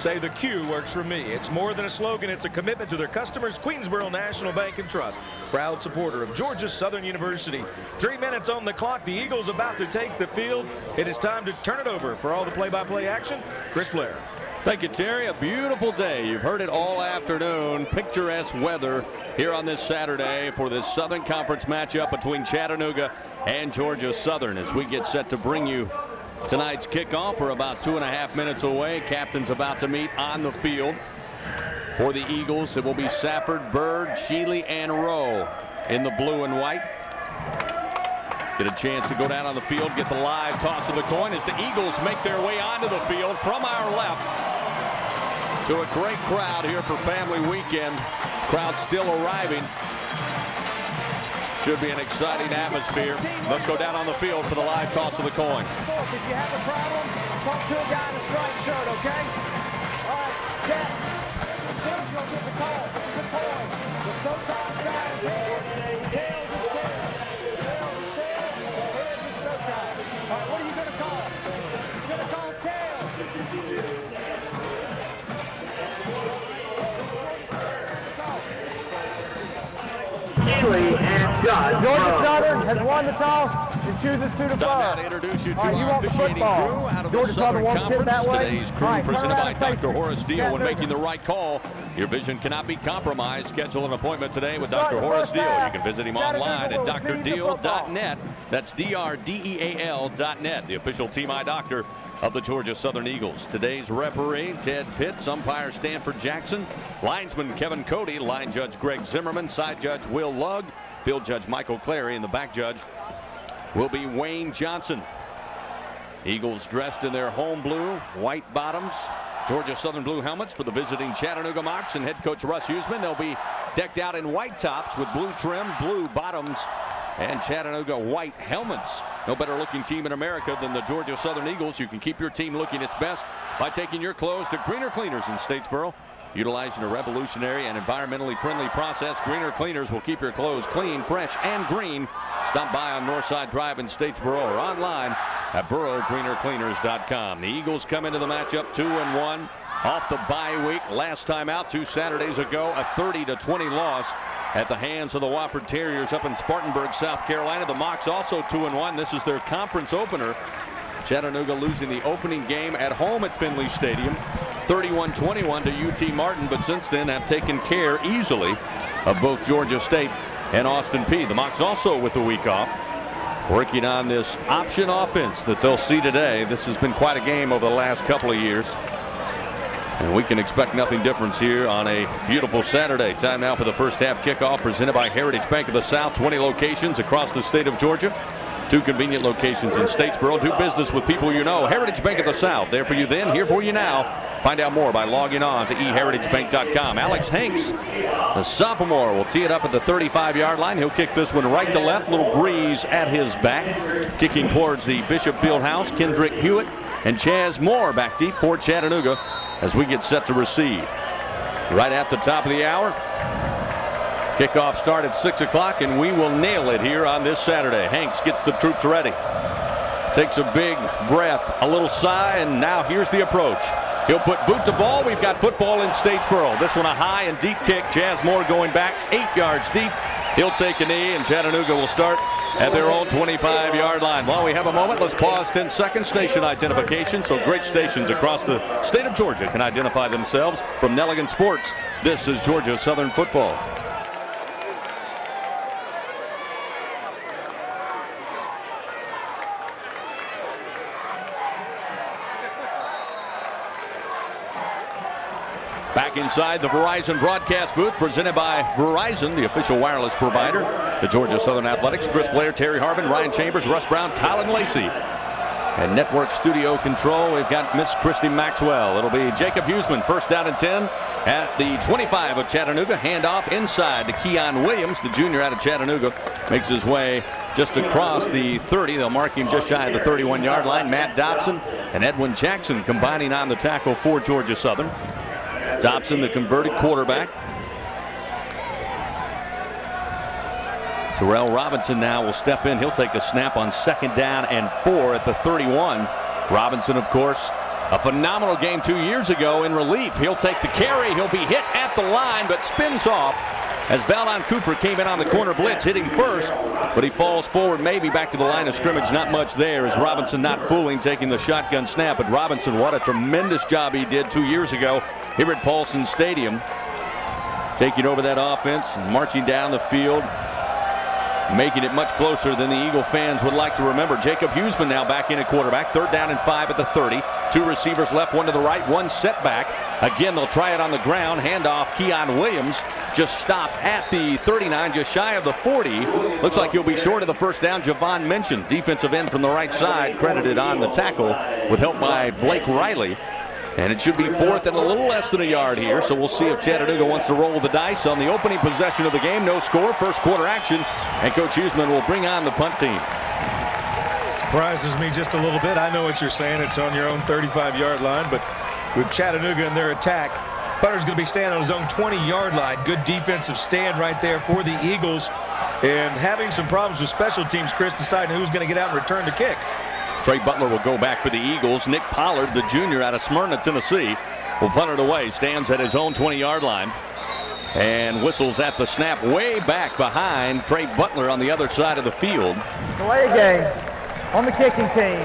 Say the Q works for me. It's more than a slogan. It's a commitment to their customers. Queensboro National Bank and Trust, proud supporter of Georgia Southern University. 3 minutes on the clock. The Eagles about to take the field. It is time to turn it over for all the play-by-play action. Chris Blair. Thank you, Terry. A beautiful day. You've heard it all afternoon. Picturesque weather here on this Saturday for this Southern Conference matchup between Chattanooga and Georgia Southern as we get set to bring you tonight's kickoff. We're about 2.5 minutes away. Captains about to meet on the field. For the Eagles, it will be Safford, Bird, Shealy, and Rowe in the blue and white. Get a chance to go down on the field, get the live toss of the coin as the Eagles make their way onto the field from our left. To a great crowd here for family weekend. Crowd still arriving. Should be an exciting atmosphere. Let's go down on the field for the live toss of the coin. If you have a problem, talk to a guy in a striped shirt, okay? All right, Jack. You'll get the call. This is the coin. The so-called side is heads. Tails is tails. Tails is tails. Heads is so-called. All right, what are you going to call? You're going to call tails. Georgia Southern has won the toss and chooses to defer. Time now to introduce you to our officiating crew out of Georgia the Southern Southern wants Conference. that way. Today's crew Right, presented by Dr. Horace Deal. When Chattanooga. making the right call, your vision cannot be compromised. Schedule an appointment today with Dr. Horace Deal. You can visit him online at drdeal.net. That's drdeal.net, the official Team Eye Doctor of the Georgia Southern Eagles. Today's referee, Ted Pitts, umpire Stanford Jackson, linesman Kevin Cody, line judge Greg Zimmerman, side judge Will Lugg, field judge Michael Clary, and the back judge will be Wayne Johnson. Eagles dressed in their home blue, white bottoms, Georgia Southern blue helmets for the visiting Chattanooga Mocs and head coach Russ Huseman. They'll be decked out in white tops with blue trim, blue bottoms, and Chattanooga white helmets. No better looking team in America than the Georgia Southern Eagles. You can keep your team looking its best by taking your clothes to Greener Cleaners in Statesboro. Utilizing a revolutionary and environmentally friendly process, Greener Cleaners will keep your clothes clean, fresh, and green. Stop by on Northside Drive in Statesboro or online at burrowgreenercleaners.com. The Eagles come into the matchup 2-1 off the bye week. Last time out 2 Saturdays ago, a 30-20 loss at the hands of the Wofford Terriers up in Spartanburg, South Carolina. The Mocs also 2-1. This is their conference opener. Chattanooga losing the opening game at home at Finley Stadium, 31-21 to UT Martin, but since then have taken care easily of both Georgia State and Austin Peay. The Mocs also with a week off, working on this option offense that they'll see today. This has been quite a game over the last couple of years, and we can expect nothing different here on a beautiful Saturday. Time now for the first half kickoff presented by Heritage Bank of the South. 20 locations across the state of Georgia. 2 convenient locations in Statesboro. Do business with people you know. Heritage Bank of the South. There for you then, here for you now. Find out more by logging on to eheritagebank.com. Alex Hanks, the sophomore, will tee it up at the 35-yard line. He'll kick this one right to left. Little breeze at his back. Kicking towards the Bishop Fieldhouse. Kendrick Hewitt and Chaz Moore back deep for Chattanooga as we get set to receive. Right at the top of the hour. Kickoff start at 6 o'clock, and we will nail it here on this Saturday. Hanks gets the troops ready. Takes a big breath, a little sigh, and now here's the approach. He'll put boot to ball. We've got football in Statesboro. This one a high and deep kick. Chaz Moore going back 8 yards deep. He'll take a knee, and Chattanooga will start at their own 25-yard line. While we have a moment, let's pause 10 seconds. Station identification, so great stations across the state of Georgia can identify themselves. From Nelligan Sports, this is Georgia Southern football. Back inside the Verizon broadcast booth, presented by Verizon, the official wireless provider. The Georgia Southern Athletics, Chris Blair, Terry Harbin, Ryan Chambers, Russ Brown, Colin Lacey. And network studio control, we've got Miss Christy Maxwell. It'll be Jacob Huseman, first down and 10 at the 25 of Chattanooga. Handoff inside to Keon Williams, the junior out of Chattanooga. Makes his way just across the 30. They'll mark him just shy of the 31-yard line. Matt Dobson and Edwin Jackson combining on the tackle for Georgia Southern. Dobson, the converted quarterback. Terrell Robinson now will step in. He'll take a snap on 2nd down and 4 at the 31. Robinson, of course, a phenomenal game 2 years ago in relief. He'll take the carry. He'll be hit at the line, but spins off as Valdon Cooper came in on the corner blitz, hitting first, but he falls forward, maybe back to the line of scrimmage. Not much there as Robinson not fooling, taking the shotgun snap. But Robinson, what a tremendous job he did 2 years ago here at Paulson Stadium, taking over that offense and marching down the field, making it much closer than the Eagle fans would like to remember. Jacob Huseman now back in at quarterback. 3rd down and 5 at the 30. 2 receivers left, 1 to the right, 1 setback. Again, they'll try it on the ground. Handoff, Keon Williams just stopped at the 39, just shy of the 40. Looks like he'll be short of the 1st down. Javon mentioned, defensive end from the right side, credited on the tackle with help by Blake Riley. And it should be 4th and a little less than a yard here, so we'll see if Chattanooga wants to roll the dice on the opening possession of the game. No score, 1st quarter action, and Coach Huseman will bring on the punt team. Surprises me just a little bit. I know what you're saying. It's on your own 35-yard line, but with Chattanooga in their attack, punter's going to be standing on his own 20-yard line. Good defensive stand right there for the Eagles, and having some problems with special teams. Chris deciding who's going to get out and return the kick. Trey Butler will go back for the Eagles. Nick Pollard, the junior out of Smyrna, Tennessee, will punt it away. Stands at his own 20-yard line and whistles at the snap way back behind Trey Butler on the other side of the field. Delay a game on the kicking team.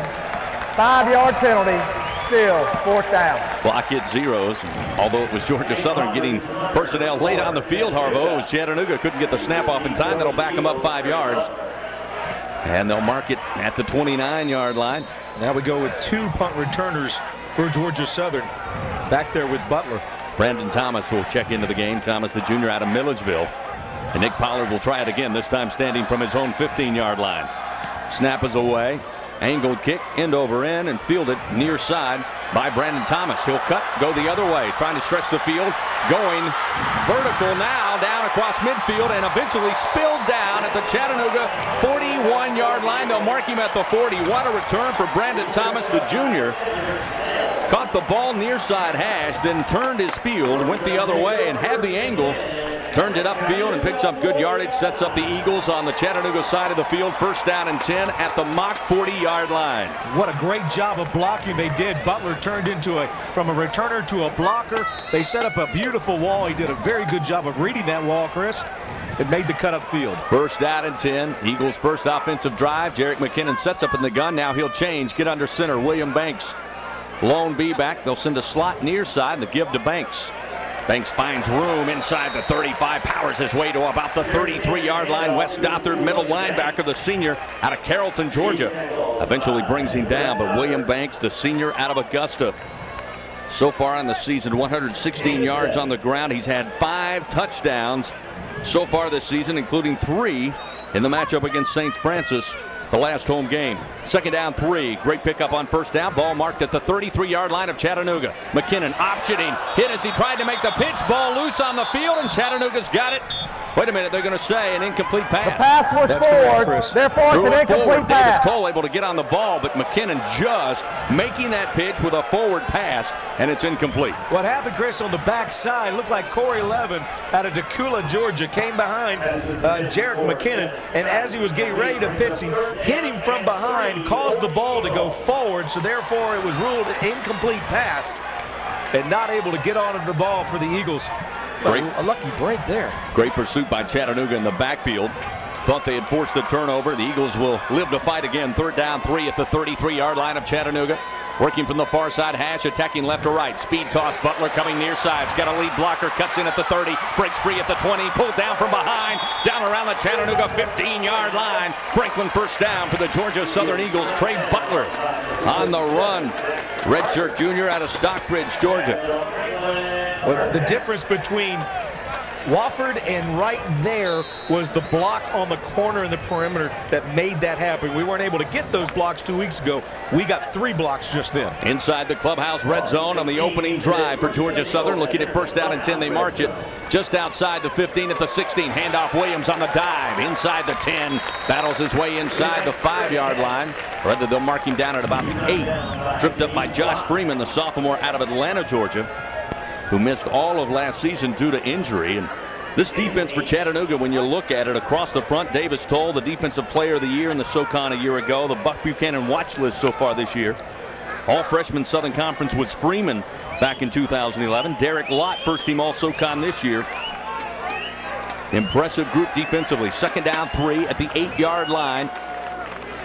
5-yard penalty. Still 4th down. Clock hit zeros. Although it was Georgia Southern getting personnel late on the field, Harbaugh, it was Chattanooga couldn't get the snap off in time. That'll back them up 5 yards. And they'll mark it at the 29-yard line. Now we go with 2 punt returners for Georgia Southern. Back there with Butler. Brandon Thomas will check into the game. Thomas, the junior out of Milledgeville. And Nick Pollard will try it again, this time standing from his own 15-yard line. Snap is away. Angled kick, end over end, and fielded near side by Brandon Thomas. He'll cut, go the other way, trying to stretch the field. Going vertical now, down across midfield, and eventually spilled down at the Chattanooga 41-yard line. They'll mark him at the 40. What a return for Brandon Thomas, the junior. Caught the ball near side hash, then turned his field, went the other way, and had the angle. Turned it upfield and picks up good yardage. Sets up the Eagles on the Chattanooga side of the field. 1st down and 10 at the mock 40-yard line. What a great job of blocking they did. Butler turned into from a returner to a blocker. They set up a beautiful wall. He did a very good job of reading that wall, Chris. It made the cut upfield. 1st down and 10. Eagles' first offensive drive. Jarek McKinnon sets up in the gun. Now he'll change. Get under center. William Banks. Lone B back. They'll send a slot near side. The give to Banks. Banks finds room inside the 35, powers his way to about the 33-yard line. Wes Dothard, middle linebacker, the senior out of Carrollton, Georgia, eventually brings him down. But William Banks, the senior out of Augusta, so far on the season, 116 yards on the ground. He's had 5 touchdowns so far this season, including 3 in the matchup against St. Francis, the last home game. 2nd down, 3. Great pickup on 1st down. Ball marked at the 33-yard line of Chattanooga. McKinnon optioning. Hit as he tried to make the pitch. Ball loose on the field, and Chattanooga's got it. Wait a minute, they're going to say an incomplete pass. The pass was forward. Therefore, it's an incomplete pass. Davis Cole able to get on the ball, but McKinnon just making that pitch with a forward pass, and it's incomplete. What happened, Chris, on the backside, looked like Corey Levin out of Decula, Georgia, came behind Jarek McKinnon, and as he was getting ready to pitch, he hit him from behind, caused the ball to go forward, so therefore it was ruled an incomplete pass and not able to get on the ball for the Eagles. Great. A lucky break there. Great pursuit by Chattanooga in the backfield. Thought they had forced the turnover. The Eagles will live to fight again. 3rd down, 3 at the 33-yard line of Chattanooga. Working from the far side hash, attacking left to right. Speed toss, Butler coming near sides. Got a lead blocker, cuts in at the 30, breaks free at the 20, pulled down from behind, down around the Chattanooga 15-yard line. Franklin 1st down for the Georgia Southern Eagles. Trey Butler on the run. Redshirt junior out of Stockbridge, Georgia. Well, the difference between Wofford and right there was the block on the corner in the perimeter that made that happen. We weren't able to get those blocks 2 weeks ago. We got 3 blocks just then. Inside the clubhouse red zone on the opening drive for Georgia Southern. Looking at 1st down and 10. They march it just outside the 15 at the 16. Handoff Williams on the dive. Inside the 10. Battles his way inside the 5-yard line. Rather, they'll mark him down at about the 8. Tripped up by Josh Freeman, the sophomore out of Atlanta, Georgia, who missed all of last season due to injury. And this defense for Chattanooga, when you look at it across the front, Davis Toll, the defensive player of the year in the SoCon a year ago, the Buck Buchanan watch list so far this year. All-freshman Southern Conference was Freeman back in 2011. Derek Lott, first-team All-SoCon this year. Impressive group defensively. Second down 3 at the 8-yard line.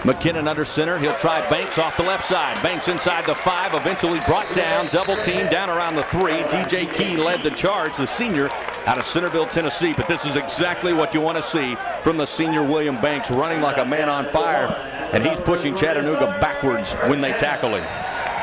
McKinnon under center. He'll try Banks off the left side. Banks inside the 5, eventually brought down. Double team down around the 3. DJ Key led the charge, the senior out of Centerville, Tennessee. But this is exactly what you want to see from the senior William Banks, running like a man on fire. And he's pushing Chattanooga backwards when they tackle him.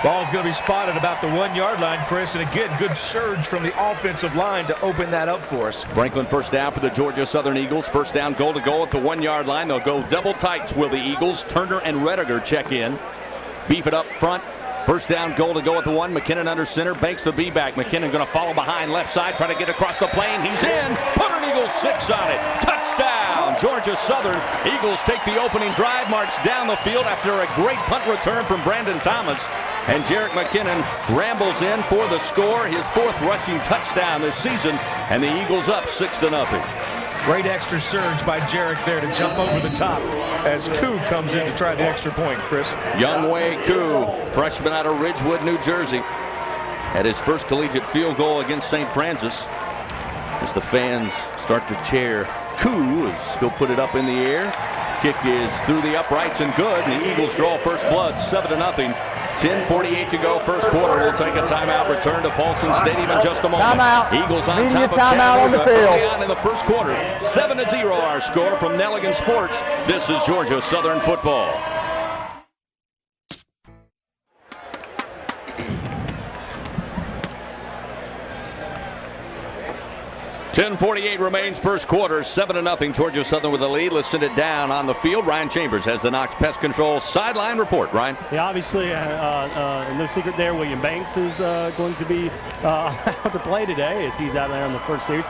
Ball's going to be spotted about the 1-yard line, Chris. And again, good surge from the offensive line to open that up for us. Franklin first down for the Georgia Southern Eagles. First down, goal to goal at the 1-yard line. They'll go double tights, will the Eagles. Turner and Rediger check in. Beef it up front. First down, goal to go at the 1. McKinnon under center. Banks the B-back. McKinnon going to follow behind left side. Try to get across the plane. He's in. Put an Eagles 6 on it. Touchdown, Georgia Southern. Eagles take the opening drive, march down the field after a great punt return from Brandon Thomas. And Jarek McKinnon rambles in for the score, his 4th rushing touchdown this season, and the Eagles up 6-0. Great extra surge by Jarek there to jump over the top as Koo comes in to try the extra point, Chris. Younghoe Koo, freshman out of Ridgewood, New Jersey, had his first collegiate field goal against St. Francis. As the fans start to cheer Koo as he'll put it up in the air. Kick is through the uprights and good, and the Eagles draw first blood, 7-0. 10:48 to go, first quarter. We'll take a timeout. Return to Paulson Stadium in just a moment. Timeout. Eagles on Immediate top of timeout on the Chattanooga field. early on in the first quarter. 7-0 our score from Nelligan Sports. This is Georgia Southern football. .10:48 remains first quarter, 7-0 Georgia Southern with the lead. Let's send it down on the field. Ryan Chambers has the Knox Pest Control sideline report. Ryan? Yeah, obviously, no secret there. William Banks is going to be allowed to play today as he's out there in the first series.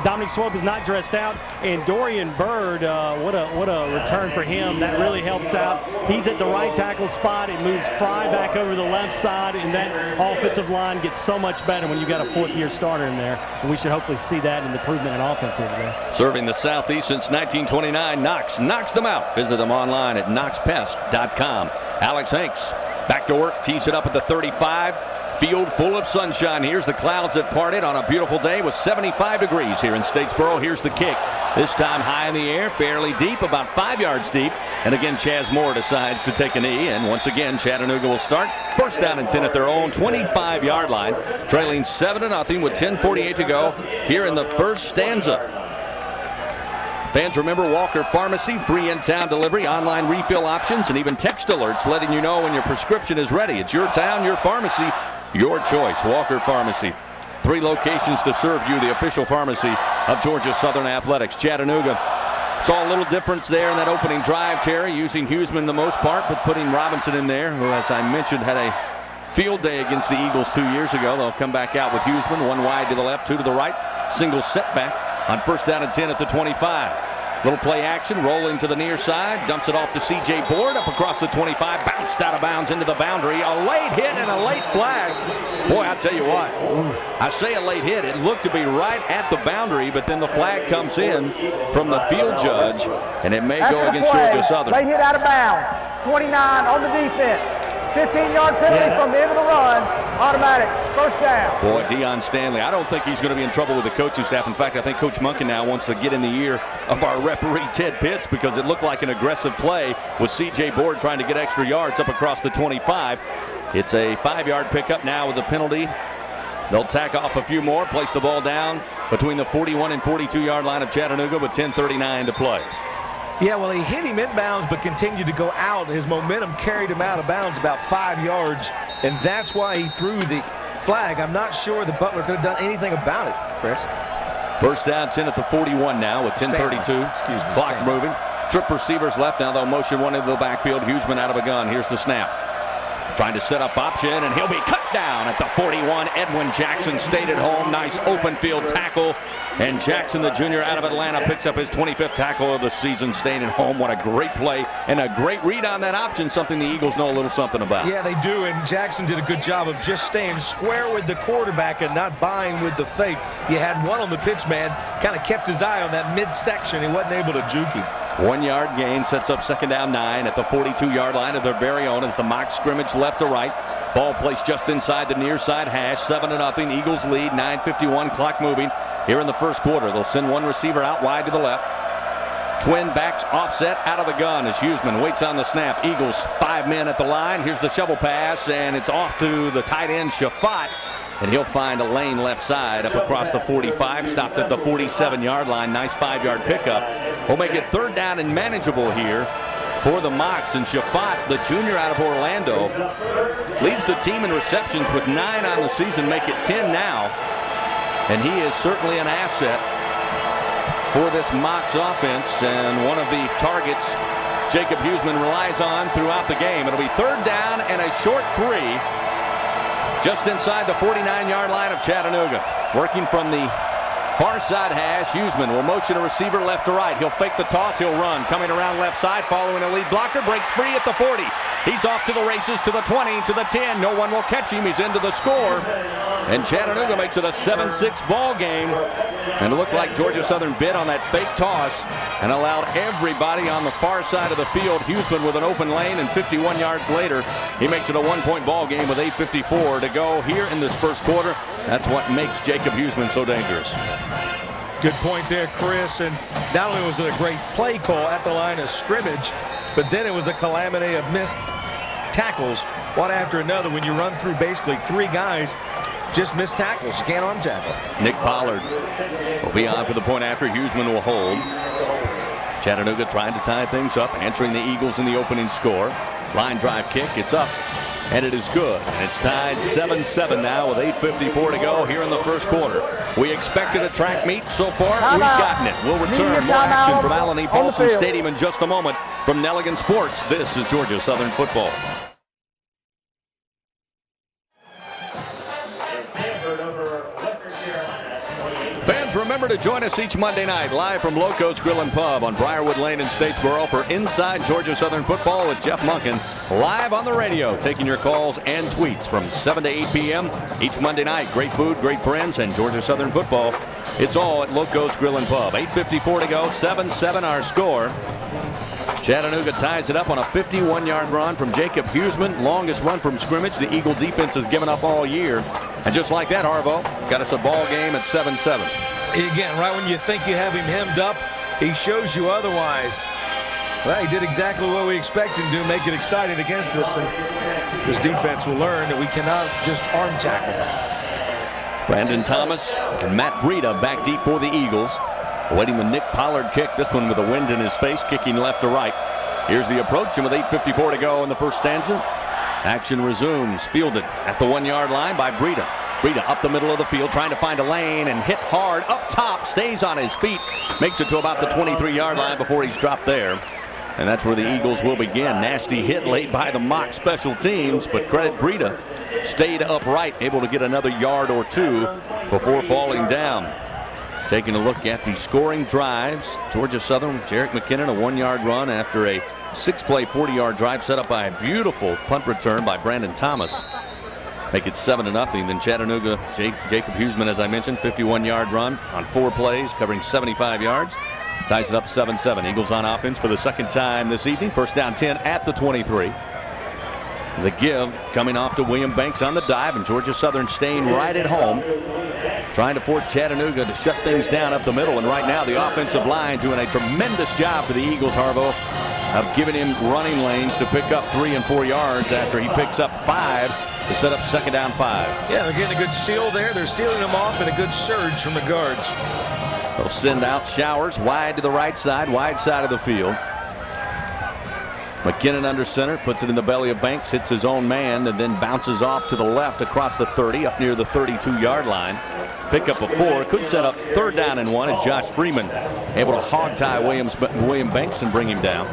Dominic Swope is not dressed out, and Dorian Bird, what a return for him. That really helps out. He's at the right tackle spot. It moves Fry back over the left side, and that offensive line gets so much better when you've got a 4th-year starter in there. And we should hopefully see that in the improvement in offense over there. Serving the Southeast since 1929, Knox knocks them out. Visit them online at knoxpest.com. Alex Hanks back to work, tees it up at the 35. Field full of sunshine. Here's the clouds that parted on a beautiful day with 75 degrees here in Statesboro. Here's the kick. This time high in the air, fairly deep, about 5 yards deep. And again, Chaz Moore decides to take a knee. And once again, Chattanooga will start. First down and 10 at their own 25-yard line. Trailing 7-0 with 10:48 to go here in the first stanza. Fans, remember Walker Pharmacy, free in-town delivery, online refill options, and even text alerts letting you know when your prescription is ready. It's your town, your pharmacy, your choice. Walker Pharmacy. 3 locations to serve you, the official pharmacy of Georgia Southern Athletics. Chattanooga saw a little difference there in that opening drive, Terry, using Huseman the most part, but putting Robinson in there, who, as I mentioned, had a field day against the Eagles 2 years ago. They'll come back out with Huseman, 1 wide to the left, 2 to the right. Single setback on first down and 10 at the 25. Little play action, rolling to the near side, dumps it off to C.J. Board, up across the 25, bounced out of bounds into the boundary. A late hit and a late flag. Boy, I tell you what, I say a late hit. It looked to be right at the boundary, but then the flag comes in from the field judge, and it may go against Georgia Southern. Late hit out of bounds. 29 on the defense. 15-yard penalty from the end of the run. Automatic first down. Boy, Deion Stanley, I don't think he's going to be in trouble with the coaching staff. In fact, I think Coach Munkin now wants to get in the ear of our referee, Ted Pitts, because it looked like an aggressive play with C.J. Board trying to get extra yards up across the 25. It's a 5-yard pickup now with the penalty. They'll tack off a few more, place the ball down between the 41 and 42-yard line of Chattanooga with 10:39 to play. Yeah, well, he hit him inbounds but continued to go out. His momentum carried him out of bounds about 5 yards, and that's why he threw the flag. I'm not sure the Butler could have done anything about it, Chris. First down, 10 at the 41 now with 10:32. Excuse me. Clock moving. Trip receivers left. Now they'll motion one into the backfield. Huseman out of a gun. Here's the snap. Trying to set up option, and he'll be cut down at the 41. Edwin Jackson stayed at home. Nice open field tackle. And Jackson, the junior out of Atlanta, picks up his 25th tackle of the season, staying at home. What a great play and a great read on that option, something the Eagles know a little something about. Yeah, they do, and Jackson did a good job of just staying square with the quarterback and not buying with the fake. You had one on the pitch, man, kind of kept his eye on that midsection. He wasn't able to juke him. 1 yard gain sets up second down 9 at the 42-yard line of their very own as the mock scrimmage left to right. Ball placed just inside the near side hash. 7-0. Eagles lead. 9:51 clock moving here in the first quarter. They'll send one receiver out wide to the left. Twin backs offset out of the gun as Huseman waits on the snap. Eagles 5 men at the line. Here's the shovel pass, and it's off to the tight end Shafat, and he'll find a lane left side up across the 45. Stopped at the 47-yard line. Nice 5-yard pickup. We'll make it 3rd down and manageable here for the Mocs. And Shafat, the junior out of Orlando, leads the team in receptions with 9 on the season. Make it 10 now, and he is certainly an asset for this Mocs offense, and one of the targets Jacob Huseman relies on throughout the game. It'll be 3rd down and a short 3 just inside the 49-yard line of Chattanooga. Working from the far side hash, Huseman will motion a receiver left to right. He'll fake the toss, he'll run. Coming around left side, following a lead blocker, breaks free at the 40. He's off to the races, to the 20, to the 10. No one will catch him. He's into the score. And Chattanooga makes it a 7-6 ball game. And it looked like Georgia Southern bid on that fake toss and allowed everybody on the far side of the field. Huseman with an open lane, and 51 yards later, he makes it a 1-point ball game with 8:54 to go here in this first quarter. That's what makes Jacob Huseman so dangerous. Good point there, Chris. And not only was it a great play call at the line of scrimmage, but then it was a calamity of missed tackles, one after another. When you run through basically 3 guys, just missed tackles. You can't arm tackle. Nick Pollard will be on for the point after. Huseman will hold. Chattanooga trying to tie things up, answering the Eagles in the opening score. Line drive kick. It's up, and it is good. And it's tied 7-7 now with 8:54 to go here in the first quarter. We expected a track meet. So far, we've gotten it. We'll return more action from Allen E. Paulson Stadium in just a moment. From Nelligan Sports, this is Georgia Southern football. Fans, remember to join us each Monday night live from Loco's Grill and Pub on Briarwood Lane in Statesboro for Inside Georgia Southern Football with Jeff Munkin, live on the radio, taking your calls and tweets from 7 to 8 p.m. each Monday night. Great food, great friends, and Georgia Southern football. It's all at Loco's Grill and Pub. 8:54 to go, 7-7 our score. Chattanooga ties it up on a 51-yard run from Jacob Huseman. Longest run from scrimmage the Eagle defense has given up all year. And just like that, Harvo got us a ball game at 7-7. Again, right when you think you have him hemmed up, he shows you otherwise. Well, he did exactly what we expected him to do, make it exciting against us. And this defense will learn that we cannot just arm tackle. Brandon Thomas and Matt Breida back deep for the Eagles. Awaiting the Nick Pollard kick, this one with the wind in his face, kicking left to right. Here's the approach, and with 8:54 to go in the first stanza, action resumes. Fielded at the 1-yard line by Breida. Breida up the middle of the field, trying to find a lane and hit hard up top, stays on his feet, makes it to about the 23-yard line before he's dropped there. And that's where the Eagles will begin. Nasty hit late by the Mock special teams, but credit Breida, stayed upright, able to get another yard or 2 before falling down. Taking a look at the scoring drives. Georgia Southern with Jarek McKinnon, a 1-yard run after a 6-play 40-yard drive set up by a beautiful punt return by Brandon Thomas. Make it 7-0. Then Chattanooga, Jacob Huseman, as I mentioned, 51-yard run on 4 plays, covering 75 yards. Ties it up 7-7. Eagles on offense for the second time this evening. First down 10 at the 23. The give coming off to William Banks on the dive, and Georgia Southern staying right at home, trying to force Chattanooga to shut things down up the middle. And right now the offensive line doing a tremendous job for the Eagles, Harvo, of giving him running lanes to pick up 3 and 4 yards after he picks up 5 to set up second down 5. Yeah, they're getting a good seal there. They're stealing them off, and a good surge from the guards. They'll send out Showers wide to the right side, wide side of the field. McKinnon under center, puts it in the belly of Banks, hits his own man, and then bounces off to the left across the 30, up near the 32-yard line. Pickup of 4, could set up 3rd down and 1 as Josh Freeman able to hog-tie William Banks and bring him down.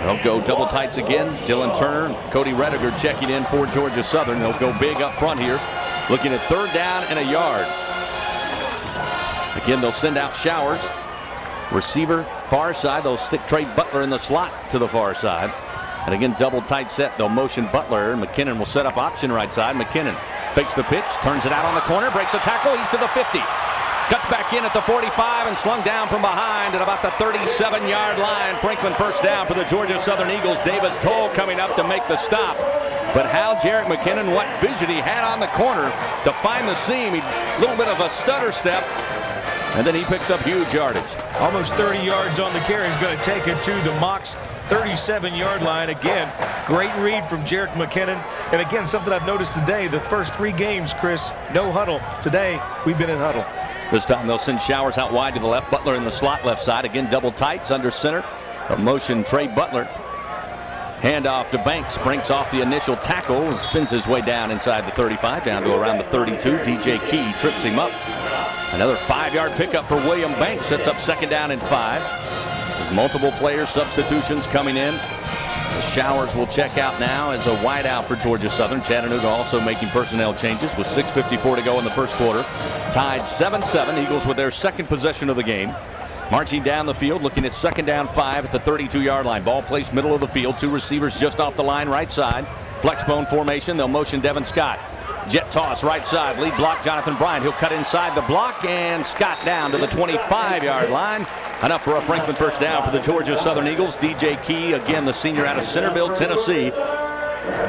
They'll go double tights again. Dylan Turner and Cody Rediger checking in for Georgia Southern. They'll go big up front here, looking at 3rd down and a yard. Again, they'll send out Showers. Receiver, far side. They'll stick Trey Butler in the slot to the far side. And again, double tight set. They'll motion Butler. McKinnon will set up option right side. McKinnon fakes the pitch, turns it out on the corner, breaks a tackle. He's to the 50. Cuts back in at the 45 and slung down from behind at about the 37-yard line. Franklin first down for the Georgia Southern Eagles. Davis Toll coming up to make the stop. but how Jerick McKinnon, what vision he had on the corner to find the seam. A little bit of a stutter step, and then he picks up huge yardage. Almost 30 yards on the carry. He's going to take it to the Mocs 37-yard line. Again, great read from Jerick McKinnon. And again, something I've noticed today, the first 3 games, Chris, no huddle. Today, we've been in huddle. This time they'll send Showers out wide to the left. Butler in the slot left side. Again, double tights under center. A motion Trey Butler. Handoff to Banks. Breaks off the initial tackle and spins his way down inside the 35, down to around the 32. DJ Key trips him up. Another 5-yard pickup for William Banks. Sets up 2nd down and 5. With multiple player substitutions coming in. Showers will check out now as a wideout for Georgia Southern. Chattanooga also making personnel changes with 6:54 to go in the first quarter. Tied 7-7. Eagles with their 2nd possession of the game. Marching down the field, looking at 2nd down 5 at the 32-yard line. Ball placed middle of the field. 2 receivers just off the line right side. Flexbone formation. They'll motion Devin Scott. Jet toss right side. Lead block Jonathan Bryant. He'll cut inside the block, and Scott down to the 25-yard line. Enough for a Franklin first down for the Georgia Southern Eagles. DJ Key, again the senior out of Centerville, Tennessee,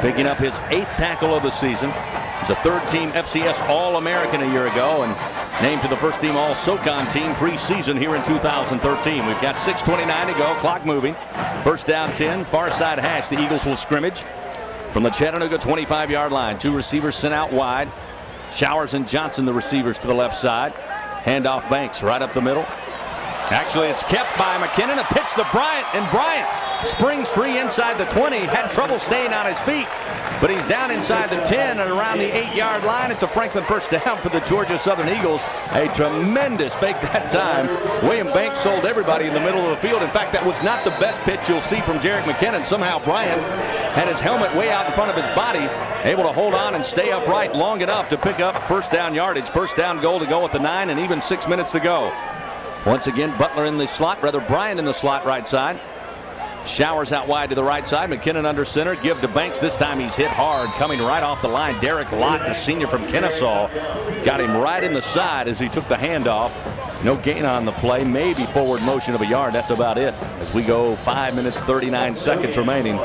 picking up his 8th tackle of the season. He's a 3rd-team FCS All-American a year ago and named to the first-team All-SoCon team preseason here in 2013. We've got 6:29 to go, clock moving. First down 10, far side hash. The Eagles will scrimmage from the Chattanooga 25-yard line. 2 receivers sent out wide. Showers and Johnson, the receivers to the left side. Handoff Banks right up the middle. Actually, it's kept by McKinnon. A pitch to Bryant, and Bryant springs free inside the 20. Had trouble staying on his feet, but he's down inside the 10 and around the 8-yard line. It's a Franklin first down for the Georgia Southern Eagles. A tremendous fake that time. William Banks sold everybody in the middle of the field. In fact, that was not the best pitch you'll see from Jerick McKinnon. Somehow Bryant had his helmet way out in front of his body, able to hold on and stay upright long enough to pick up first down yardage. First down goal to go at the 9 and even 6 minutes to go. Once again, Butler in the slot, rather Bryant in the slot right side. Showers out wide to the right side. McKinnon under center. Give to Banks. This time he's hit hard. Coming right off the line. Derek Lott, the senior from Kennesaw, got him right in the side as he took the handoff. No gain on the play. Maybe forward motion of a yard. That's about it. As we go 5 minutes, 39 seconds remaining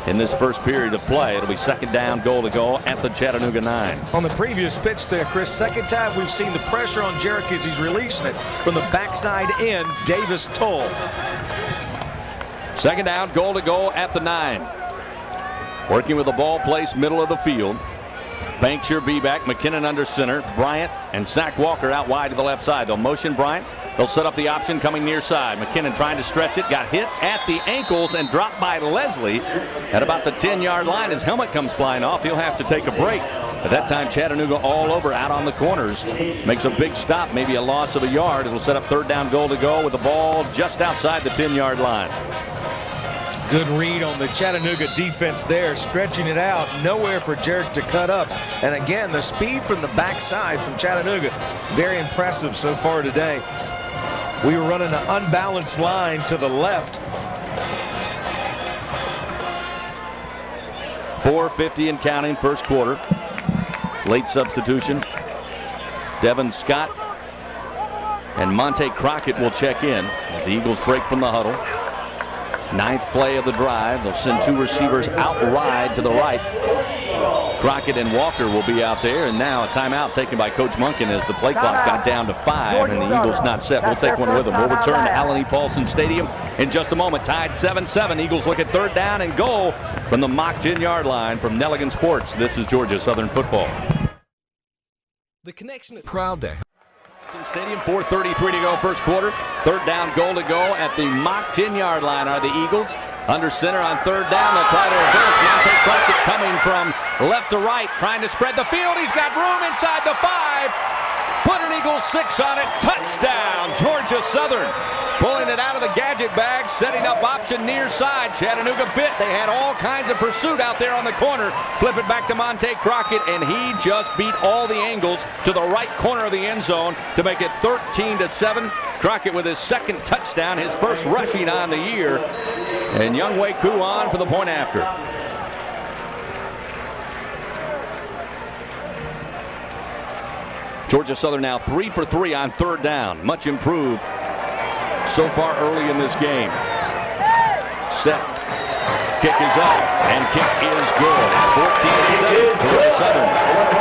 in this first period of play. It'll be 2nd down, goal to go at the Chattanooga 9. On the previous pitch there, Chris, 2nd time we've seen the pressure on Jerick as he's releasing it from the backside end. Davis Toll. 2nd down, goal to go at the 9. Working with the ball placed middle of the field. Banks your B-back. McKinnon under center. Bryant and Zach Walker out wide to the left side. They'll motion Bryant. They'll set up the option coming near side. McKinnon trying to stretch it. Got hit at the ankles and dropped by Leslie at about the 10-yard line. His helmet comes flying off. He'll have to take a break. At that time, Chattanooga all over out on the corners. Makes a big stop, maybe a loss of a yard. It'll set up 3rd down, goal to go with the ball just outside the 10-yard line. Good read on the Chattanooga defense there, stretching it out. Nowhere for Jerick to cut up. And again, the speed from the backside from Chattanooga, very impressive so far today. We were running an unbalanced line to the left. 4:50 and counting, first quarter. Late substitution. Devin Scott and Monte Crockett will check in as the Eagles break from the huddle. 9th play of the drive. They'll send 2 receivers out wide to the right. Crockett and Walker will be out there, and now a timeout taken by Coach Munkin as the play clock got down to 5 and the Eagles not set. We'll take one with them. We'll return to Allen E. Paulson Stadium in just a moment. Tied 7-7. Eagles look at 3rd down and goal from the mock 10-yard line from Nelligan Sports. This is Georgia Southern football. The connection is proud to Stadium, 4:33 to go, first quarter. 3rd down, goal to go at the mock 10-yard line are the Eagles. Under center on 3rd down. They'll try to reverse. Monte Crockett coming from left to right, trying to spread the field. He's got room inside the 5. Put an Eagle 6 on it. Touchdown, Georgia Southern. Pulling it out of the gadget bag, setting up option near side. Chattanooga bit. They had all kinds of pursuit out there on the corner. Flip it back to Monte Crockett, and he just beat all the angles to the right corner of the end zone to make it 13-7. Crockett with his 2nd touchdown, his first rushing on the year. And Younghoe Koo on for the point after. Georgia Southern now 3 for 3 on 3rd down. Much improved so far early in this game. Set. Kick is up, and kick is good. It's 14-7. Georgia Southern.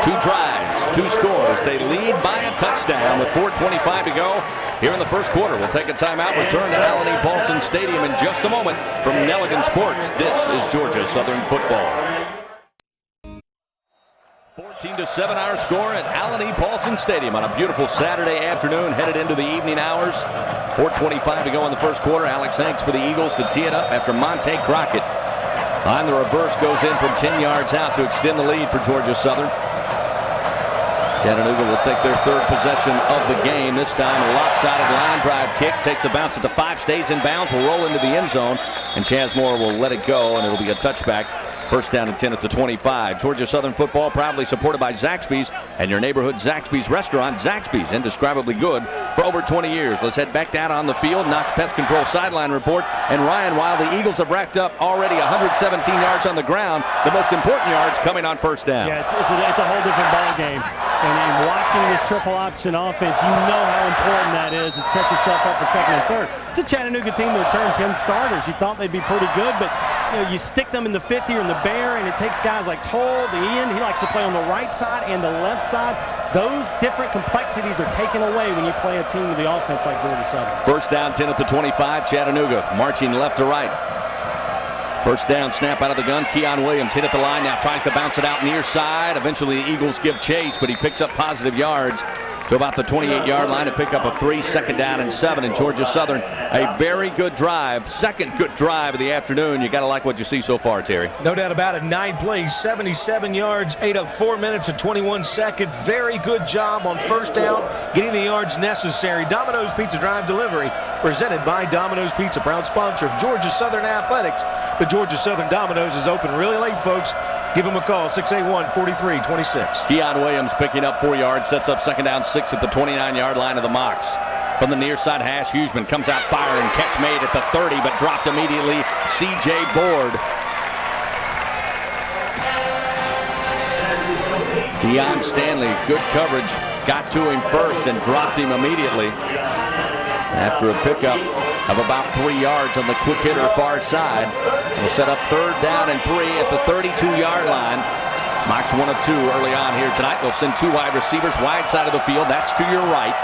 2 drives, 2 scores. They lead by a touchdown with 4:25 to go here in the first quarter. We'll take a timeout. Return to Alan E. Paulson Stadium in just a moment from Nelligan Sports. This is Georgia Southern football. 14-7 our score at Alan E. Paulson Stadium on a beautiful Saturday afternoon, headed into the evening hours. 4:25 to go in the first quarter. Alex Hanks for the Eagles to tee it up after Monte Crockett on the reverse goes in from 10 yards out to extend the lead for Georgia Southern. Chattanooga will take their 3rd possession of the game. This time a lopsided line drive kick takes a bounce at the 5, stays in bounds, will roll into the end zone, and Chaz Moore will let it go, and it'll be a touchback. First down and 10 at the 25. Georgia Southern football proudly supported by Zaxby's and your neighborhood Zaxby's restaurant. Zaxby's, indescribably good for over 20 years. Let's head back down on the field. Knox Pest Control sideline report. And Ryan, while the Eagles have racked up already 117 yards on the ground, the most important yards coming on first down. Yeah, it's a whole different ball game. And watching this triple option offense, you know how important that is. It sets yourself up for 2nd and 3rd. It's a Chattanooga team that returned 10 starters. You thought they'd be pretty good, but you stick them in the 50 or in the bear, and it takes guys like Toll, the Ian. He likes to play on the right side and the left side. Those different complexities are taken away when you play a team with the offense like Georgia Southern. First down, 10 at the 25. Chattanooga marching left to right. First down, snap out of the gun. Keon Williams hit at the line now, tries to bounce it out near side. Eventually the Eagles give chase, but he picks up positive yards to about the 28-yard line to pick up a 3, 2nd down and 7. And Georgia Southern, a very good drive, 2nd good drive of the afternoon. You got to like what you see so far, Terry. No doubt about it. 9 plays, 77 yards, ate up 4 minutes and 21 seconds. Very good job on first down, getting the yards necessary. Domino's Pizza Drive Delivery, presented by Domino's Pizza, proud sponsor of Georgia Southern Athletics. The Georgia Southern Domino's is open really late, folks. Give him a call, 681-4326. Keon Williams picking up 4 yards, sets up 2nd down 6 at the 29-yard line of the Mocs. From the near side hash, Huseman comes out firing, catch made at the 30, but dropped immediately. C.J. Board. Deion Stanley, good coverage, got to him first and dropped him immediately after a pickup of about 3 yards on the quick hitter far side. Will set up 3rd down and 3 at the 32-yard line. Mocs 1 of 2 early on here tonight. They'll send 2 wide receivers wide side of the field. That's to your right.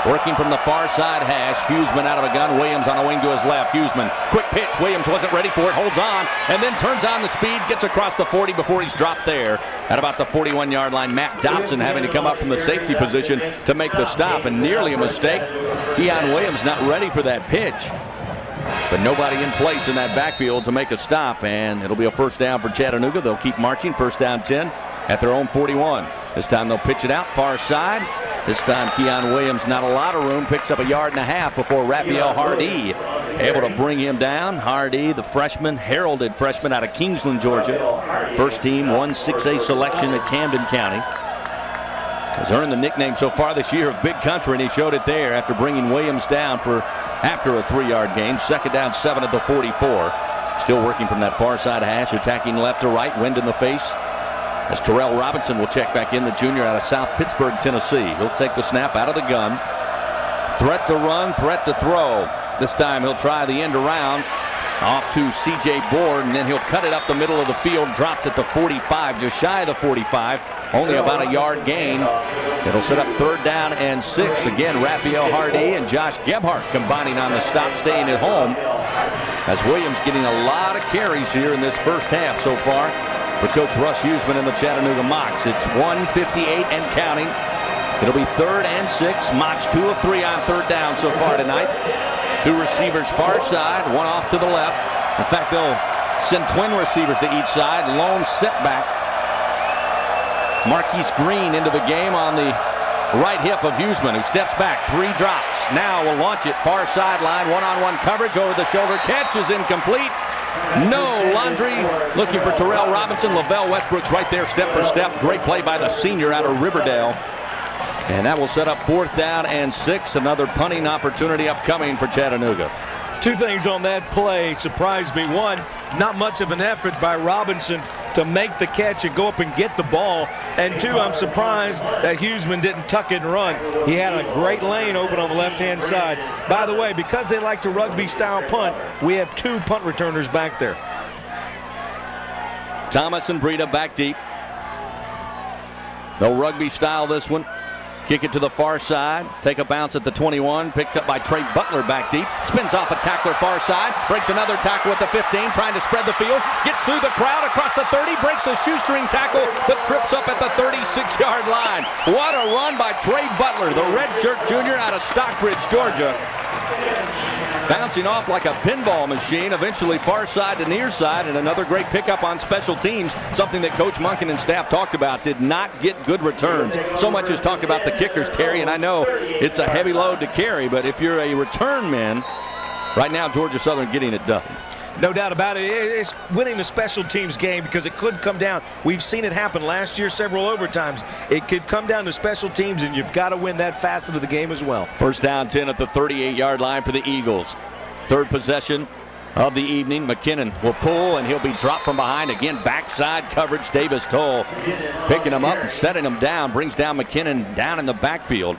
Working from the far side hash, Huseman out of a gun, Williams on a wing to his left. Huseman, quick pitch, Williams wasn't ready for it, holds on, and then turns on the speed, gets across the 40 before he's dropped there. At about the 41-yard line, Matt Dobson having to come up from the safety position to make the stop, and nearly a mistake. Keon Williams not ready for that pitch. But nobody in place in that backfield to make a stop, and it'll be a first down for Chattanooga. They'll keep marching, first down 10 at their own 41. This time they'll pitch it out far side. This time Keon Williams, not a lot of room, picks up a 1.5 yards before Raphael Hardy able to bring him down. Hardy, the freshman, heralded freshman out of Kingsland, Georgia. First team 1-6A selection at Camden County. Has earned the nickname so far this year of Big Country, and he showed it there after bringing Williams down after a 3-yard gain. 2nd down 7 at the 44. Still working from that far side hash, attacking left to right, wind in the face. As Terrell Robinson will check back in, the junior out of South Pittsburgh, Tennessee. He'll take the snap out of the gun. Threat to run, threat to throw. This time he'll try the end around. Off to C.J. Board, and then he'll cut it up the middle of the field, dropped at the 45, just shy of the 45. Only about a yard gain. It'll set up 3rd down and 6. Again, Raphael Hardy and Josh Gebhardt combining on the stop, staying at home. As Williams getting a lot of carries here in this first half so far for Coach Russ Huseman and the Chattanooga Mocs. It's 1:58 and counting. It'll be 3rd and 6. Mocs 2 of 3 on 3rd down so far tonight. 2 receivers far side, 1 off to the left. In fact, they'll send twin receivers to each side. Lone setback. Marquise Green into the game on the right hip of Huseman, who steps back. 3 drops. Now will launch it far sideline. One-on-one coverage, over the shoulder catch is incomplete. No, Laundry looking for Terrell Robinson. Lavelle Westbrook's right there, step for step. Great play by the senior out of Riverdale. And that will set up 4th down and 6. Another punting opportunity upcoming for Chattanooga. 2 things on that play surprised me. 1, not much of an effort by Robinson to make the catch and go up and get the ball. And 2, I'm surprised that Huseman didn't tuck it and run. He had a great lane open on the left-hand side. By the way, because they like to rugby-style punt, we have 2 punt returners back there. Thomas and Breida back deep. No rugby style this one. Kick it to the far side. Take a bounce at the 21. Picked up by Trey Butler back deep. Spins off a tackler far side. Breaks another tackle at the 15. Trying to spread the field. Gets through the crowd across the 30. Breaks a shoestring tackle but trips up at the 36-yard line. What a run by Trey Butler, the redshirt junior out of Stockbridge, Georgia. Bouncing off like a pinball machine, eventually far side to near side, and another great pickup on special teams, something that Coach Monken and staff talked about. Did not get good returns. So much is talked about the kickers, Terry, and I know it's a heavy load to carry, but if you're a return man, right now Georgia Southern getting it done. No doubt about it. It's winning the special teams game because it could come down. We've seen it happen last year, several overtimes. It could come down to special teams, and you've got to win that facet of the game as well. First down 10 at the 38-yard line for the Eagles. Third possession of the evening. McKinnon will pull, and he'll be dropped from behind. Again, backside coverage. Davis Toll picking him up and setting him down. Brings down McKinnon down in the backfield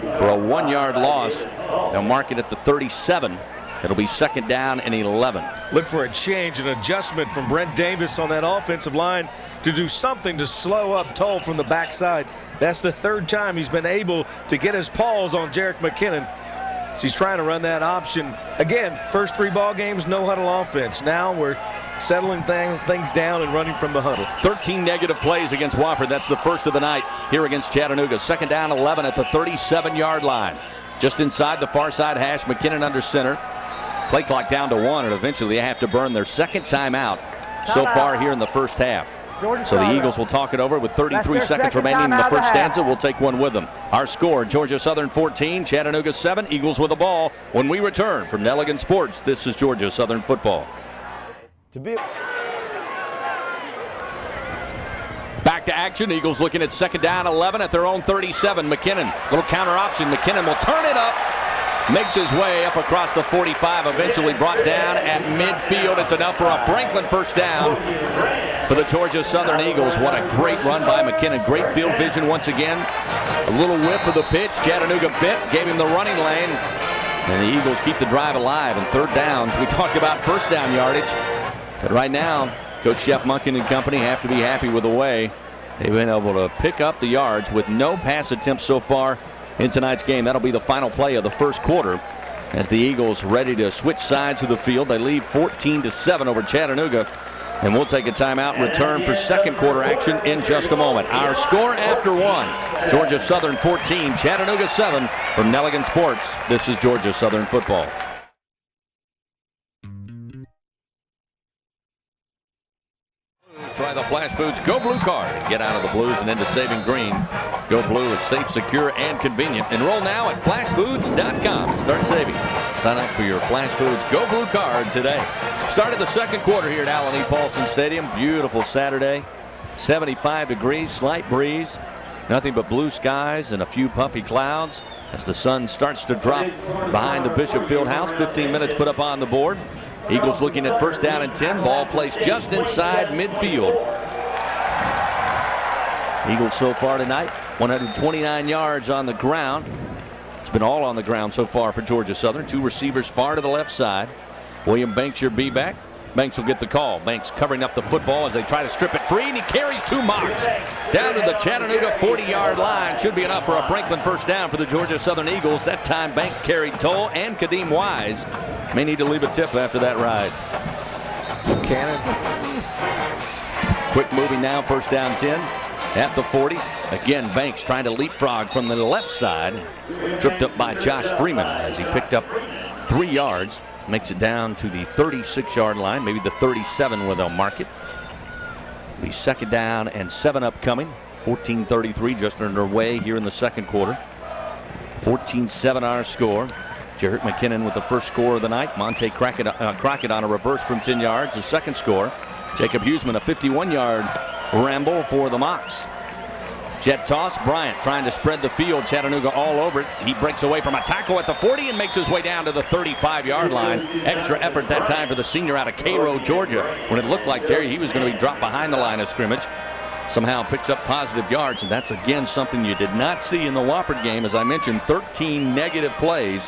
for a 1-yard loss. They'll mark it at the 37. It'll be second down and 11. Look for a change, an adjustment from Brent Davis on that offensive line to do something to slow up Toll from the backside. That's the third time he's been able to get his paws on Jarek McKinnon. So he's trying to run that option. Again, first 3 ball games, no huddle offense. Now we're settling things down and running from the huddle. 13 negative plays against Wofford. That's the first of the night here against Chattanooga. Second down 11 at the 37-yard line. Just inside the far side hash, McKinnon under center. Play clock down to 1, and eventually they have to burn their second timeout so far here in the first half. So the Eagles will talk it over with 33 seconds remaining in the first stanza. We'll take one with them. Our score, Georgia Southern 14, Chattanooga 7. Eagles with the ball when we return from Nelligan Sports. This is Georgia Southern football. Back to action. Eagles looking at second down 11 at their own 37. McKinnon, little counter option. McKinnon will turn it up. Makes his way up across the 45, eventually brought down at midfield. It's enough for a Franklin first down for the Georgia Southern Eagles. What a great run by McKinnon. Great field vision once again. A little whiff of the pitch. Chattanooga bit, gave him the running lane. And the Eagles keep the drive alive. And third downs, we talked about first down yardage. But right now, Coach Jeff Monken and company have to be happy with the way they've been able to pick up the yards with no pass attempts so far in tonight's game. That'll be the final play of the first quarter as the Eagles ready to switch sides of the field. They lead 14-7 over Chattanooga, and we'll take a timeout and return for second quarter action in just a moment. Our score after 1, Georgia Southern 14, Chattanooga 7. From Nelligan Sports, this is Georgia Southern football. Try the Flash Foods Go Blue card. Get out of the blues and into saving green. Go Blue is safe, secure, and convenient. Enroll now at flashfoods.com and start saving. Sign up for your Flash Foods Go Blue card today. Started the second quarter here at Allen E. Paulson Stadium. Beautiful Saturday. 75 degrees, slight breeze. Nothing but blue skies and a few puffy clouds as the sun starts to drop behind the Bishop Fieldhouse. 15 minutes put up on the board. Eagles looking at first down and 10. Ball placed just inside midfield. Eagles so far tonight, 129 yards on the ground. It's been all on the ground so far for Georgia Southern. 2 receivers far to the left side. William Banks, your B-back. Banks will get the call. Banks covering up the football as they try to strip it free, and he carries 2 mocks down to the Chattanooga 40-yard line. Should be enough for a Franklin first down for the Georgia Southern Eagles. That time Banks carried Toll and Kadeem Wise. May need to leave a tip after that ride. Buchanan. Quick moving now, first down 10 at the 40. Again, Banks trying to leapfrog from the left side. Tripped up by Josh Freeman as he picked up 3 yards. Makes it down to the 36-yard line, maybe the 37 where they'll mark it. Be second down and 7 upcoming. 14:33 just underway here in the second quarter. 14-7 our score. Jarrett McKinnon with the first score of the night. Monte Crockett on a reverse from 10 yards. The second score. Jacob Huseman a 51-yard ramble for the Mocs. Jet toss. Bryant trying to spread the field. Chattanooga all over it. He breaks away from a tackle at the 40 and makes his way down to the 35-yard line. Extra effort that time for the senior out of Cairo, Georgia, when it looked like he was going to be dropped behind the line of scrimmage. Somehow picks up positive yards, and that's again something you did not see in the Wofford game. As I mentioned, 13 negative plays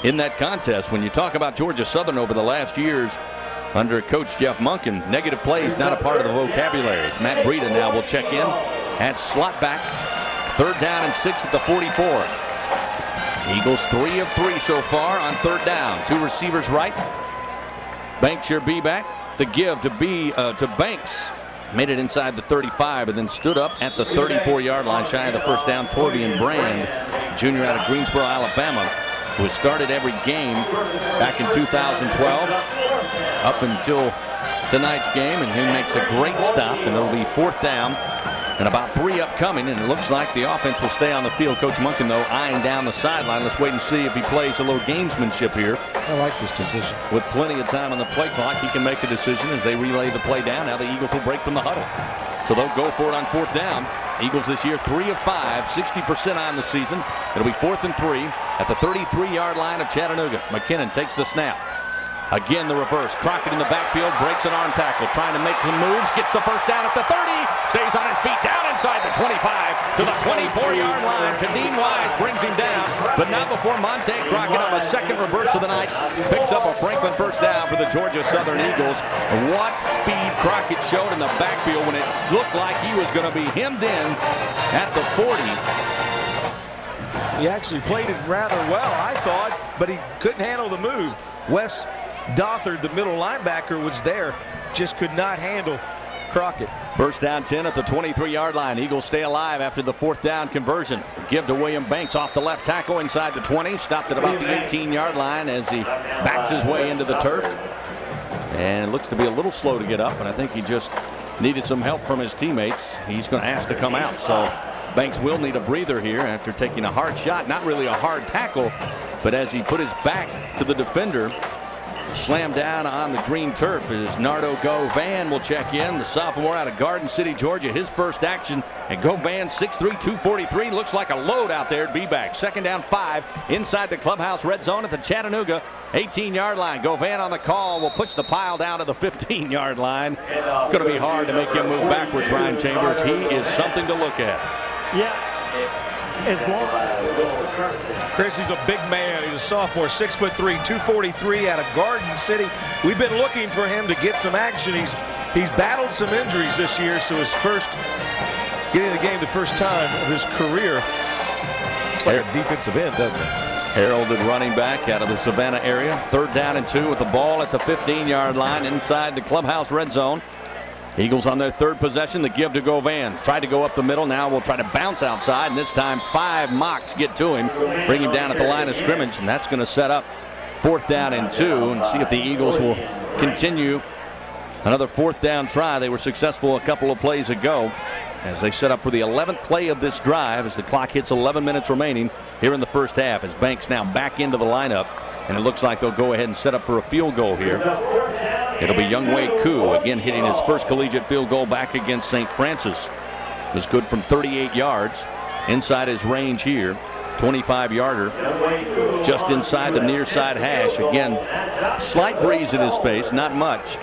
in that contest. When you talk about Georgia Southern over the last years, under Coach Jeff Monken. Negative plays not a part of the vocabulary. As Matt Breida now will check in at slot back. 3rd down and 6 at the 44. Eagles 3 of 3 so far on 3rd down. 2 receivers right. Banks your B-back. The give to Banks. Made it inside the 35 and then stood up at the 34-yard line, shy of the 1st down. Torvian Brand, junior out of Greensboro, Alabama, who has started every game back in 2012 up until tonight's game, and he makes a great stop, and it'll be 4th down and about 3 upcoming, and it looks like the offense will stay on the field. Coach Monken, though, eyeing down the sideline. Let's wait and see if he plays a little gamesmanship here. I like this decision. With plenty of time on the play clock, he can make a decision as they relay the play down. Now the Eagles will break from the huddle. So they'll go for it on 4th down. Eagles this year 3 of 5, 60% on the season. It'll be 4th and 3 at the 33-yard line of Chattanooga. McKinnon takes the snap. Again, the reverse. Crockett in the backfield, breaks an arm tackle, trying to make some moves, gets the 1st down at the 30, stays on his feet, down inside the 25 to the 24-yard line. Kadeem Wise brings him down, but not before Monte Crockett on the 2nd reverse of the night picks up a Franklin 1st down for the Georgia Southern Eagles. What speed Crockett showed in the backfield when it looked like he was going to be hemmed in at the 40. He actually played it rather well, I thought, but he couldn't handle the move. Wes Dothard, the middle linebacker, was there, just could not handle Crockett. 1st down 10 at the 23-yard line. Eagles stay alive after the 4th down conversion. Give to William Banks off the left tackle inside the 20. Stopped at about the 18-yard line as he backs his way into the turf. And looks to be a little slow to get up, but I think he just needed some help from his teammates. He's going to ask to come out. So Banks will need a breather here after taking a hard shot. Not really a hard tackle, but as he put his back to the defender, slammed down on the green turf as Nardo Govan will check in, the sophomore out of Garden City, Georgia. His first action, and Govan 6'3", 243. Looks like a load out there at B-back. 2nd down 5 inside the clubhouse red zone at the Chattanooga 18-yard line. Govan on the call will push the pile down to the 15-yard line. It's going to be hard to make him move backwards, Ryan Chambers. He is something to look at. Yeah. As long Chris, he's a big man. He's a sophomore, 6'3", 243 out of Garden City. We've been looking for him to get some action. He's battled some injuries this year, so his first getting the game the first time of his career. Looks like a defensive end, doesn't it? Heralded running back out of the Savannah area. 3rd down and 2 with the ball at the 15-yard line inside the clubhouse red zone. Eagles on their 3rd possession. The give to Govan. Tried to go up the middle. Now will try to bounce outside. And this time 5 mocks get to him. Bring him down at the line of scrimmage. And that's going to set up 4th down and 2. And see if the Eagles will continue another 4th down try. They were successful a couple of plays ago as they set up for the 11th play of this drive as the clock hits 11 minutes remaining here in the first half. As Banks now back into the lineup. And it looks like they'll go ahead and set up for a field goal here. It'll be Younghoe Koo again hitting his first collegiate field goal back against St. Francis. It was good from 38 yards inside his range here. 25-yarder just inside the near side hash. Again, slight breeze in his face, not much.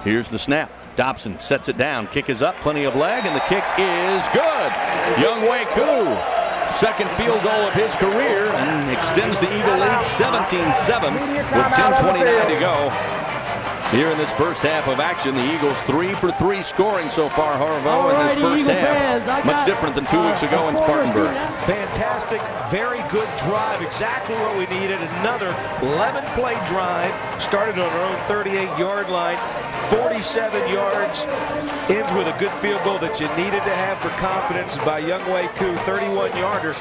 Here's the snap. Dobson sets it down. Kick is up. Plenty of leg, and the kick is good. Younghoe Koo. 2nd field goal of his career and extends the Eagle lead 17-7 with 10:29 to go. Here in this first half of action, the Eagles 3 for 3 scoring so far, Harvo, in this first half. Much different than 2 weeks ago in Spartanburg. Fantastic, very good drive, exactly what we needed. Another 11-play drive, started on our own 38-yard line, 47 yards, ends with a good field goal that you needed to have for confidence by Younghoe Koo, 31-yarder.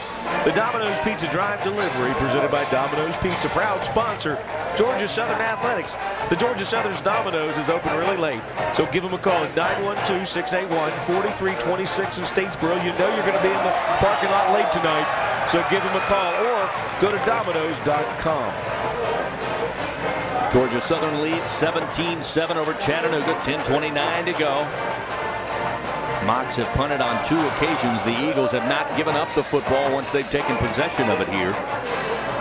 The Domino's Pizza Drive Delivery, presented by Domino's Pizza, proud sponsor, Georgia Southern Athletics. The Georgia Southern's Domino's is open really late, so give them a call at 912-681-4326 in Statesboro. You know you're going to be in the parking lot late tonight, so give them a call or go to Domino's.com. Georgia Southern leads 17-7 over Chattanooga, 10:29 to go. Mocs have punted on 2 occasions. The Eagles have not given up the football once they've taken possession of it here.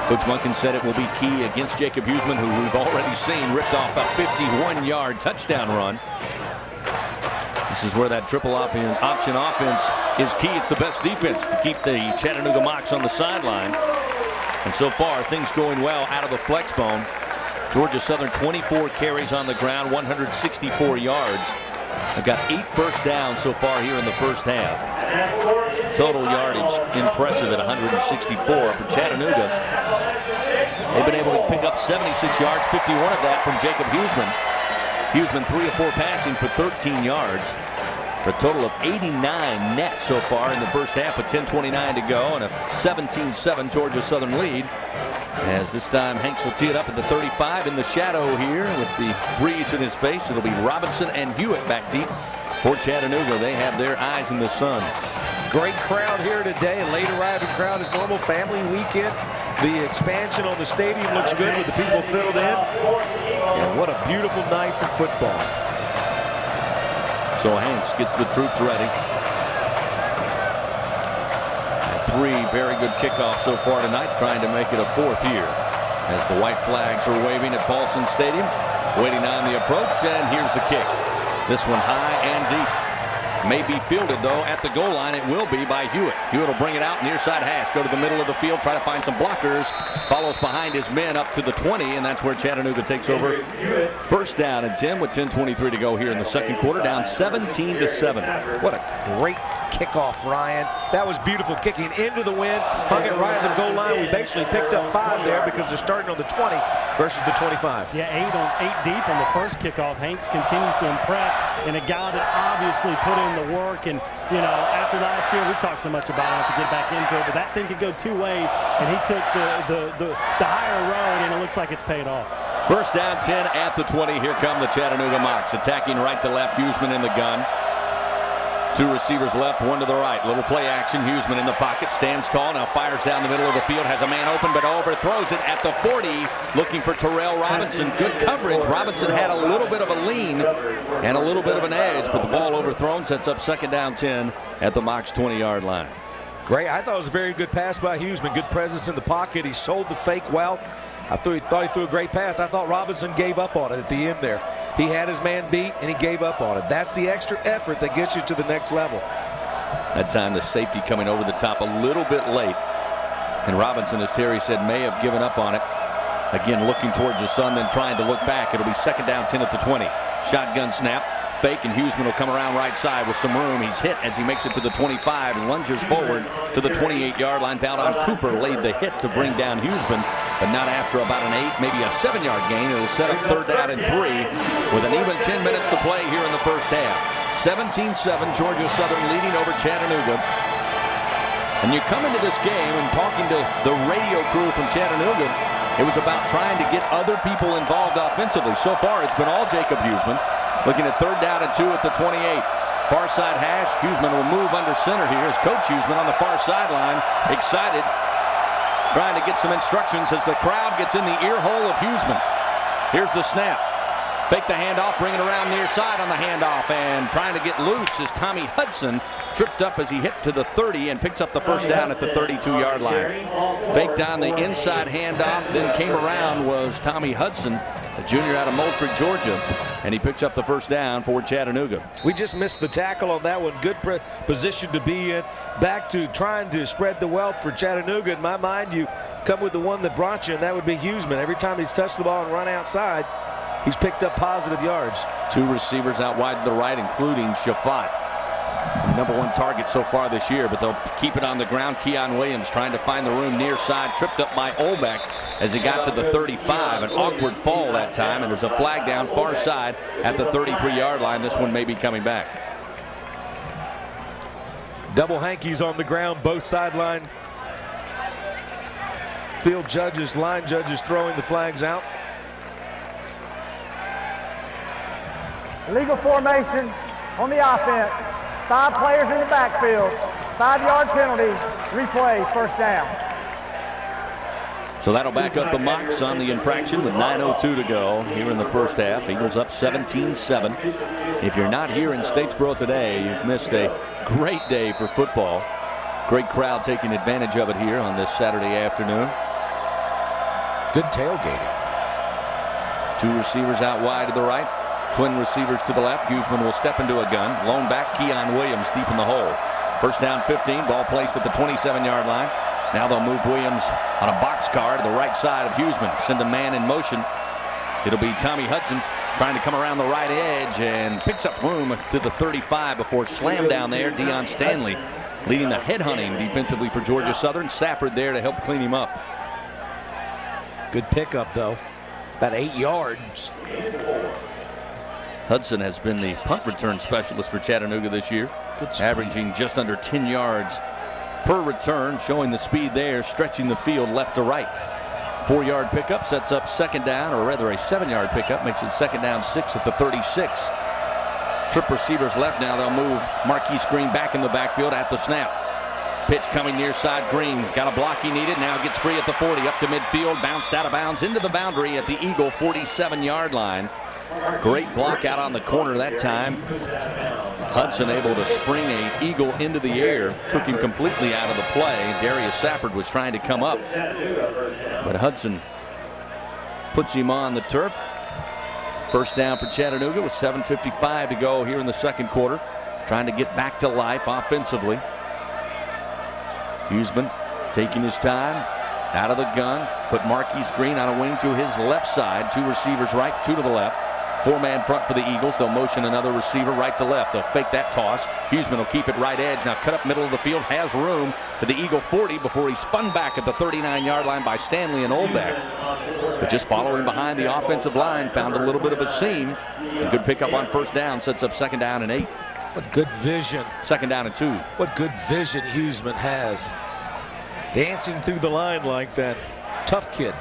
Coach Monken said it will be key against Jacob Huseman, who we've already seen ripped off a 51-yard touchdown run. This is where that triple option offense is key. It's the best defense to keep the Chattanooga Mocs on the sideline. And so far, things going well out of the flex bone. Georgia Southern 24 carries on the ground, 164 yards. They've got 8 first downs so far here in the first half. Total yardage impressive at 164 for Chattanooga. They've been able to pick up 76 yards, 51 of that from Jacob Huseman. Huseman 3 of 4 passing for 13 yards. For a total of 89 net so far in the first half with 10:29 to go and a 17-7 Georgia Southern lead. As this time Hanks will tee it up at the 35 in the shadow here with the breeze in his face. It'll be Robinson and Hewitt back deep for Chattanooga. They have their eyes in the sun. Great crowd here today. A late arriving crowd as normal. Family weekend. The expansion on the stadium looks good with the people filled in. And what a beautiful night for football. So Hanks gets the troops ready. 3 very good kickoffs so far tonight, trying to make it a 4th here. As the white flags are waving at Paulson Stadium, waiting on the approach, and here's the kick. This one high and deep. May be fielded, though, at the goal line. It will be by Hewitt. Hewitt will bring it out near side hash, go to the middle of the field, try to find some blockers, follows behind his men up to the 20, and that's where Chattanooga takes over. First down and 10 with 10:23 to go here in the second quarter, down 17-7. What a great kickoff, Ryan. That was beautiful, kicking into the wind, hung it right at the goal line. We basically picked up 5 there because they're starting on the 20 versus the 25. Yeah, 8 deep on the first kickoff. Hanks continues to impress, and a guy that obviously put in the work. And you know, after last year, we've talked so much about him to get back into it, but that thing could go 2 ways, and he took the higher road, and it looks like it's paid off. First down 10 at the 20. Here come the Chattanooga Mocs, attacking right to left. Huseman in the gun. 2 receivers left, 1 to the right. Little play action. Huseman in the pocket, stands tall, now fires down the middle of the field, has a man open, but overthrows it at the 40, looking for Terrell Robinson. Good coverage. Robinson had a little bit of a lean and a little bit of an edge, but the ball overthrown sets up second down 10 at the Mocs 20-yard line. Great. I thought it was a very good pass by Huseman. Good presence in the pocket. He sold the fake well. I thought he threw a great pass. I thought Robinson gave up on it at the end there. He had his man beat, and he gave up on it. That's the extra effort that gets you to the next level. That time the safety coming over the top a little bit late. And Robinson, as Terry said, may have given up on it. Again, looking towards the sun, then trying to look back. It'll be second down 10 at the 20. Shotgun snap. Fake, and Huseman will come around right side with some room. He's hit as he makes it to the 25 and lunges forward to the 28-yard line. Valdon Cooper laid the hit to bring down Huseman, but not after about an 8, maybe a 7-yard gain. It'll set up third down and 3 with an even 10 minutes to play here in the first half. 17-7, Georgia Southern leading over Chattanooga. And you come into this game and talking to the radio crew from Chattanooga, it was about trying to get other people involved offensively. So far, it's been all Jacob Huseman. Looking at third down and 2 at the 28. Far side hash. Huseman will move under center here as Coach Huseman on the far sideline, excited, trying to get some instructions as the crowd gets in the ear hole of Huseman. Here's the snap. Fake the handoff, bring it around near side on the handoff, and trying to get loose is Tommy Hudson. Tripped up as he hit to the 30 and picks up the first down at the 32-yard line. Faked on the inside handoff, then came around was Tommy Hudson, a junior out of Moultrie, Georgia, and he picks up the first down for Chattanooga. We just missed the tackle on that one. Good position to be in. Back to trying to spread the wealth for Chattanooga. In my mind, you come with the one that brought you, and that would be Huseman. Every time he's touched the ball and run outside, he's picked up positive yards. 2 receivers out wide to the right, including Shafat. #1 target so far this year, but they'll keep it on the ground. Keon Williams trying to find the room near side, tripped up by Olbeck as he got to the 35. An awkward fall that time, and there's a flag down far side at the 33-yard line. This one may be coming back. Double hankies on the ground, both sideline field judges, line judges throwing the flags out. Illegal formation on the offense. 5 players in the backfield. 5-yard penalty. Replay, first down. So that'll back up the Mocs on the infraction with 9:02 to go here in the first half. Eagles up 17-7. If you're not here in Statesboro today, you've missed a great day for football. Great crowd taking advantage of it here on this Saturday afternoon. Good tailgating. 2 receivers out wide to the right. Twin receivers to the left. Huseman will step into a gun. Lone back Keon Williams deep in the hole. First down 15. Ball placed at the 27-yard line. Now they'll move Williams on a box car to the right side of Huseman. Send a man in motion. It'll be Tommy Hudson trying to come around the right edge and picks up room to the 35 before slam down there. Deion Stanley leading the headhunting defensively for Georgia Southern. Safford there to help clean him up. Good pickup, though. About 8 yards. Hudson has been the punt return specialist for Chattanooga this year, averaging just under 10 yards per return, showing the speed there, stretching the field left to right. 4-yard pickup sets up second down, or rather a 7-yard pickup makes it second down 6 at the 36. Trip receivers left now. They'll move Marquise Green back in the backfield at the snap. Pitch coming near side. Green got a block he needed. Now gets free at the 40, up to midfield, bounced out of bounds into the boundary at the Eagle 47-yard line. Great block out on the corner that time. Hudson able to spring a Eagle into the air. Took him completely out of the play. Darius Safford was trying to come up, but Hudson puts him on the turf. First down for Chattanooga with 7:55 to go here in the second quarter. Trying to get back to life offensively. Huseman taking his time. Out of the gun. Put Marquise Green on a wing to his left side. 2 receivers right, 2 to the left. 4-man front for the Eagles. They'll motion another receiver right to left. They'll fake that toss. Huseman will keep it right edge. Now cut up middle of the field. Has room to the Eagle 40 before he's spun back at the 39-yard line by Stanley and Oldbeck. But just following behind the offensive line, found a little bit of a seam. A good pickup on first down. Sets up second down and 8. What good vision. Second down and 2. What good vision Huseman has. Dancing through the line like that. Tough kid.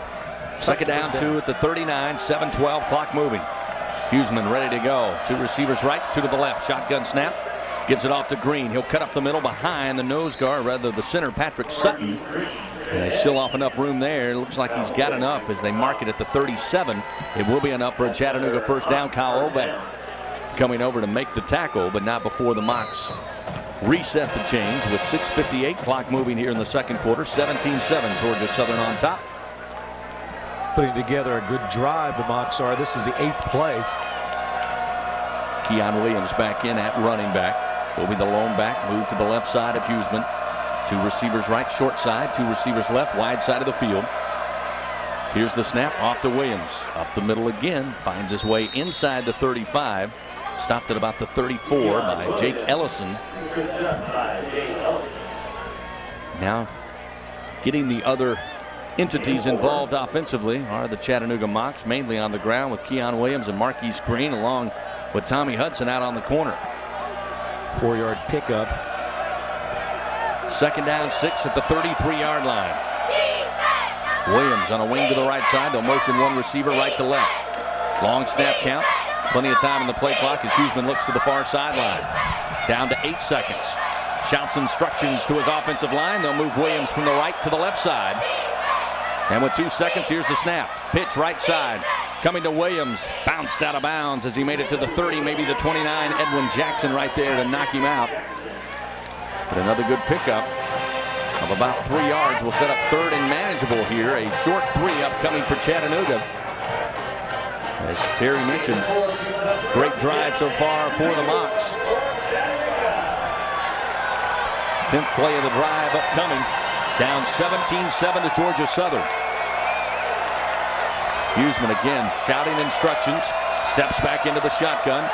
Second down 2 at the 39. 7:12 clock moving. Huseman ready to go. 2 receivers right, 2 to the left. Shotgun snap. Gives it off to Green. He'll cut up the middle behind the nose guard, rather the center, Patrick Sutton. And they still off enough room there. Looks like he's got enough as they mark it at the 37. It will be enough for a Chattanooga first down. Kyle Obeck coming over to make the tackle, but not before the Mocs reset the chains with 6:58 clock moving here in the second quarter. 17-7 Georgia Southern on top. Putting together a good drive, the Mocs are. This is the 8th play. Keon Williams back in at running back. Will be the lone back. Move to the left side of Huseman. 2 receivers right, short side. 2 receivers left, wide side of the field. Here's the snap off to Williams. Up the middle again. Finds his way inside the 35. Stopped at about the 34 by Jake Ellison. Now getting the other entities involved offensively are the Chattanooga Mocs, mainly on the ground with Keon Williams and Marquise Green, along with Tommy Hudson out on the corner. 4-yard pickup. Second down 6 at the 33-yard line. Williams on a wing to the right side. They'll motion 1 receiver right to left. Long snap count. Plenty of time in the play clock as Huseman looks to the far sideline. Down to 8 seconds. Shouts instructions to his offensive line. They'll move Williams from the right to the left side. And with 2 seconds, here's the snap. Pitch right side. Coming to Williams. Bounced out of bounds as he made it to the 30, maybe the 29. Edwin Jackson right there to knock him out. But another good pickup of about 3 yards will set up third and manageable here. A short 3 upcoming for Chattanooga. As Terry mentioned, great drive so far for the Mocs. 10th play of the drive upcoming. Down 17-7 to Georgia Southern. Huseman again shouting instructions. Steps back into the shotgun.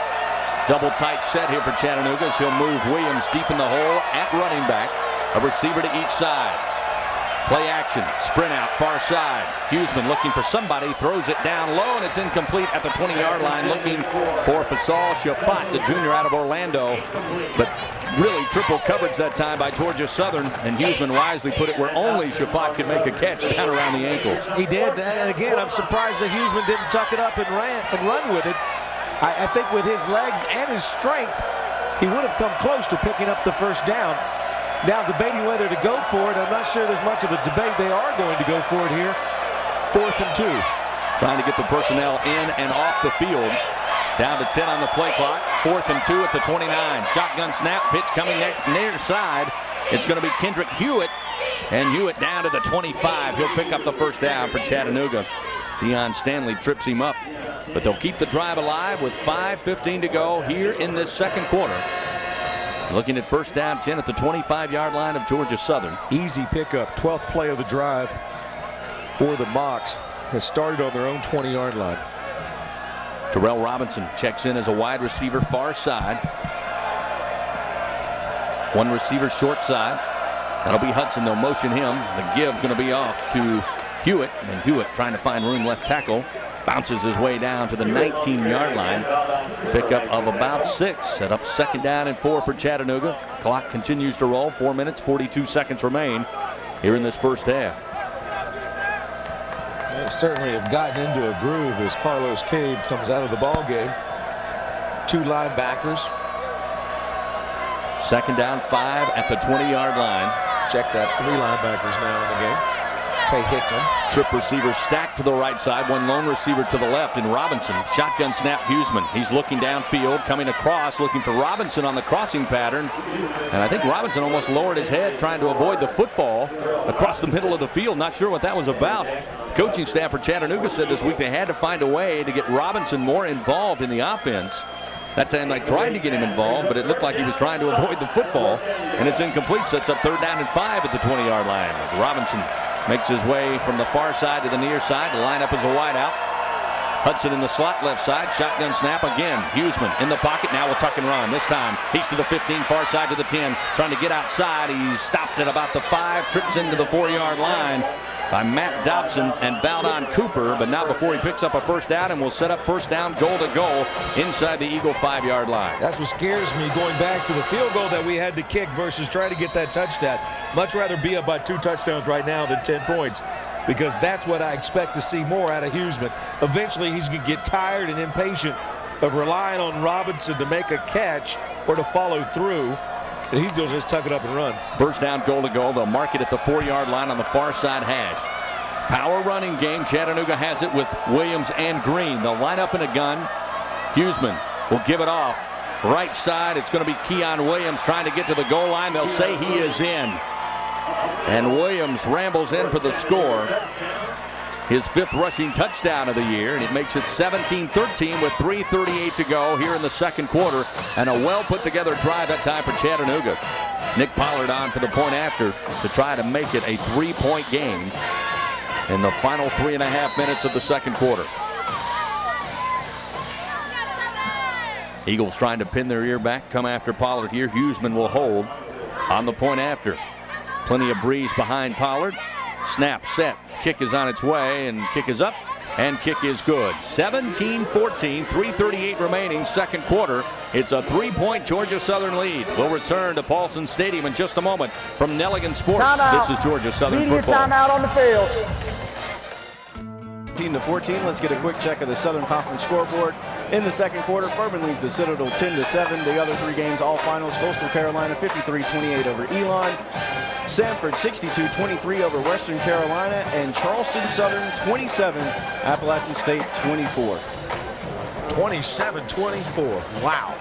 Double tight set here for Chattanooga as he'll move Williams deep in the hole at running back. A receiver to each side. Play action, sprint out, far side. Huseman looking for somebody, throws it down low, and it's incomplete at the 20-yard line, looking for Fasal Shafat, the junior out of Orlando. But really triple coverage that time by Georgia Southern, and Huseman wisely put it where only Shafat could make a catch down around the ankles. He did, and again, I'm surprised that Huseman didn't tuck it up and run with it. I think with his legs and his strength, he would have come close to picking up the first down. Now debating whether to go for it. I'm not sure there's much of a debate. They are going to go for it here. 4th and 2. Trying to get the personnel in and off the field. Down to 10 on the play clock. 4th and 2 at the 29. Shotgun snap, pitch coming near side. It's going to be Kendrick Hewitt. And Hewitt down to the 25. He'll pick up the first down for Chattanooga. Deion Stanley trips him up. But they'll keep the drive alive with 5:15 to go here in this second quarter. Looking at first down 10 at the 25-yard line of Georgia Southern. Easy pickup. 12th play of the drive for the Mocs has started on their own 20-yard line. Terrell Robinson checks in as a wide receiver far side. One receiver short side. That'll be Hudson. They'll motion him. The give going to be off to Hewitt. And Hewitt trying to find room left tackle. Bounces his way down to the 19-yard line. Pickup of about 6. Set up second down and 4 for Chattanooga. Clock continues to roll. 4 minutes, 42 seconds remain here in this first half. They certainly have gotten into a groove as Carlos Cade comes out of the ball game. 2 linebackers. Second down, 5 at the 20-yard line. Check that, 3 linebackers now in the game. Tay Hickman. Trip receiver stacked to the right side. One lone receiver to the left in Robinson. Shotgun snap Huseman. He's looking downfield, coming across, looking for Robinson on the crossing pattern. And I think Robinson almost lowered his head trying to avoid the football across the middle of the field. Not sure what that was about. Coaching staff for Chattanooga said this week they had to find a way to get Robinson more involved in the offense. That time they tried to get him involved, but it looked like he was trying to avoid the football. And it's incomplete. Sets up third down and 5 at the 20-yard line. Robinson makes his way from the far side to the near side. The lineup is a wideout. Hudson in the slot left side. Shotgun snap again. Huseman in the pocket. Now will tuck and run. This time he's to the 15, far side to the 10. Trying to get outside. He's stopped at about the 5. Trips into the 4-yard line by Matt Dobson and Valdon Cooper, but not before he picks up a first down and will set up first down goal to goal inside the Eagle 5-yard line. That's what scares me going back to the field goal that we had to kick versus trying to get that touchdown. Much rather be up by 2 touchdowns right now than 10 points because that's what I expect to see more out of Huseman. Eventually he's going to get tired and impatient of relying on Robinson to make a catch or to follow through. And he's going to just tuck it up and run. First down, goal to goal. They'll mark it at the 4-yard line on the far side hash. Power running game. Chattanooga has it with Williams and Green. They'll line up in a gun. Huseman will give it off. Right side, it's going to be Keon Williams trying to get to the goal line. They'll say he is in. And Williams rambles in for the score. His 5th rushing touchdown of the year, and it makes it 17-13 with 3:38 to go here in the second quarter, and a well put together drive that time for Chattanooga. Nick Pollard on for the point after to try to make it a 3-point game in the final 3.5 minutes of the second quarter. Eagles trying to pin their ear back, come after Pollard here. Huseman will hold on the point after. Plenty of breeze behind Pollard. Snap, set, kick is on its way, and kick is up, and kick is good. 17-14, 3:38 remaining, second quarter. It's a 3-point Georgia Southern lead. We'll return to Paulson Stadium in just a moment from Nelligan Sports. Timeout. This is Georgia Southern Immediate football. timeout on the field. 14-14. Let's get a quick check of the Southern Conference scoreboard. In the second quarter, Furman leads the Citadel 10-7. The other 3 games, all finals. Coastal Carolina 53-28 over Elon. Sanford 62-23 over Western Carolina, and Charleston Southern 27, Appalachian State 24. 27-24. Wow.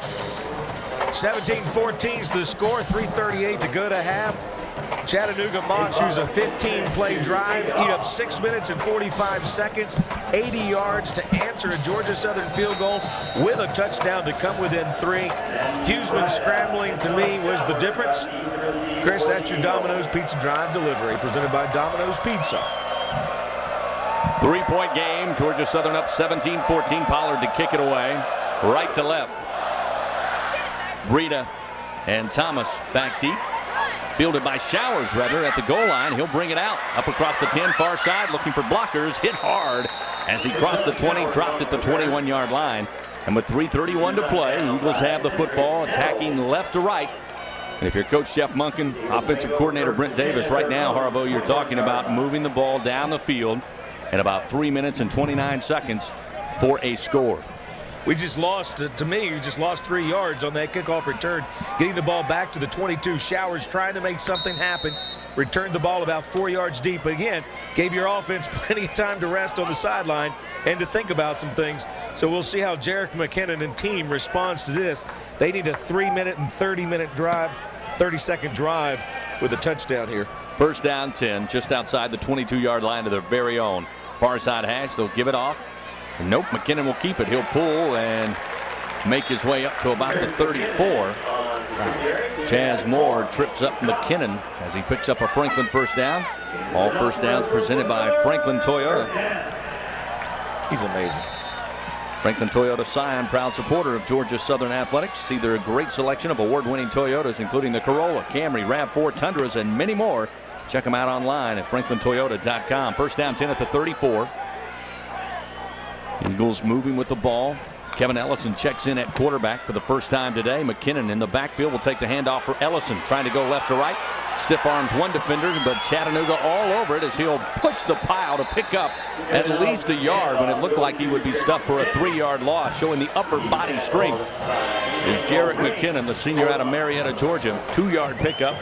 17-14 is the score. 3:38 to go to half. Chattanooga Mocs use a 15-play drive, eat up 6 minutes and 45 seconds, 80 yards to answer a Georgia Southern field goal with a touchdown to come within 3. Huseman scrambling, to me, was the difference. Chris, that's your Domino's Pizza Drive delivery presented by Domino's Pizza. 3-point game. Georgia Southern up 17-14. Pollard to kick it away. Right to left. Breida and Thomas back deep. Fielded by Showers, rather, at the goal line. He'll bring it out. Up across the 10, far side, looking for blockers. Hit hard as he crossed the 20, dropped at the 21-yard line. And with 3:31 to play, Eagles have the football, attacking left to right. And if you're Coach Jeff Munkin, offensive coordinator Brent Davis, right now, Harvo, you're talking about moving the ball down the field in about 3 minutes and 29 seconds for a score. We just lost, to me, we just lost 3 yards on that kickoff return. Getting the ball back to the 22. Showers trying to make something happen. Returned the ball about 4 yards deep. But again, gave your offense plenty of time to rest on the sideline and to think about some things. So we'll see how Jarek McKinnon and team responds to this. They need a 3-minute and 30-minute drive, 30-second drive with a touchdown here. First down 10, just outside the 22-yard line of their very own. Far side hash, they'll give it off. Nope, McKinnon will keep it. He'll pull and make his way up to about the 34. Chaz Moore trips up McKinnon as he picks up a Franklin first down. All first downs presented by Franklin Toyota. He's amazing. Franklin Toyota Scion, proud supporter of Georgia Southern Athletics. See their great selection of award-winning Toyotas, including the Corolla, Camry, RAV4, Tundras, and many more. Check them out online at franklintoyota.com. First down, 10 at the 34. Eagles moving with the ball. Kevin Ellison checks in at quarterback for the first time today. McKinnon in the backfield will take the handoff for Ellison, trying to go left to right. Stiff arms one defender, but Chattanooga all over it as he'll push the pile to pick up at least a yard when it looked like he would be stuffed for a 3-yard loss, showing the upper body strength. Is Jarrett McKinnon, the senior out of Marietta, Georgia. 2-yard pickup.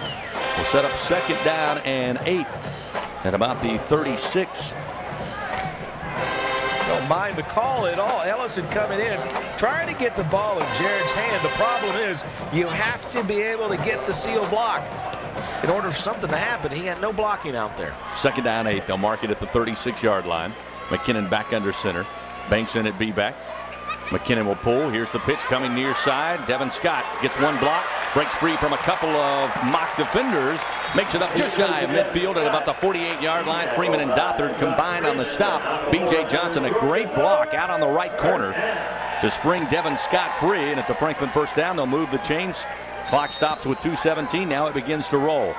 Will set up second down and 8 at about the 36. Don't mind the call at all. Ellison coming in, trying to get the ball in Jarrett's hand. The problem is you have to be able to get the seal block. In order for something to happen, he had no blocking out there. Second down 8. They'll mark it at the 36-yard line. McKinnon back under center. Banks in at B-back. McKinnon will pull. Here's the pitch coming near side. Devin Scott gets one block. Breaks free from a couple of mock defenders. Makes it up just shy of midfield at about the 48-yard line. Freeman and Dothard combined on the stop. B.J. Johnson, a great block out on the right corner to spring Devin Scott free. And it's a Franklin first down. They'll move the chains. Clock stops with 2:17. Now it begins to roll.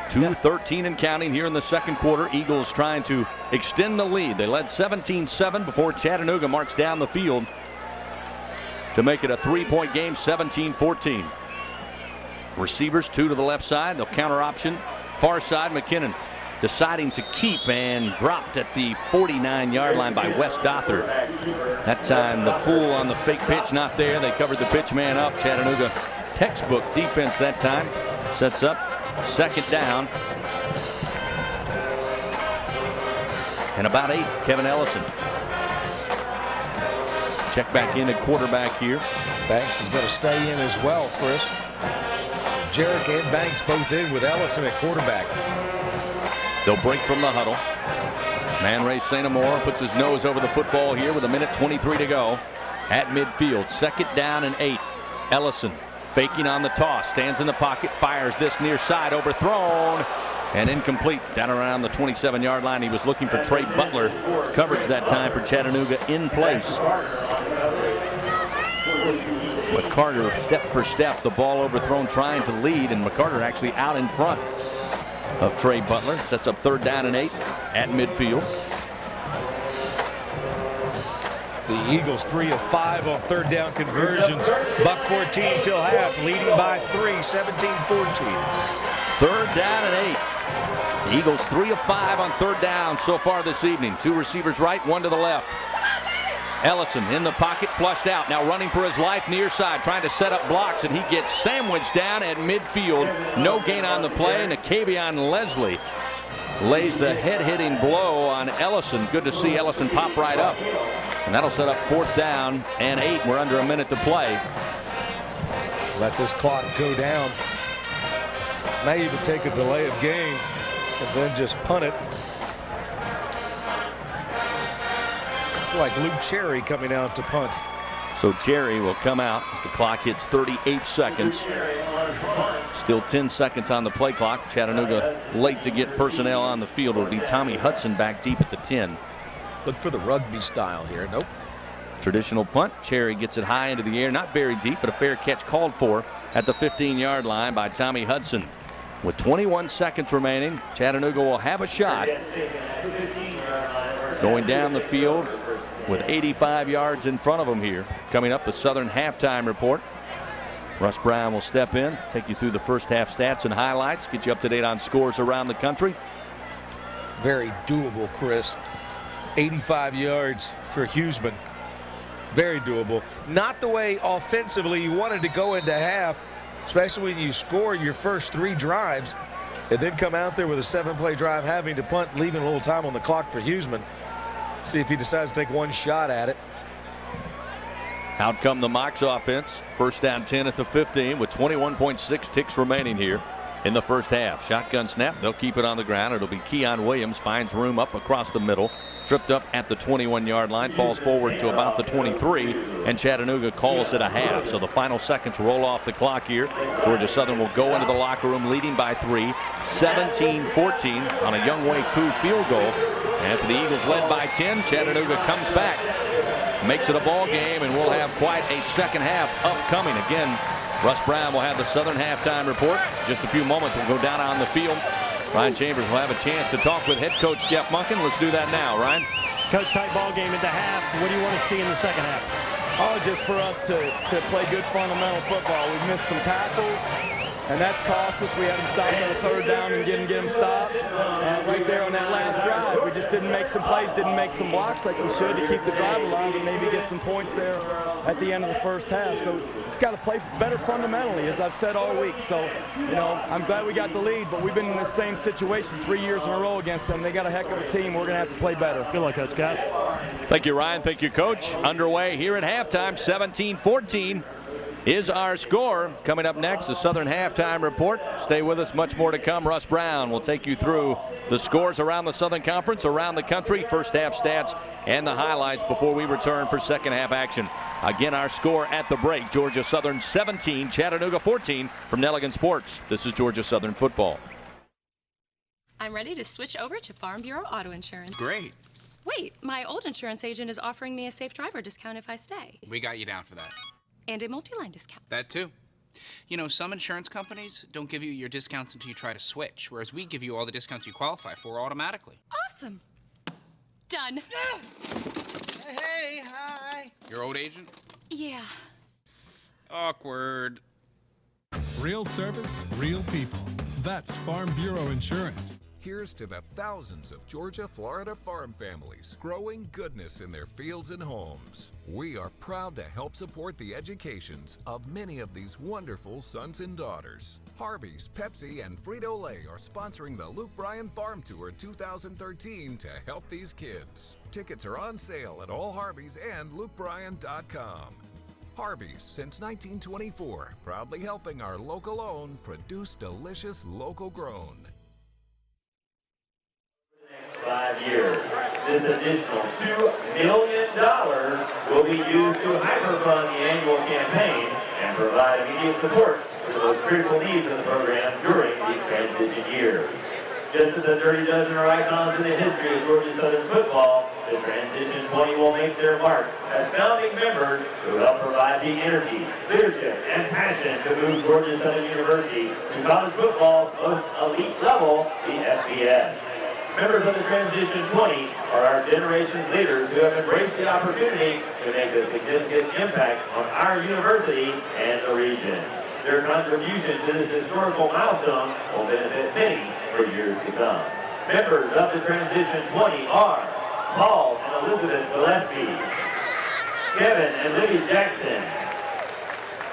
2:13 and counting here in the second quarter. Eagles trying to extend the lead. They led 17-7 before Chattanooga marched down the field to make it a 3-point game, 17-14. Receivers, 2 to the left side. They'll counter option. Far side, McKinnon deciding to keep and dropped at the 49-yard line by Wes Dothard. That time the fool on the fake pitch not there. They covered the pitch man up. Chattanooga textbook defense that time. Sets up second down. And about 8, Kevin Ellison. Check back in at quarterback here. Banks is going to stay in as well, Chris. Jarrett and Banks both in with Ellison at quarterback. They'll break from the huddle. Man Ray St. Amour puts his nose over the football here with 1:23 to go at midfield. Second down and 8. Ellison faking on the toss, stands in the pocket, fires this near side, overthrown and incomplete down around the 27-yard line. He was looking for Trey Butler. Coverage that time for Chattanooga in place. McCarter step for step, the ball overthrown, trying to lead, and McCarter actually out in front of Trey Butler. Sets up third down and 8 at midfield. The Eagles 3 of 5 on third down conversions. Buck 14 till half, leading by 3, 17-14. Third down and 8. The Eagles 3 of 5 on third down so far this evening. 2 receivers right, 1 to the left. Ellison in the pocket, flushed out, now running for his life near side, trying to set up blocks, and he gets sandwiched down at midfield. No gain on the play. Nakavion Leslie lays the head-hitting blow on Ellison. Good to see Ellison pop right up. And that'll set up fourth down and 8. We're under a minute to play. Let this clock go down. May even take a delay of game and then just punt it. It's like Luke Cherry coming out to punt. So Cherry will come out as the clock hits 38 seconds. Still 10 seconds on the play clock. Chattanooga late to get personnel on the field. It'll be Tommy Hudson back deep at the 10. Look for the rugby style here. Nope. Traditional punt. Cherry gets it high into the air. Not very deep, but a fair catch called for at the 15-yard line by Tommy Hudson. With 21 seconds remaining, Chattanooga will have a shot. Going down the field with 85 yards in front of them here. Coming up, the Southern halftime report. Russ Brown will step in, take you through the first half stats and highlights, get you up to date on scores around the country. Very doable, Chris. 85 yards for Huseman. Very doable. Not the way offensively you wanted to go into half, especially when you score your first 3 drives and then come out there with a 7-play drive, having to punt, leaving a little time on the clock for Huseman. See if he decides to take one shot at it. Out come the Mocs offense. First down 10 at the 15 with 21.6 ticks remaining here. in the first half. Shotgun snap. They'll keep it on the ground. It'll be Keon Williams. Finds room up across the middle. Tripped up at the 21-yard line. Falls forward to about the 23. And Chattanooga calls it a half. So the final seconds roll off the clock here. Georgia Southern will go into the locker room leading by 3. 17-14 on a Younghoe Koo field goal. After the Eagles led by 10, Chattanooga comes back. Makes it a ball game, and we'll have quite a second half upcoming. Again, Russ Brown will have the Southern halftime report. Just a few moments, we'll go down on the field. Ryan Chambers will have a chance to talk with head coach Jeff Monken. Let's do that now, Ryan. Coach, tight ball game at the half. What do you want to see in the second half? Oh, just for us to play good fundamental football. We've missed some tackles, and that's cost us. We had them stopped on a third down and didn't get them stopped. Right there on that last drive, we just didn't make some plays, didn't make some blocks like we should to keep the drive alive and maybe get some points there at the end of the first half. So just got to play better fundamentally, as I've said all week. So, you know, I'm glad we got the lead, but we've been in the same situation 3 years in a row against them. They got a heck of a team. We're going to have to play better. Good luck, Coach, guys. Thank you, Ryan. Thank you, Coach. Underway here at halftime, 17-14 is our score. Coming up next, the Southern halftime report. Stay with us, much more to come. Russ Brown will take you through the scores around the Southern Conference, around the country, first half stats, and the highlights before we return for second half action. Again, our score at the break, Georgia Southern 17, Chattanooga 14 from Nelligan Sports. This is Georgia Southern football. I'm ready to switch over to Farm Bureau Auto Insurance. Great. Wait, my old insurance agent is offering me a safe driver discount if I stay. We got you down for that. And a multi-line discount. That too. You know, some insurance companies don't give you your discounts until you try to switch, whereas we give you all the discounts you qualify for automatically. Awesome. Done. Hey, hi. Your old agent? Yeah. Awkward. Real service, real people. That's Farm Bureau Insurance. Here's to the thousands of Georgia, Florida farm families growing goodness in their fields and homes. We are proud to help support the educations of many of these wonderful sons and daughters. Harvey's, Pepsi, and Frito-Lay are sponsoring the Luke Bryan Farm Tour 2013 to help these kids. Tickets are on sale at all Harveys and lukebryan.com. Harvey's, since 1924, proudly helping our local-owned produce delicious local-grown. 5 years. This additional $2 million will be used to hyperfund the annual campaign and provide immediate support for the most critical needs of the program during these transition years. Just as a dirty dozen are icons in the history of Georgia Southern football, the Transition 20 will make their mark as founding members who help provide the energy, leadership, and passion to move Georgia Southern University to college football's most elite level, the FBS. Members of the Transition 20 are our generation's leaders who have embraced the opportunity to make a significant impact on our university and the region. Their contribution to this historical milestone will benefit many for years to come. Members of the Transition 20 are Paul and Elizabeth Gillespie, Kevin and Libby Jackson,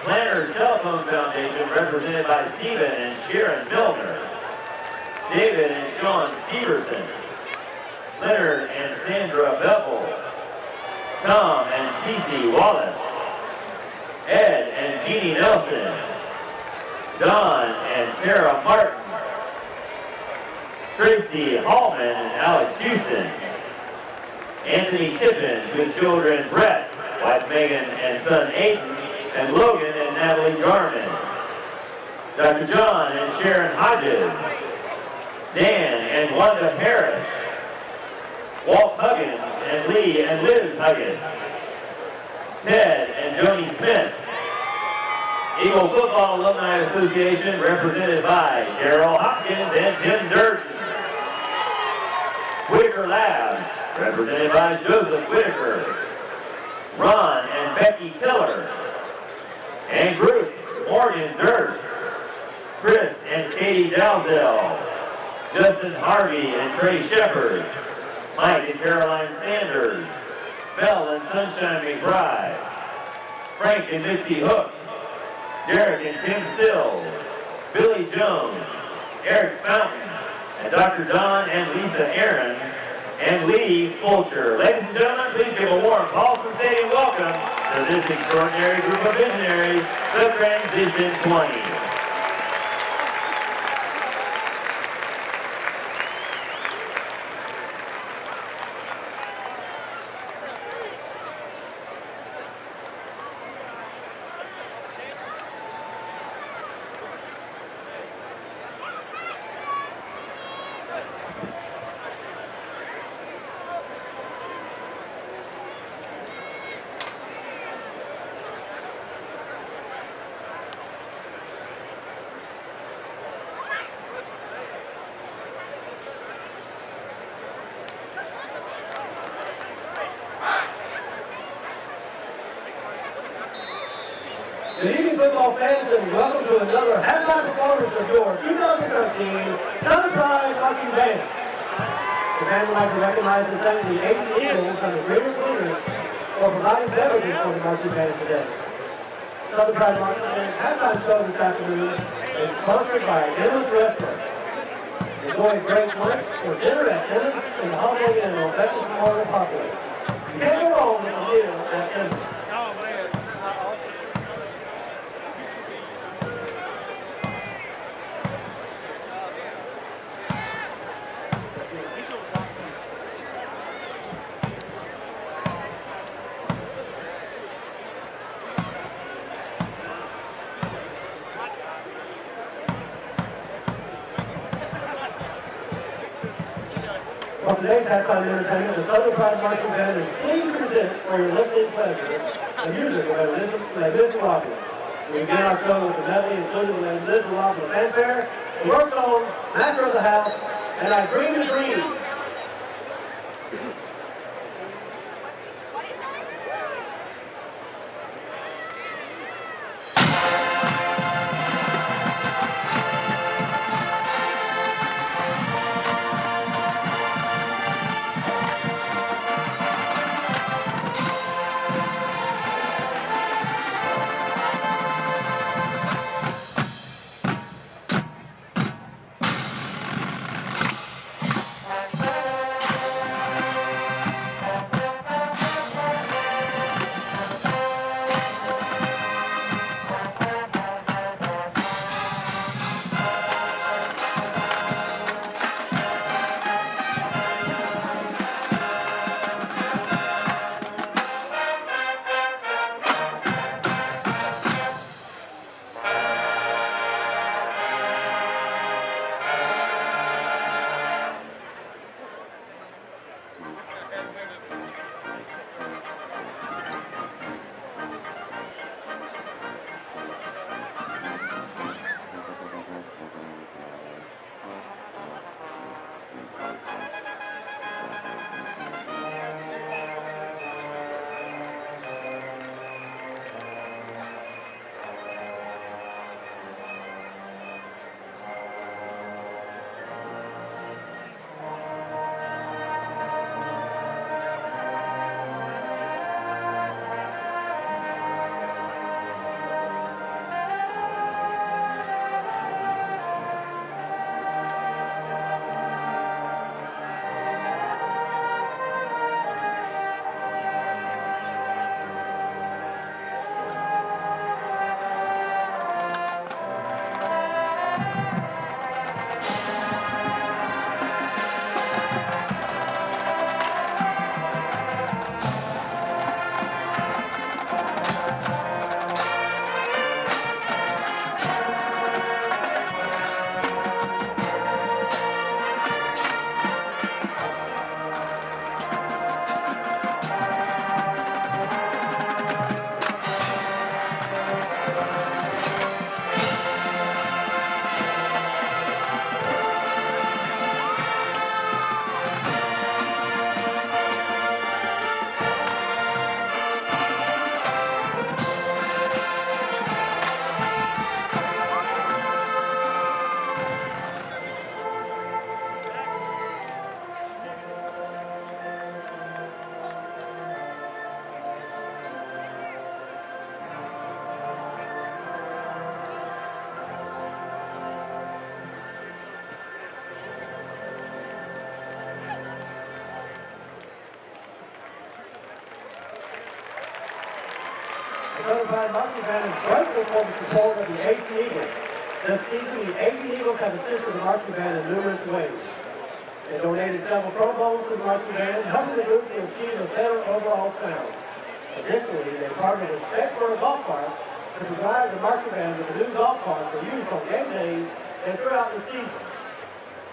Planners Telephone Foundation represented by Stephen and Sharon Milner, David and Sean Steverson, Leonard and Sandra Bevel, Tom and Cece Wallace, Ed and Jeannie Nelson, Don and Sarah Martin, Tracy Hallman and Alex Houston, Anthony Tippins with children Brett, wife Megan and son Aiden, and Logan and Natalie Jarman, Dr. John and Sharon Hodges, Dan and Wanda Harris, Walt Huggins and Lee and Liz Huggins, Ted and Joni Smith, Eagle Football Alumni Association represented by Darryl Hopkins and Jim Durden, Whitaker Labs represented by Joseph Whitaker, Ron and Becky Tiller, and Bruce Morgan Durst, Chris and Katie Dalzell, Justin Harvey and Trey Shepard, Mike and Caroline Sanders, Mel and Sunshine McBride, Frank and Mitzi Hook, Derek and Tim Sills, Billy Jones, Eric Fountain, and Dr. Don and Lisa Aaron, and Lee Fulcher. Ladies and gentlemen, please give a warm Paulson Stadium welcome to this extraordinary group of visionaries, the Transition 20. football fans, and welcome to another halftime performance of your 2013 Southern Pride Marching Band. The band would like to recognize and thank the 80 Eagles and the Greater Cleaners for providing beverages for the marching band today. Southern Pride Marching Band's halftime show this afternoon is sponsored by Dennis Restaurant. Enjoy a great lunch or dinner at Dennis in the Holiday Inn on Veterans Memorial Parkway. You can't go wrong with a meal at Dennis. For today's halftime entertainment, the Southern Pride Marching Band is pleased to present for your listening pleasure the music of Les Miserables. We begin our show with the medley including Les Miserables fanfare, the work song, Master of the House, and I Dream a Dream. The Southern Pride Marching Band is grateful for the support of the 80 Eagles. This season, the 80 Eagles have assisted the marching band in numerous ways. They donated several trombones to the marching band, helping the group to achieve a better overall sound. Additionally, they partnered with Spector Golf Carts to provide the marching band with a new golf cart for use on game days and throughout the season.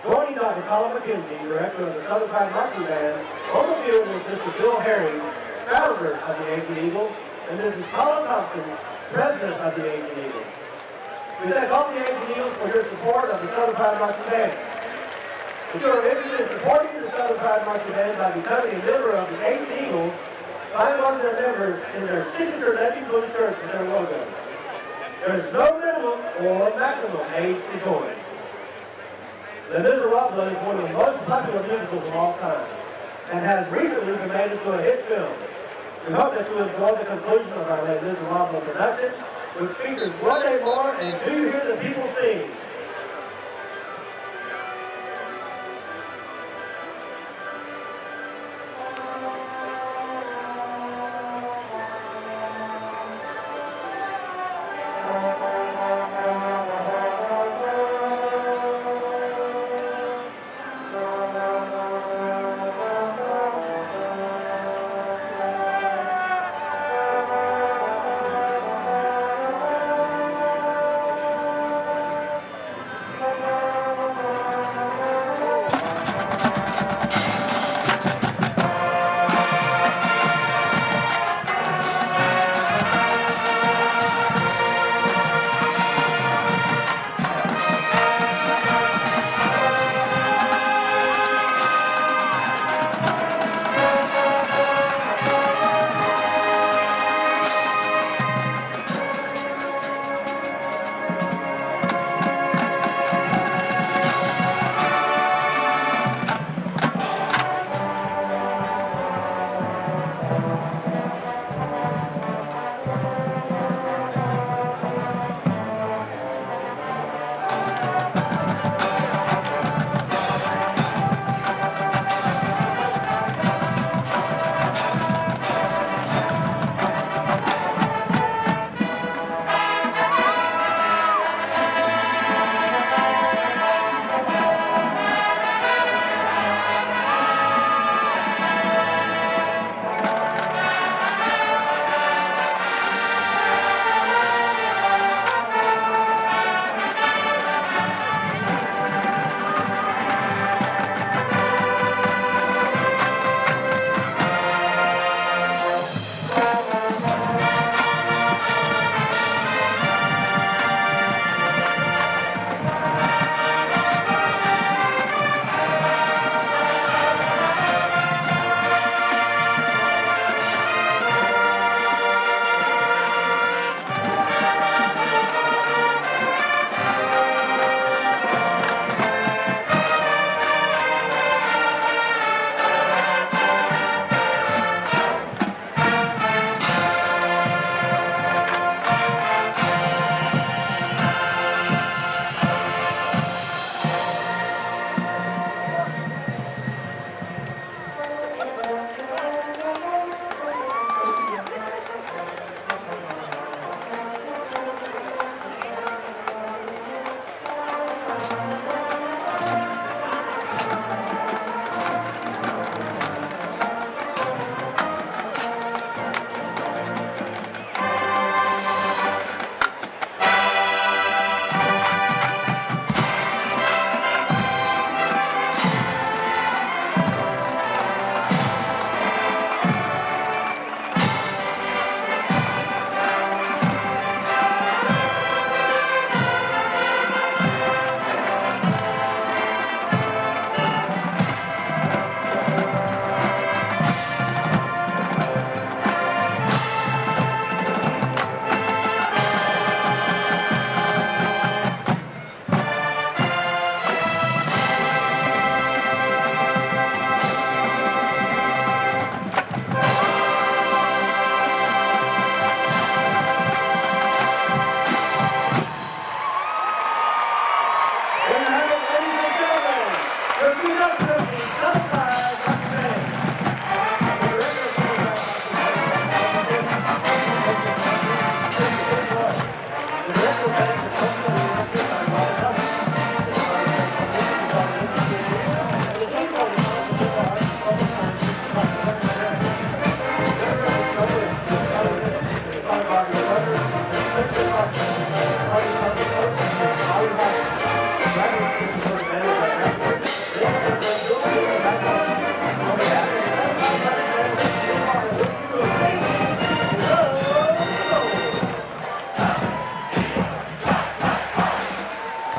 Joining Dr. Colin McKenzie, director of the Southern Pride Marching Band, on the field is Mr. Bill Herring, founder of the 80 Eagles, and Mrs. Colin Tompkins, president of the 80 Eagles. We thank all the 80 Eagles for your support of the Southern Pride Marching Band. If you are interested in supporting the Southern Pride Marching Band by becoming a member of the 80 Eagles, find one of their members in their signature navy blue shirts with their logo. There is no minimum or maximum age to join. Les Miserables is one of the most popular musicals of all time and has recently been made into a hit film. We hope that you enjoy the conclusion of our Les Miserables production, which features One Day More and Do You Hear the People Sing?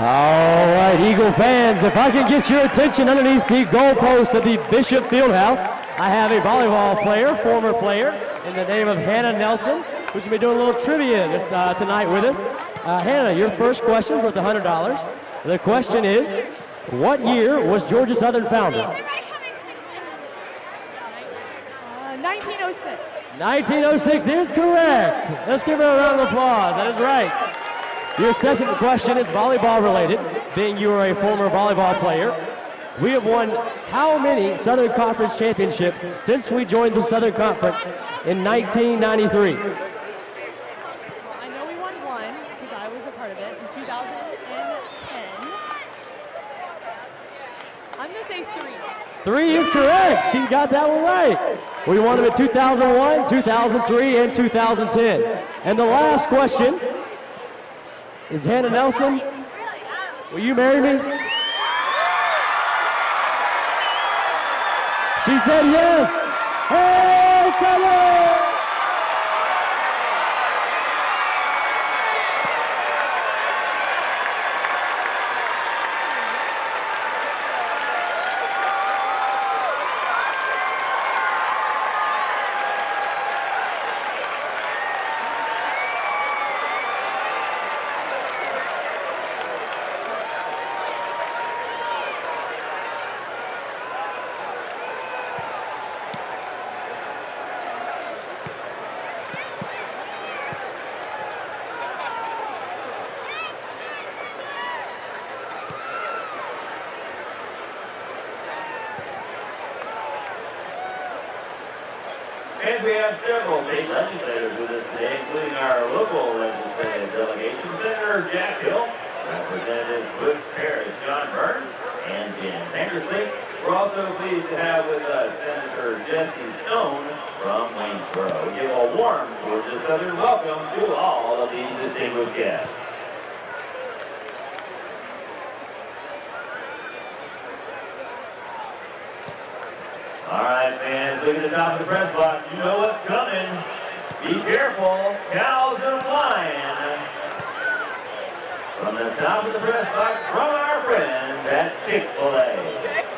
All right, Eagle fans, if I can get your attention underneath the goalpost of the Bishop Fieldhouse, I have a volleyball player, former player, in the name of Hannah Nelson. who's going to be doing a little trivia tonight with us. Hannah, your first question is worth $100. The question is, what year was Georgia Southern founded? 1906. 1906 is correct. Let's give her a round of applause. That is right. Your second question is volleyball related, being you are a former volleyball player. We have won how many Southern Conference championships since we joined the Southern Conference in 1993? I know we won one because I was a part of it in 2010. I'm going to say 3. 3 is correct. She got that one right. We won them in 2001, 2003, and 2010. And the last question is, Hannah Nelson, will you marry me? She said yes. Hey, Southern! And we have several state legislators with us today, including our local legislative delegation, Senator Jack Hill, Representatives Bush Harris, John Burns, and Jan Sanderson. We're also pleased to have with us Senator Jesse Stone from Waynesboro. We give a warm Georgia Southern welcome to all of these distinguished guests. All right, fans, look at the top of the press box. You know what's coming. Be careful. Cows are flying. From the top of the press box, from our friends at Chick-fil-A.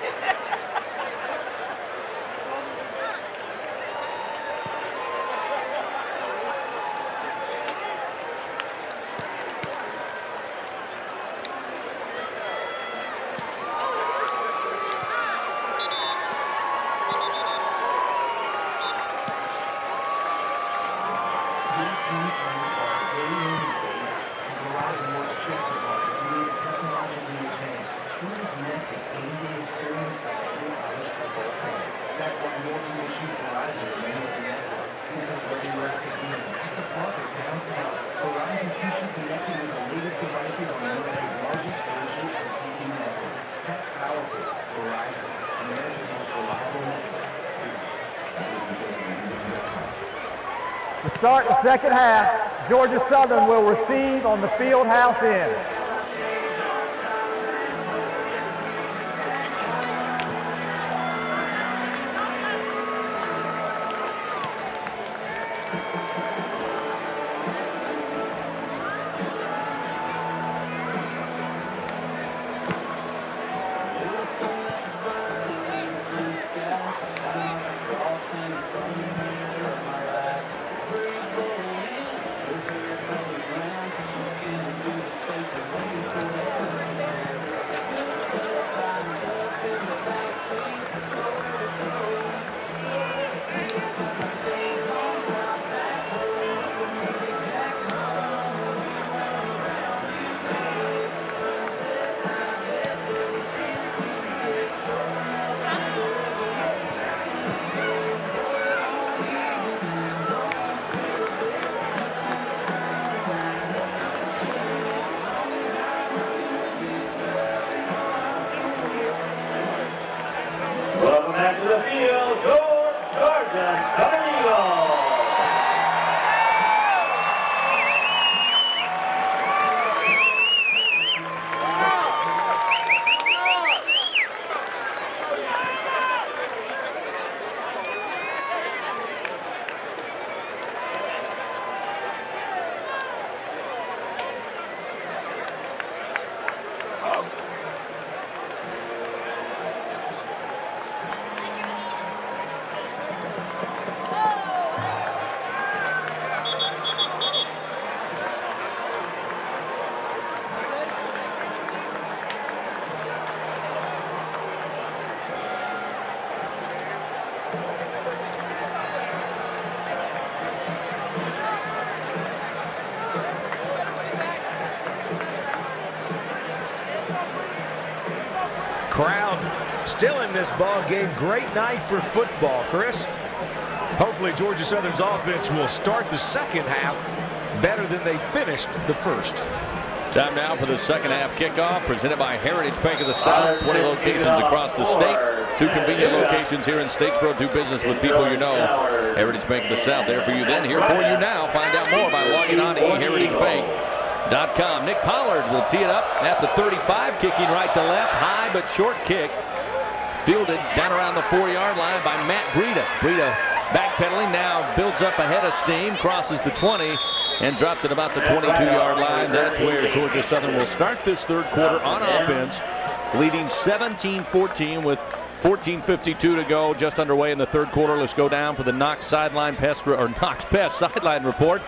To start the second half, Georgia Southern will receive on the field house end. Welcome back to the field, Georgia Southern Eagles. Crowd still in this ball game. Great night for football, Chris. Hopefully Georgia Southern's offense will start the second half better than they finished the first. Time now for the second half kickoff, presented by Heritage Bank of the South. 20 locations across the state. 2 convenient locations here in Statesboro. Do business with people you know. Heritage Bank of the South, there for you then, here for you now. Find out more by logging on to eheritagebank.com. Nick Pollard will tee it up at the 35, kicking right to left. High but short kick. Fielded down around the 4-yard line by Matt Breida. Breida backpedaling now, builds up ahead of steam, crosses the 20, and dropped at about the 22-yard line. That's where Georgia Southern will start this third quarter on offense, leading 17-14 with 14:52 to go, just underway in the third quarter. Let's go down for the Knox Pest sideline report.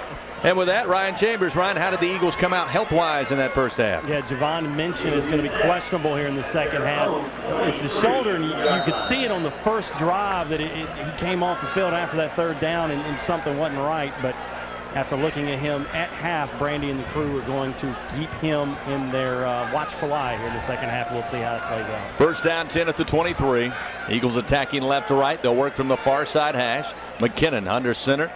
And with that, Ryan Chambers. Ryan, how did the Eagles come out health-wise in that first half? Yeah, Javon mentioned is going to be questionable here in the second half. It's a shoulder, and you could see it on the first drive that he came off the field after that third down, and something wasn't right. But after looking at him at half, Brandy and the crew are going to keep him in their watchful eye here in the second half. We'll see how it plays out. First down, 10 at the 23. Eagles attacking left to right. They'll work from the far side hash. McKinnon under center.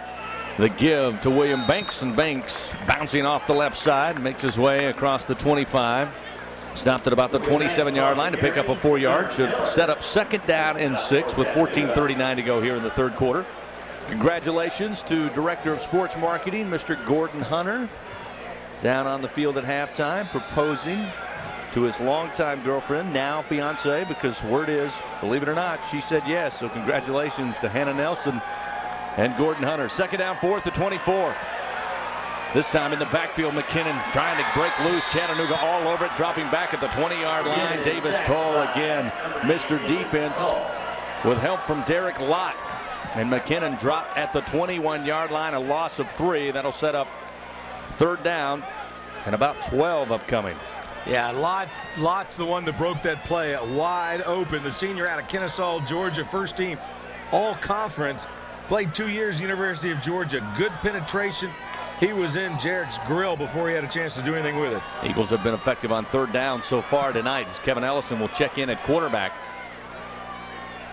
The give to William Banks, and Banks bouncing off the left side, makes his way across the 25. Stopped at about the 27-yard line to pick up a 4-yard. Should set up second down and 6 with 14:39 to go here in the third quarter. Congratulations to Director of Sports Marketing, Mr. Gordon Hunter, down on the field at halftime, proposing to his longtime girlfriend, now fiance, because word is, believe it or not, she said yes. So congratulations to Hannah Nelson and Gordon Hunter. Second down, 4 at the 24. This time in the backfield, McKinnon trying to break loose. Chattanooga all over it, dropping back at the 20-yard line. Davis Toll again, Mr. Defense, with help from Derek Lott. And McKinnon dropped at the 21-yard line, a loss of 3. That'll set up third down and about 12 upcoming. Yeah, Lott's the one that broke that play wide open. The senior out of Kennesaw, Georgia, first team all-conference. Played 2 years University of Georgia. Good penetration. He was in Jarek's grill before he had a chance to do anything with it. Eagles have been effective on third down so far tonight, as Kevin Ellison will check in at quarterback.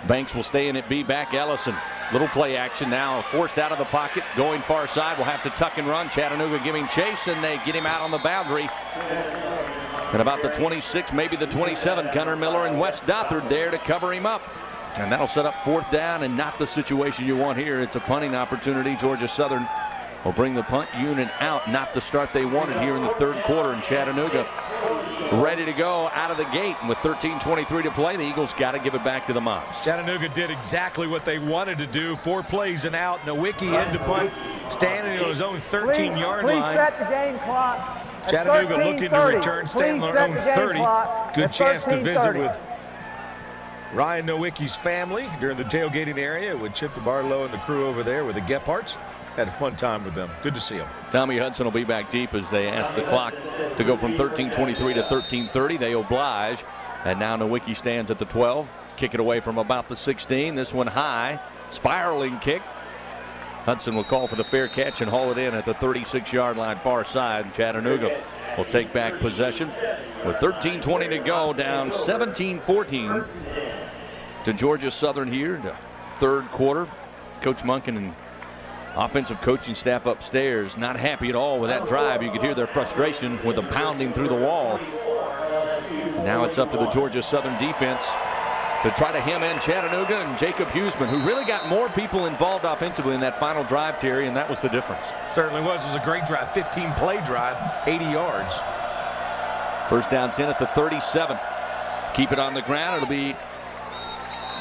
Banks will stay in at B back. Ellison, little play action now, forced out of the pocket, going far side. Will have to tuck and run. Chattanooga giving chase, and they get him out on the boundary. At about the 26, maybe the 27, Gunnar Miller and Wes Dothard there to cover him up. And that'll set up fourth down, and not the situation you want here. It's a punting opportunity. Georgia Southern will bring the punt unit out. Not the start they wanted here in the third quarter. And Chattanooga ready to go out of the gate. And with 13:23 to play, the Eagles got to give it back to the Mocs. Chattanooga did exactly what they wanted to do. 4 plays and out. Nowicki in to punt, standing on his own 13-yard line. Please set the game clock. Chattanooga looking to return, standing on their own 30. Good chance to visit with Ryan Nowicki's family during the tailgating area with Chip DeBarlow and the crew over there with the Gephardts. Had a fun time with them. Good to see them. Tommy Hudson will be back deep as they ask the clock to go from 13:23 to 13:30. They oblige. And now Nowicki stands at the 12. Kick it away from about the 16. This one high. Spiraling kick. Hudson will call for the fair catch and haul it in at the 36-yard line far side. Chattanooga will take back possession with 13:20 to go, down 17-14 to Georgia Southern here. The third quarter. Coach Munkin and offensive coaching staff upstairs not happy at all with that drive. You could hear their frustration with them pounding through the wall. Now it's up to the Georgia Southern defense to try to hem in Chattanooga and Jacob Huseman, who really got more people involved offensively in that final drive, Terry, and that was the difference. Certainly was. It was a great drive, 15-play drive, 80 yards. First down 10 at the 37. Keep it on the ground. It'll be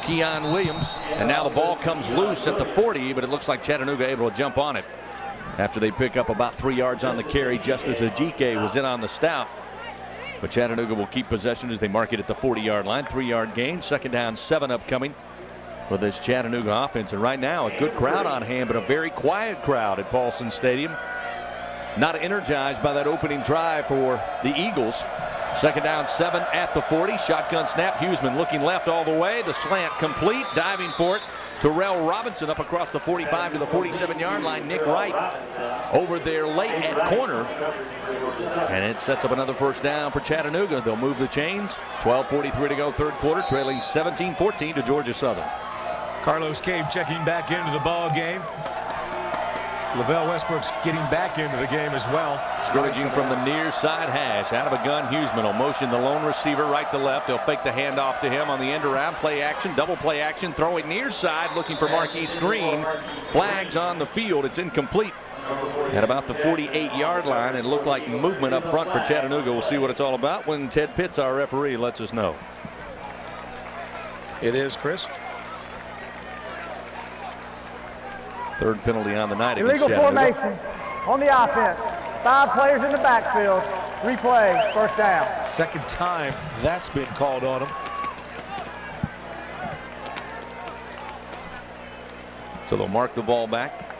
Keon Williams, and now the ball comes loose at the 40, but it looks like Chattanooga able to jump on it after they pick up about 3 yards on the carry, just as Ajike was in on the stout. But Chattanooga will keep possession as they mark it at the 40-yard line. 3-yard gain. Second down, 7 upcoming for this Chattanooga offense. And right now, a good crowd on hand, but a very quiet crowd at Paulson Stadium. Not energized by that opening drive for the Eagles. Second down, 7 at the 40. Shotgun snap. Huseman looking left all the way. The slant complete. Diving for it. Terrell Robinson up across the 45 to the 47-yard line. Nick Wright over there late at corner. And it sets up another first down for Chattanooga. They'll move the chains. 12:43 to go, third quarter, trailing 17-14 to Georgia Southern. Carlos Cave checking back into the ball game. Lavelle Westbrook's getting back into the game as well. Scrimmaging from the near side hash. Out of a gun, Huseman will motion the lone receiver right to left. They'll fake the handoff to him on the end around. Play action, double play action. Throwing near side, looking for Marquise Green. Flags on the field. It's incomplete at about the 48-yard line. It looked like movement up front for Chattanooga. We'll see what it's all about when Ted Pitts, our referee, lets us know. It is, Chris. Third penalty on the night. Illegal formation on the offense. 5 players in the backfield. Replay, first down. Second time that's been called on him. So they'll mark the ball back.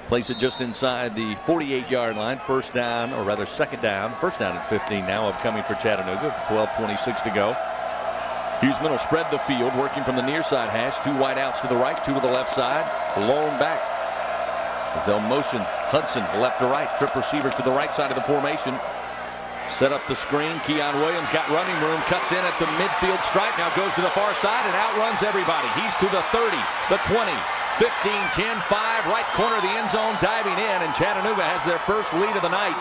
Place it just inside the 48-yard line. First down, or rather second down. First down at 15 now, upcoming for Chattanooga. 12:26 to go. Huseman will spread the field, working from the near side hash. 2 wide outs to the right, 2 to the left side. Lone back as they'll motion Hudson left to right. Trip receivers to the right side of the formation. Set up the screen. Keon Williams got running room. Cuts in at the midfield stripe. Now goes to the far side and outruns everybody. He's to the 30, the 20, 15, 10, 5. Right corner of the end zone, diving in. And Chattanooga has their first lead of the night.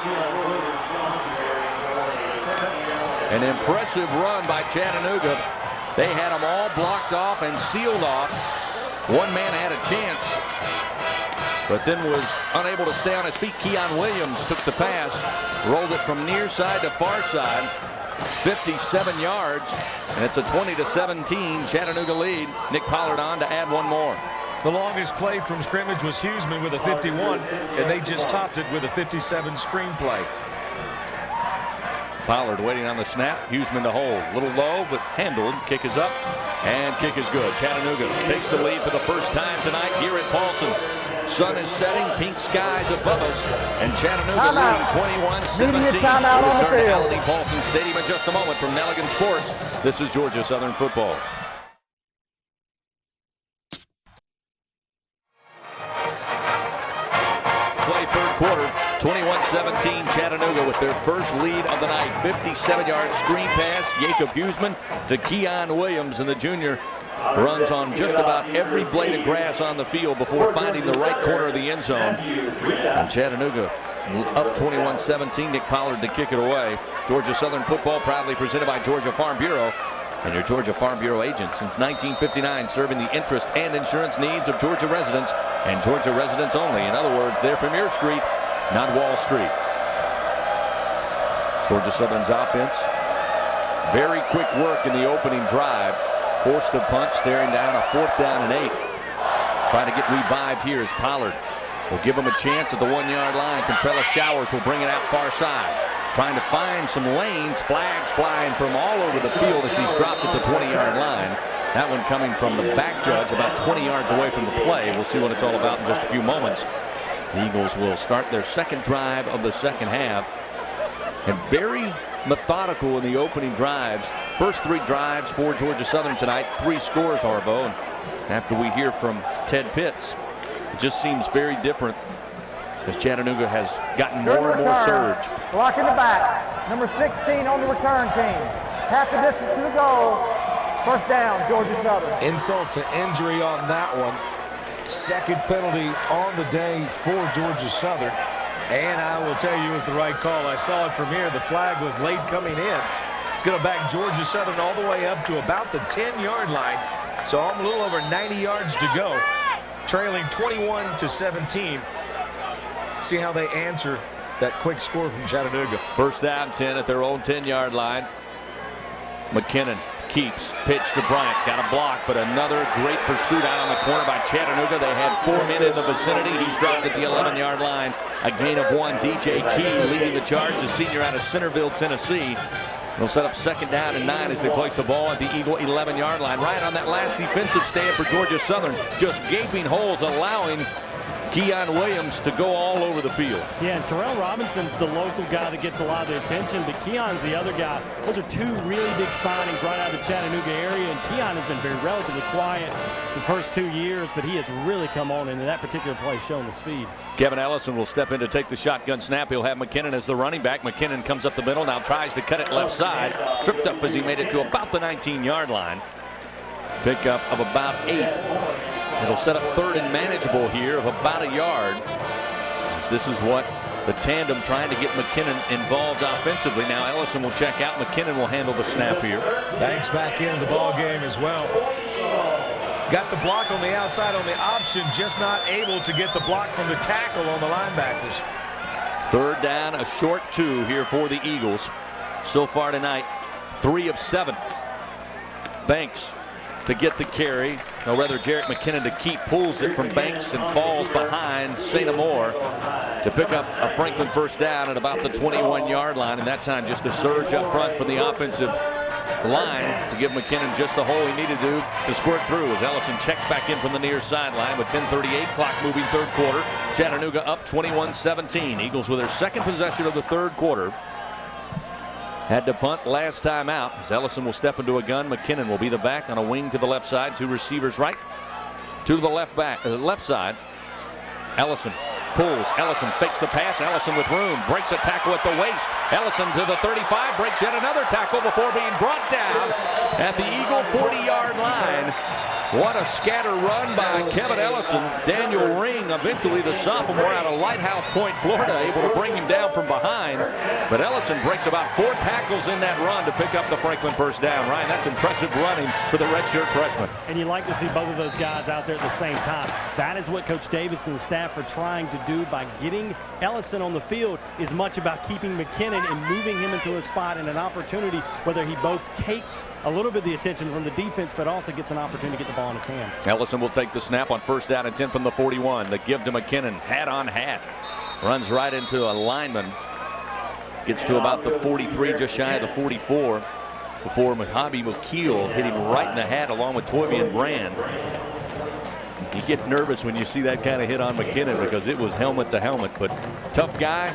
An impressive run by Chattanooga. They had them all blocked off and sealed off. One man had a chance, but then was unable to stay on his feet. Keon Williams took the pass, rolled it from near side to far side, 57 yards, and it's a 20-17 Chattanooga lead. Nick Pollard on to add one more. The longest play from scrimmage was Huseman with a 51, and they just topped it with a 57 screen play. Pollard waiting on the snap. Huseman to hold. Little low, but handled. Kick is up, and kick is good. Chattanooga takes the lead for the first time tonight here at Paulson. Sun is setting, pink skies above us, and Chattanooga leading 21-17. We'll return to Alan E. Paulson Stadium in just a moment from Nelligan Sports. This is Georgia Southern football. Play third quarter. 21-17 Chattanooga with their first lead of the night. 57-yard screen pass. Jacob Huseman to Keon Williams, and the junior runs on just about every blade of grass on the field before finding the right corner of the end zone. And Chattanooga up 21-17. Nick Pollard to kick it away. Georgia Southern football proudly presented by Georgia Farm Bureau and your Georgia Farm Bureau agent since 1959, serving the interest and insurance needs of Georgia residents and Georgia residents only. In other words, they're from your street, not Wall Street. Georgia Southern's offense, very quick work in the opening drive. Forced a punt, staring down a 4th down and 8. Trying to get revived here as Pollard will give him a chance at the 1-yard line. Contrella Showers will bring it out far side. Trying to find some lanes. Flags flying from all over the field as he's dropped at the 20-yard line. That one coming from the back judge about 20 yards away from the play. We'll see what it's all about in just a few moments. The Eagles will start their second drive of the second half. And very methodical in the opening drives. First 3 drives for Georgia Southern tonight. 3 scores, Harvo. And after we hear from Ted Pitts, it just seems very different as Chattanooga has gotten more and more surge. Block in the back. Number 16 on the return team. Half the distance to the goal. First down, Georgia Southern. Insult to injury on that one. Second penalty on the day for Georgia Southern. And I will tell you, it was the right call. I saw it from here. The flag was late coming in. It's going to back Georgia Southern all the way up to about the 10-yard line. So I'm a little over 90 yards to go. Trailing 21-17. See how they answer that quick score from Chattanooga. First down 10 at their own 10-yard line. McKinnon keeps, pitch to Bryant, got a block, but another great pursuit out on the corner by Chattanooga. They had 4 men in the vicinity. He's dropped at the 11-yard line. A gain of 1. DJ Key leading the charge, the senior out of Centerville, Tennessee. They'll set up second down and 9 as they place the ball at the Eagle 11-yard line. Right on that last defensive stand for Georgia Southern. Just gaping holes, allowing Keon Williams to go all over the field. Yeah, and Terrell Robinson's the local guy that gets a lot of the attention, but Keon's the other guy. Those are two really big signings right out of the Chattanooga area, and Keon has been very relatively quiet the first 2 years, but he has really come on into that particular play, showing the speed. Kevin Ellison will step in to take the shotgun snap. He'll have McKinnon as the running back. McKinnon comes up the middle, now tries to cut it left side. Tripped up as he made it to about the 19-yard line. Pickup of about 8. It'll set up third and manageable here of about a yard. This is what the tandem trying to get McKinnon involved offensively. Now Ellison will check out. McKinnon will handle the snap here. Banks back into the ball game as well. Got the block on the outside on the option, just not able to get the block from the tackle on the linebackers. Third down, a short 2 here for the Eagles. So far tonight, 3 of 7. Banks to get the carry, or rather Jarek McKinnon to keep, pulls it from Banks and falls behind St. Amour to pick up a Franklin first down at about the 21-yard line, and that time just a surge up front for the offensive line to give McKinnon just the hole he needed to squirt through as Ellison checks back in from the near sideline with 10:38 clock moving third quarter. Chattanooga up 21-17. Eagles with their second possession of the third quarter. Had to punt last time out as Ellison will step into a gun. McKinnon will be the back on a wing to the left side. 2 receivers right. 2 to the left side. Ellison pulls. Ellison fakes the pass. Ellison with room. Breaks a tackle at the waist. Ellison to the 35. Breaks yet another tackle before being brought down at the Eagle 40-yard line. What a scatter run by Kevin Ellison. Daniel Ring, eventually the sophomore out of Lighthouse Point, Florida, able to bring him down from behind. But Ellison breaks about 4 tackles in that run to pick up the Franklin first down. Ryan, that's impressive running for the redshirt freshman. And you like to see both of those guys out there at the same time. That is what Coach Davis and the staff are trying to do by getting Ellison on the field, is much about keeping McKinnon and moving him into a spot and an opportunity, whether he both takes a little bit of the attention from the defense, but also gets an opportunity to get the ball in his hands. Ellison will take the snap on first down and 10 from the 41. The give to McKinnon, hat on hat. Runs right into a lineman. Gets to about the 43, just shy of the 44, before Mojave McKeel hit him right in the hat along with Toyvian Brand. You get nervous when you see that kind of hit on McKinnon because it was helmet to helmet, but tough guy.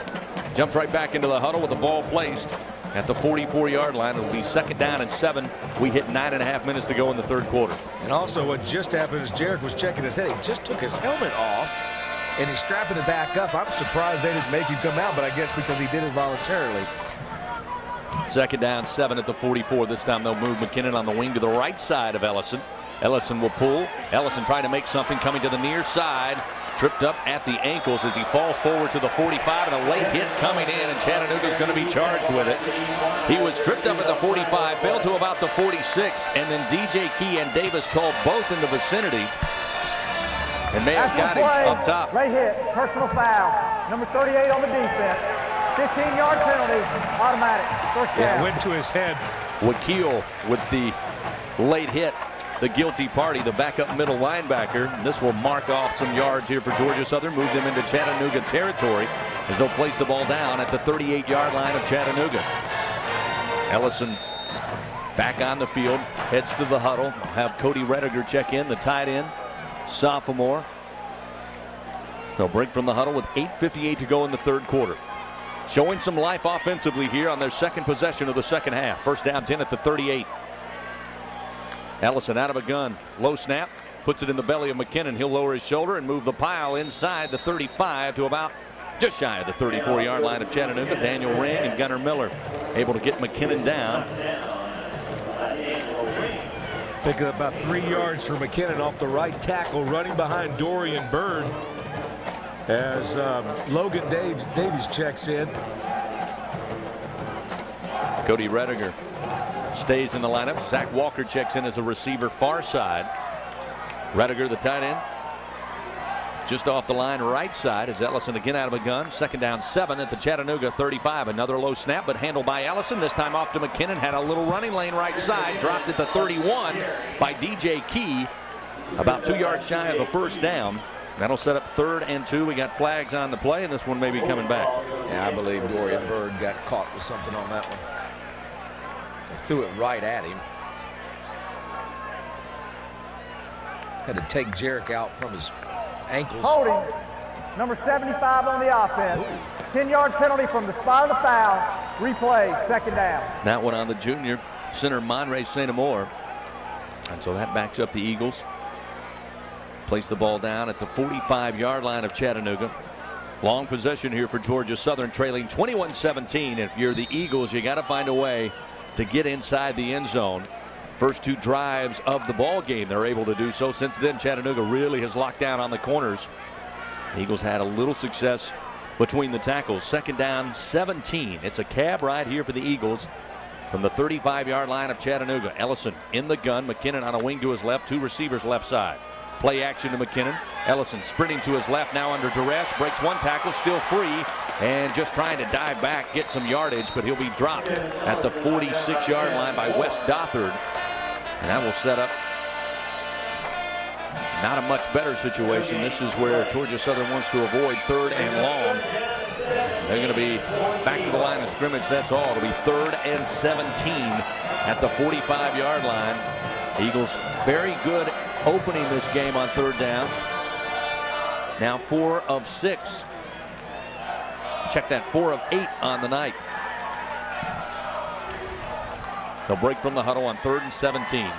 Jumps right back into the huddle with the ball placed at the 44-yard line. It'll be second down and 7. We hit 9.5 minutes to go in the third quarter. And also what just happened is Jarek was checking his head. He just took his helmet off and he's strapping it back up. I'm surprised they didn't make him come out, but I guess because he did it voluntarily. Second down, 7 at the 44. This time they'll move McKinnon on the wing to the right side of Ellison. Ellison will pull. Ellison trying to make something, coming to the near side. Tripped up at the ankles as he falls forward to the 45, and a late hit coming in, and Chattanooga's going to be charged with it. He was tripped up at the 45, fell to about the 46, and then DJ Key and Davis Tull both in the vicinity and may have got him up top. Late hit, personal foul. Number 38 on the defense. 15-yard penalty, automatic. First down. Yeah, went to his head. Wakeel with the late hit. The guilty party, the backup middle linebacker. And this will mark off some yards here for Georgia Southern, move them into Chattanooga territory as they'll place the ball down at the 38-yard line of Chattanooga. Ellison back on the field, heads to the huddle. Have Cody Rediger check in, the tight end, sophomore. They'll break from the huddle with 8:58 to go in the third quarter. Showing some life offensively here on their second possession of the second half. First down 10 at the 38. Ellison out of a gun, low snap, puts it in the belly of McKinnon. He'll lower his shoulder and move the pile inside the 35 to about just shy of the 34-yard line of Chattanooga. Daniel Ring and Gunnar Miller able to get McKinnon down. Pick up about 3 yards for McKinnon off the right tackle, running behind Dorian Bird as Logan Davies checks in. Cody Rediger stays in the lineup. Zach Walker checks in as a receiver far side. Rediger, the tight end, just off the line right side as Ellison again out of a gun. Second down 7 at the Chattanooga 35. Another low snap, but handled by Ellison. This time off to McKinnon. Had a little running lane right side. Dropped at the 31 by DJ Key. About 2 yards shy of a first down. That'll set up 3rd and 2. We got flags on the play, and this one may be coming back. Yeah, I believe Dorian Bird got caught with something on that one. They threw it right at him. Had to take Jarek out from his ankles. Holding. number 75 on the offense. 10-yard penalty from the spot of the foul. Replay, second down. That one on the junior center, Monray St. Amour. And so that backs up the Eagles. Place the ball down at the 45-yard line of Chattanooga. Long possession here for Georgia Southern, trailing 21-17. If you're the Eagles, you got to find a way to get inside the end zone. First 2 drives of the ball game, they're able to do so. Since then, Chattanooga really has locked down on the corners. The Eagles had a little success between the tackles. Second down, 17. It's a cab ride here for the Eagles from the 35-yard line of Chattanooga. Ellison in the gun. McKinnon on a wing to his left. 2 receivers left side. Play action to McKinnon. Ellison sprinting to his left, now under duress. Breaks 1 tackle, still free, and just trying to dive back, get some yardage, but he'll be dropped at the 46-yard line by Wes Dothard. And that will set up not a much better situation. This is where Georgia Southern wants to avoid 3rd and long. They're going to be back to the line of scrimmage. That's all. It'll be 3rd and 17 at the 45-yard line. Eagles very good opening this game on 3rd down. Now 4 of 6. Check that, 4 of 8 on the night. They'll break from the huddle on 3rd and 17.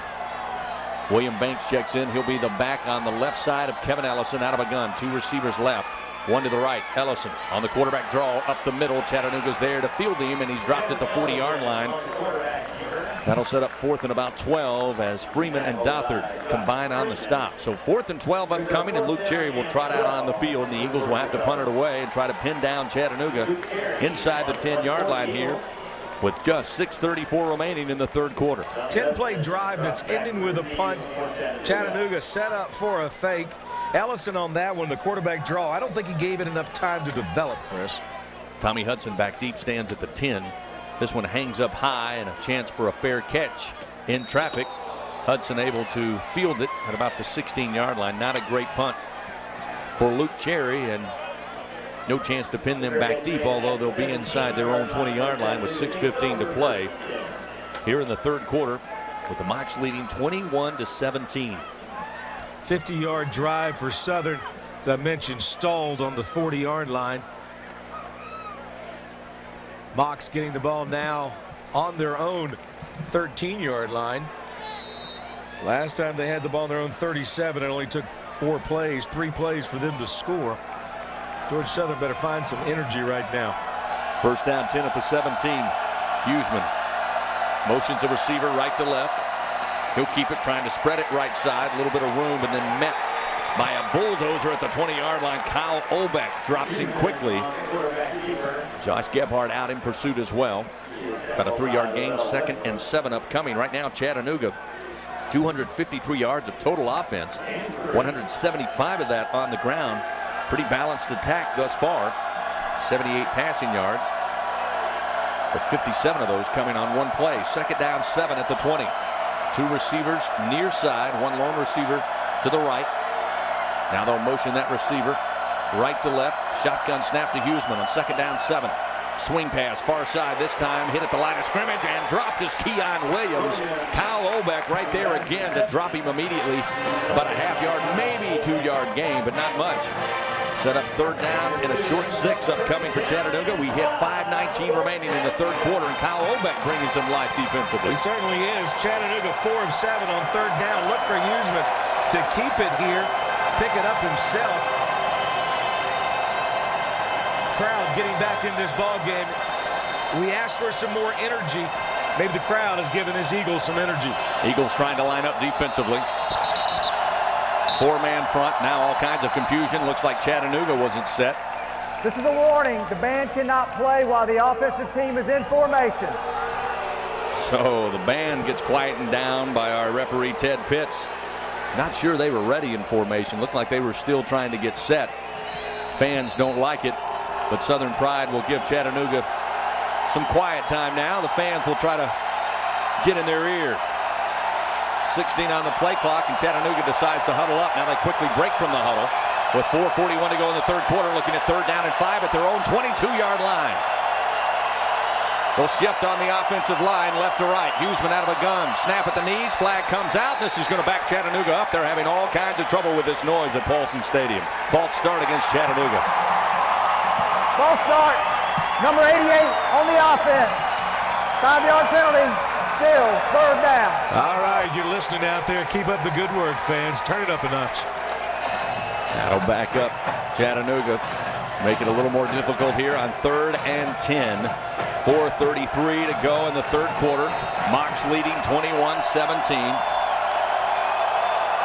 William Banks checks in. He'll be the back on the left side of Kevin Ellison out of a gun. 2 receivers left, 1 to the right. Ellison on the quarterback draw up the middle. Chattanooga's there to field him, and he's dropped at the 40-yard line. That'll set up 4th and about 12 as Freeman and Dothard combine on the stop. So 4th and 12 upcoming, and Luke Cherry will trot out on the field, and the Eagles will have to punt it away and try to pin down Chattanooga inside the 10-yard line here with just 6:34 remaining in the 3rd quarter. 10-play drive that's ending with a punt. Chattanooga set up for a fake. Ellison on that one, the quarterback draw. I don't think he gave it enough time to develop, Chris. Tommy Hudson back deep, stands at the 10. This one hangs up high and a chance for a fair catch in traffic. Hudson able to field it at about the 16-yard line. Not a great punt for Luke Cherry, and no chance to pin them back deep, although they'll be inside their own 20-yard line with 6:15 to play here in the 3rd quarter, with the Mocs leading 21-17. 50-yard drive for Southern, as I mentioned, stalled on the 40-yard line. Mocs getting the ball now on their own 13-yard line. Last time they had the ball on their own 37, it only took 3 plays for them to score. Georgia Southern better find some energy right now. First down, 10 at the 17. Huseman motions a receiver right to left. He'll keep it, trying to spread it right side. A little bit of room, and then met by a bulldozer at the 20-yard line. Kyle Olbeck drops him quickly. Josh Gebhardt out in pursuit as well. About a 3-yard gain. 2nd and 7 upcoming. Right now, Chattanooga, 253 yards of total offense. 175 of that on the ground. Pretty balanced attack thus far. 78 passing yards, but 57 of those coming on 1 play. 2nd down, 7 at the 20. 2 receivers near side, 1 lone receiver to the right. Now they'll motion that receiver right to left. Shotgun snap to Huseman on 2nd down, 7. Swing pass far side, this time hit at the line of scrimmage and dropped is Keon Williams. Kyle Olbeck right there again to drop him immediately. About a half-yard, maybe 2-yard gain, but not much. Set up 3rd down and a short 6 upcoming for Chattanooga. We hit 5:19 remaining in the 3rd quarter, and Kyle Olbeck bringing some life defensively. He certainly is. Chattanooga 4 of 7 on 3rd down. Look for Huseman to keep it here, pick it up himself. Crowd getting back in this ball game. We asked for some more energy. Maybe the crowd has given his Eagles some energy. Eagles trying to line up defensively. 4-man front, now all kinds of confusion. Looks like Chattanooga wasn't set. This is a warning. The band cannot play while the offensive team is in formation. So the band gets quietened down by our referee, Ted Pitts. Not sure they were ready in formation. Looked like they were still trying to get set. Fans don't like it, but Southern Pride will give Chattanooga some quiet time now. The fans will try to get in their ear. 16 on the play clock, and Chattanooga decides to huddle up. Now they quickly break from the huddle with 4:41 to go in the 3rd quarter, looking at 3rd down and 5 at their own 22-yard line. They'll shift on the offensive line left to right. Huseman out of a gun. Snap at the knees. Flag comes out. This is going to back Chattanooga up. They're having all kinds of trouble with this noise at Paulson Stadium. False start against Chattanooga. False start. Number 88 on the offense. 5-yard penalty. Still third down. All right, you're listening out there. Keep up the good work, fans. Turn it up a notch. That'll back up Chattanooga. Make it a little more difficult here on 3rd and 10. 4:33 to go in the third quarter. Mocs leading 21-17.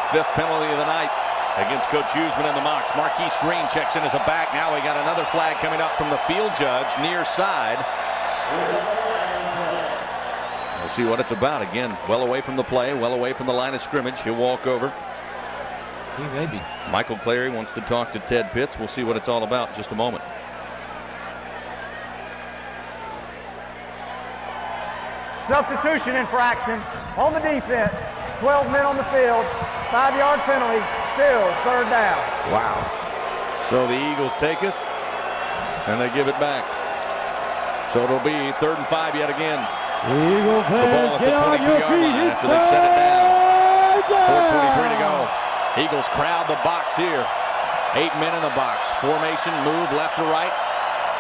5th penalty of the night against Coach Huseman and the Mocs. Marquise Green checks in as a back. Now we got another flag coming up from the field judge near side. We'll see what it's about. Again, well away from the play, well away from the line of scrimmage. He'll walk over. He may be. Michael Clary wants to talk to Ted Pitts. We'll see what it's all about in just a moment. Substitution infraction on the defense. 12 men on the field. 5-yard penalty. Still third down. Wow. So the Eagles take it, and they give it back. So it'll be 3rd and 5 yet again. Eagle The ball fans, at get the on your 22-yard feet. line It's after they set it down. 4:23 to go. down. Eagles crowd the box here. 8 men in the box. Formation move left to right.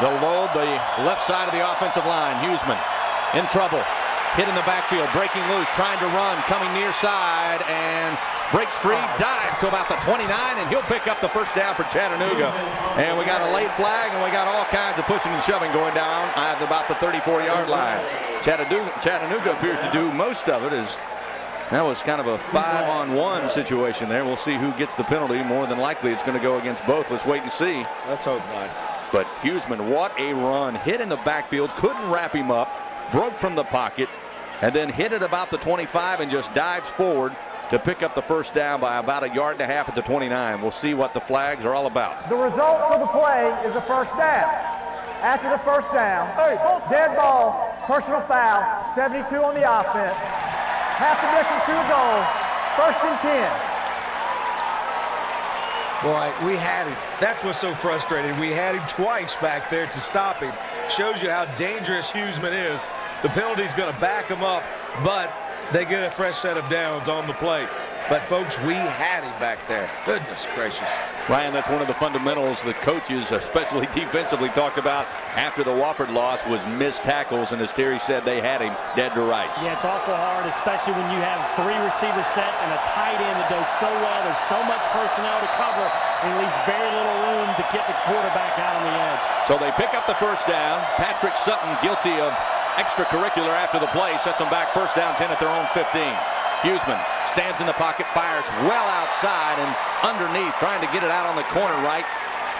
They'll load the left side of the offensive line. Huseman in trouble. Hit in the backfield, breaking loose, trying to run, coming near side, and breaks free, dives to about the 29, and he'll pick up the first down for Chattanooga. And we got a late flag, and we got all kinds of pushing and shoving going down at about the 34-yard line. Chattanooga appears to do most of it. That was kind of a 5-on-1 situation there. We'll see who gets the penalty. More than likely, it's going to go against both. Let's wait and see. Let's hope not. But Huseman, what a run. Hit in the backfield, couldn't wrap him up, broke from the pocket, and then hit it about the 25 and just dives forward to pick up the first down by about 1.5 yards at the 29. We'll see what the flags are all about. The result of the play is a first down. After the first down, dead ball, personal foul, 72 on the offense. Half the distance to the goal, 1st and 10. Boy, we had him. That's what's so frustrating. We had him twice back there to stop him. Shows you how dangerous Huseman is. The penalty's going to back him up, but they get a fresh set of downs on the play. But, folks, we had him back there. Goodness gracious. Ryan, that's one of the fundamentals the coaches, especially defensively, talked about after the Wofford loss was missed tackles. And as Terry said, they had him dead to rights. Yeah, it's awful hard, especially when you have 3 receiver sets and a tight end that does so well. There's so much personnel to cover, and it leaves very little room to get the quarterback out on the edge. So they pick up the first down. Patrick Sutton, guilty of extracurricular after the play, sets them back 1st down 10 at their own 15. Huseman stands in the pocket, fires well outside and underneath, trying to get it out on the corner right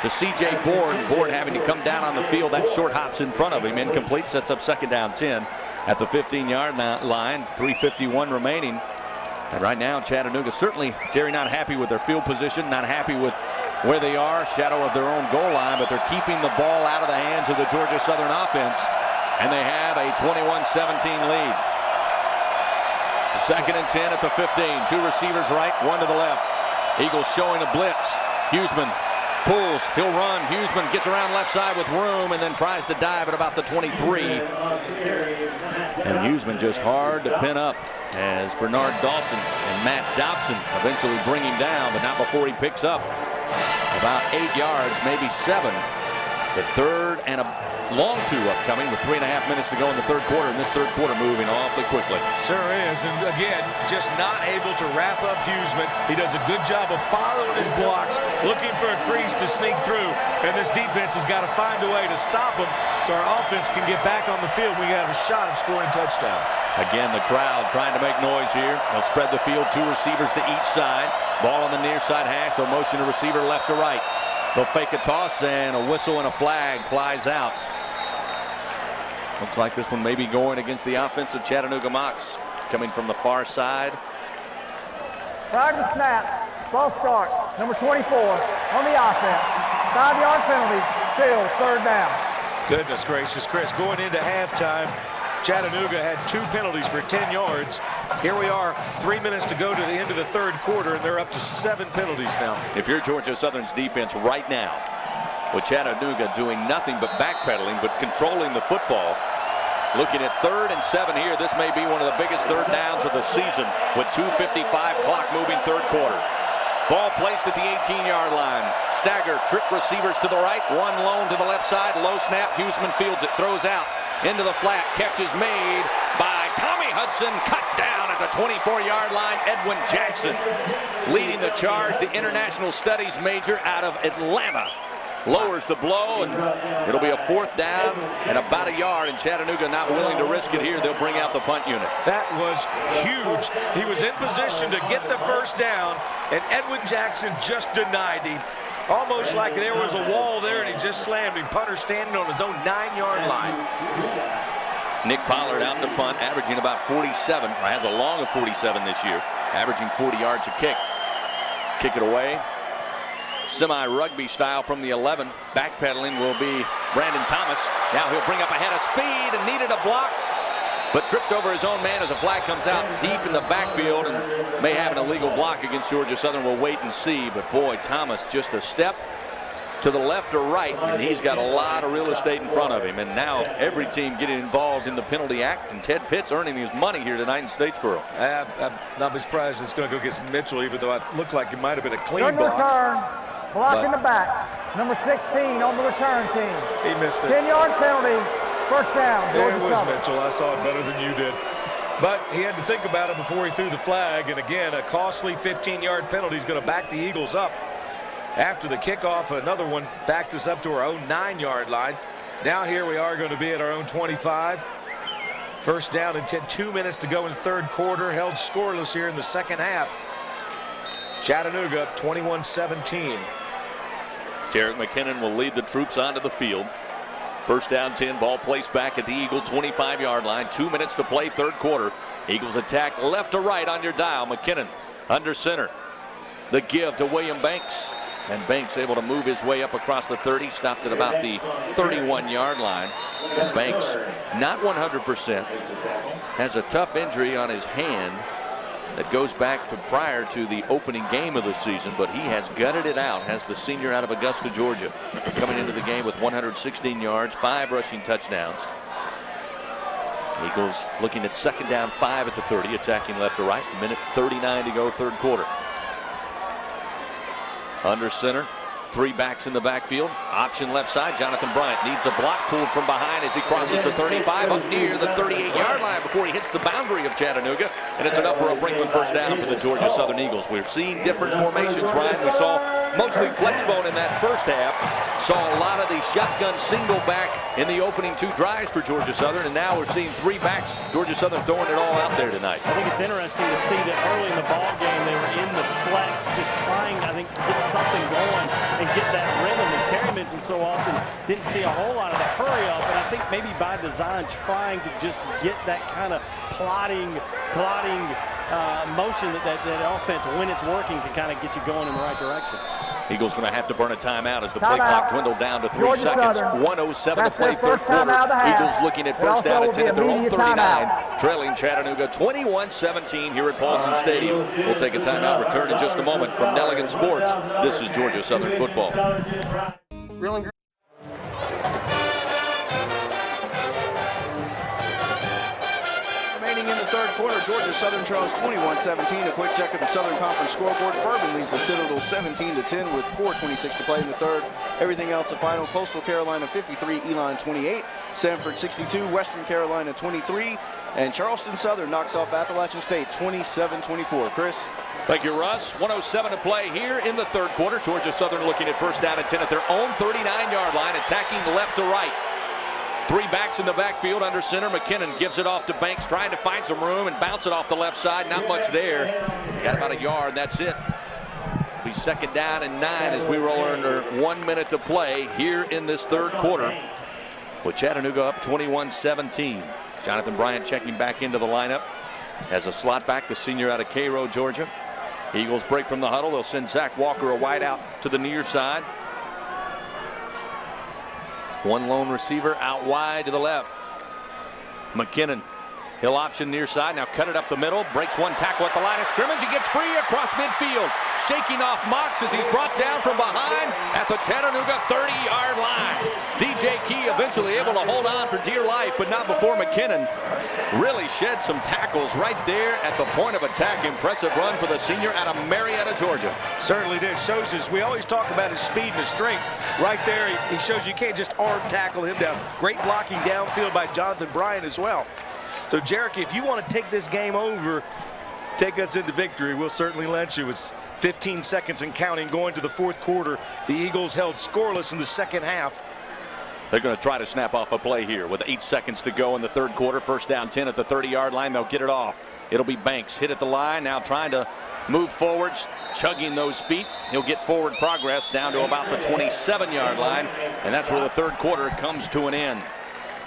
to C.J. Board. Board having to come down on the field. That short hops in front of him. Incomplete, sets up 2nd down 10 at the 15-yard line. 3:51 remaining. And right now, Chattanooga certainly, Terry, not happy with their field position, not happy with where they are, shadow of their own goal line, but they're keeping the ball out of the hands of the Georgia Southern offense, and they have a 21-17 lead. 2nd and 10 at the 15. 2 receivers right, 1 to the left. Eagles showing a blitz. Huseman pulls, he'll run. Huseman gets around left side with room and then tries to dive at about the 23. And Huseman just hard to pin up as Bernard Dawson and Matt Dobson eventually bring him down, but not before he picks up about 8 yards, maybe 7. The 3rd and a long 2 upcoming with 3.5 minutes to go in the 3rd quarter, and this 3rd quarter moving awfully quickly. Sure is, and again, just not able to wrap up Huseman. He does a good job of following his blocks, looking for a crease to sneak through, and this defense has got to find a way to stop him so our offense can get back on the field. We have a shot of scoring a touchdown. Again, the crowd trying to make noise here. They'll spread the field, 2 receivers to each side. Ball on the near side hash. They'll motion the receiver left to right. They'll fake a toss, and a whistle and a flag flies out. Looks like this one may be going against the offensive Chattanooga Mocs, coming from the far side. Prior to the snap, false start, number 24 on the offense. 5-yard penalty, still 3rd down. Goodness gracious, Chris, going into halftime, Chattanooga had 2 penalties for 10 yards. Here we are, 3 minutes to go to the end of the 3rd quarter, and they're up to 7 penalties now. If you're Georgia Southern's defense right now, with Chattanooga doing nothing but backpedaling, but controlling the football, looking at 3rd and 7 here. This may be one of the biggest third downs of the season with 2:55 clock moving third quarter. Ball placed at the 18-yard line. Stagger, trick receivers to the right, one lone to the left side. Low snap, Huseman fields it, throws out into the flat. Catch is made by Tommy Hudson, cut down at the 24-yard line. Edwin Jackson leading the charge, the international studies major out of Atlanta. Lowers the blow, and it'll be a 4th down and about a yard, and Chattanooga not willing to risk it here. They'll bring out the punt unit. That was huge. He was in position to get the first down, and Edwin Jackson just denied him. Almost like there was a wall there, and he just slammed him. Punter standing on his own 9-yard line. Nick Pollard out to punt, averaging about 47, or has a long of 47 this year, averaging 40 yards a kick. Kick it away. Semi-rugby style from the 11. Backpedaling will be Brandon Thomas. Now he'll bring up a head of speed and needed a block, but tripped over his own man as a flag comes out deep in the backfield and may have an illegal block against Georgia Southern. We'll wait and see, but boy, Thomas just a step to the left or right, and he's got a lot of real estate in front of him. And now every team getting involved in the penalty act, and Ted Pitts earning his money here tonight in Statesboro. I'm not surprised it's going to go against Mitchell, even though it looked like it might have been a clean Good block. return. Block in the back. Number 16 on the return team. He missed it. 10-yard penalty. First down. There was Mitchell. I saw it better than you did. But he had to think about it before he threw the flag. And again, a costly 15-yard penalty is going to back the Eagles up. After the kickoff, another one backed us up to our own 9-yard line. Now here we are going to be at our own 25. First down and 2 minutes to go in third quarter. Held scoreless here in the second half. Chattanooga up 21-17. Derek McKinnon will lead the troops onto the field. First down 10, ball placed back at the Eagle 25-yard line. 2 minutes to play, third quarter. Eagles attack left to right on your dial. McKinnon under center. The give to William Banks. And Banks able to move his way up across the 30, stopped at about the 31-yard line. Banks not 100%. Has a tough injury on his hand that goes back to prior to the opening game of the season, but he has gutted it out. Has the senior out of Augusta, Georgia, coming into the game with 116 yards, 5 rushing touchdowns. Eagles looking at second down 5 at the 30, attacking left to right. Minute 39 to go, third quarter. Under center, 3 backs in the backfield. Option left side. Jonathan Bryant needs a block pulled from behind as he crosses the 35 up near the 38-yard line before he hits the boundary of Chattanooga. And it's an Upper Franklin first down for the Georgia Southern Eagles. We're seeing different formations, Ryan. We saw mostly flexbone in that first half. Saw a lot of the shotgun single back in the opening 2 drives for Georgia Southern. And now we're seeing 3 backs. Georgia Southern throwing it all out there tonight. I think it's interesting to see that early in the ball game they were in the flex, just trying, I think, to get something going and get that rhythm, as Terry mentioned so often. Didn't see a whole lot of that hurry up, and I think maybe by design trying to just get that kind of plodding motion that offense, when it's working, can kind of get you going in the right direction. Eagles going to have to burn a timeout as the play clock dwindled down to 3 Georgia seconds. Southern. 1:07 to play third quarter. Eagles looking at first down and 10 at their own 39, trailing Chattanooga 21-17 here at Paulson Stadium. We'll take a timeout, return in just a moment. From Nelligan Sports, this is Georgia Southern football. In the third quarter, Georgia Southern trails 21-17. A quick check of the Southern Conference scoreboard. Furman leads the Citadel 17-10 with 4:26 to play in the third. Everything else the final: Coastal Carolina 53, Elon 28, Sanford 62, Western Carolina 23, and Charleston Southern knocks off Appalachian State 27-24. Chris. Thank you, Russ. 1:07 to play here in the third quarter. Georgia Southern looking at first down and 10 at their own 39-yard line, attacking left to right. 3 backs in the backfield under center. McKinnon gives it off to Banks, trying to find some room and bounce it off the left side. Not much there. Got about a yard. That's it. It'll be second down and 9 as we roll under 1 minute to play here in this third quarter. With Chattanooga up 21-17. Jonathan Bryant checking back into the lineup as a slot back, the senior out of Cairo, Georgia. Eagles break from the huddle. They'll send Zach Walker a wide out to the near side. 1 lone receiver out wide to the left. McKinnon He'll option near side, now cut it up the middle, breaks one tackle at the line of scrimmage. He gets free across midfield, shaking off Mox as he's brought down from behind at the Chattanooga 30-yard line. DJ Key eventually able to hold on for dear life, but not before McKinnon really shed some tackles right there at the point of attack. Impressive run for the senior out of Marietta, Georgia. Certainly did. Shows us, we always talk about his speed and his strength. Right there, he shows you can't just arm tackle him down. Great blocking downfield by Jonathan Bryant as well. So, Jericho, if you want to take this game over, take us into victory, we'll certainly let you. It's 15 seconds and counting going to the fourth quarter. The Eagles held scoreless in the second half. They're going to try to snap off a play here with 8 seconds to go in the third quarter. First down 10 at the 30-yard line. They'll get it off. It'll be Banks hit at the line, now trying to move forwards, chugging those feet. He'll get forward progress down to about the 27-yard line, and that's where the third quarter comes to an end.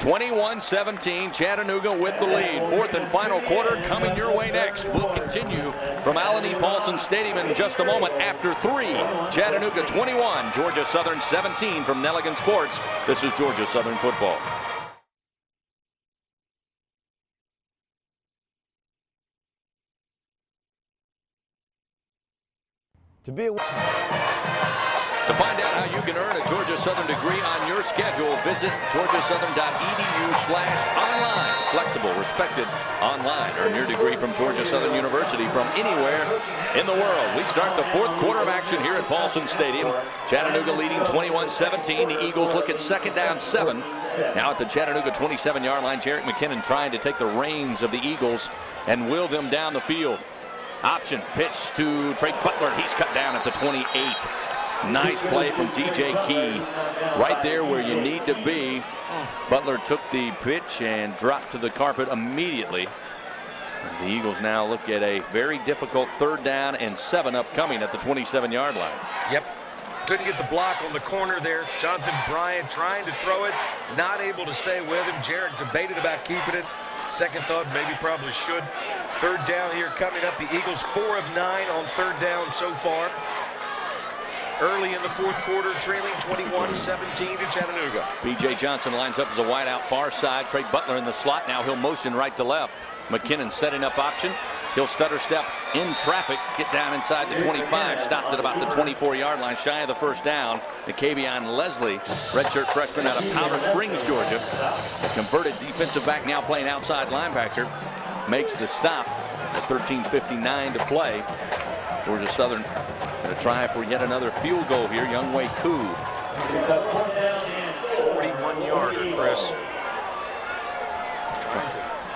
21-17, Chattanooga with the lead. Fourth and final quarter coming your way next. We'll continue from Allen E. Paulson Stadium in just a moment after 3. Chattanooga 21, Georgia Southern 17 from Nelligan Sports. This is Georgia Southern football. To find out how you can earn a Georgia Southern degree on your schedule, visit georgiasouthern.edu/online. Flexible, respected, online. Earn your degree from Georgia Southern University from anywhere in the world. We start the fourth quarter of action here at Paulson Stadium. Chattanooga leading 21-17. The Eagles look at second down 7. Now at the Chattanooga 27-yard line, Jarek McKinnon trying to take the reins of the Eagles and will them down the field. Option pitch to Trey Butler. He's cut down at the 28. Nice play from DJ Key. Right there where you need to be. Butler took the pitch and dropped to the carpet immediately. As the Eagles now look at a very difficult third down and 7 upcoming at the 27-yard line. Yep. Couldn't get the block on the corner there. Jonathan Bryant trying to throw it, not able to stay with him. Jarek debated about keeping it. Second thought, maybe probably should. Third down here coming up. The Eagles 4 of 9 on third down so far. Early in the fourth quarter, trailing 21-17 to Chattanooga. B.J. Johnson lines up as a wide out far side. Trey Butler in the slot. Now he'll motion right to left. McKinnon setting up option. He'll stutter step in traffic, get down inside the 25, stopped at about the 24-yard line, shy of the first down. Nicavion Leslie, redshirt freshman out of Powder Springs, Georgia. A converted defensive back, now playing outside linebacker, makes the stop at 13:59 to play. Georgia Southern going to try for yet another field goal here. Youngwei Koo. 41-yarder, Chris.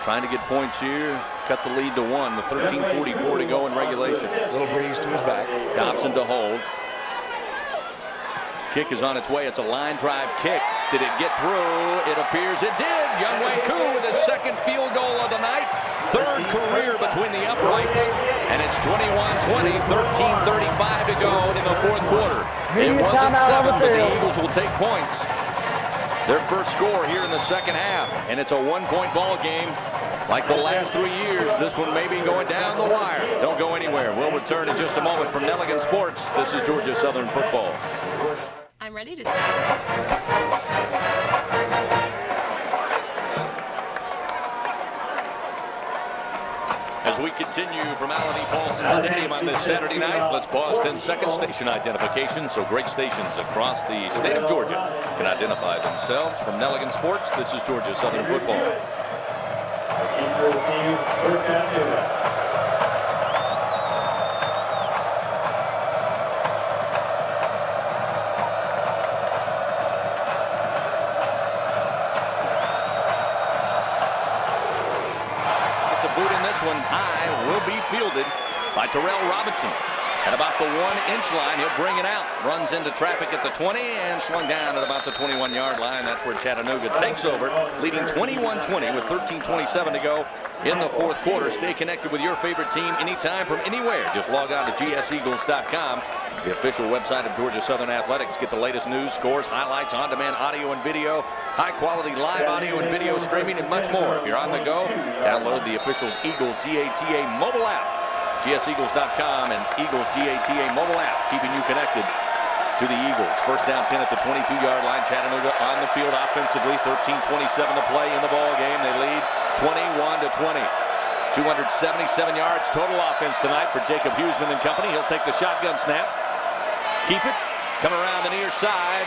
Trying to get points here. Cut the lead to 1 with 13:44 to go in regulation. Little breeze to his back. Dobson to hold. Kick is on its way. It's a line drive kick. Did it get through? It appears it did. Youngwei Koo with his second field goal of the night. Third career between the uprights. And it's 21-20, 13:35 to go in the fourth quarter. It wasn't 7, but the Eagles will take points. Their first score here in the second half. And it's a 1-point ball game. Like the last 3 years, this one may be going down the wire. Don't go anywhere. We'll return in just a moment from Nelligan Sports. This is Georgia Southern football. I'm ready to... As we continue from Allen E. Paulson Stadium on this Saturday night, let's pause 10 seconds. Station identification, so great stations across the state of Georgia can identify themselves. From Nelligan Sports, this is Georgia Southern football. One high will be fielded by Terrell Robinson. At about the 1-inch line, he'll bring it out. Runs into traffic at the 20 and slung down at about the 21-yard line. That's where Chattanooga takes over, leading 21-20 with 13:27 to go in the fourth quarter. Stay connected with your favorite team anytime from anywhere. Just log on to gseagles.com, the official website of Georgia Southern Athletics. Get the latest news, scores, highlights, on-demand audio and video, high-quality live audio and video streaming, and much more. If you're on the go, download the official Eagles GATA mobile app. gseagles.com and Eagles GATA mobile app, keeping you connected to the Eagles. First down 10 at the 22-yard line. Chattanooga on the field offensively. 13:27 to play in the ball game. They lead 21-20. 277 yards total offense tonight for Jacob Huseman and company. He'll take the shotgun snap. Keep it. Come around the near side.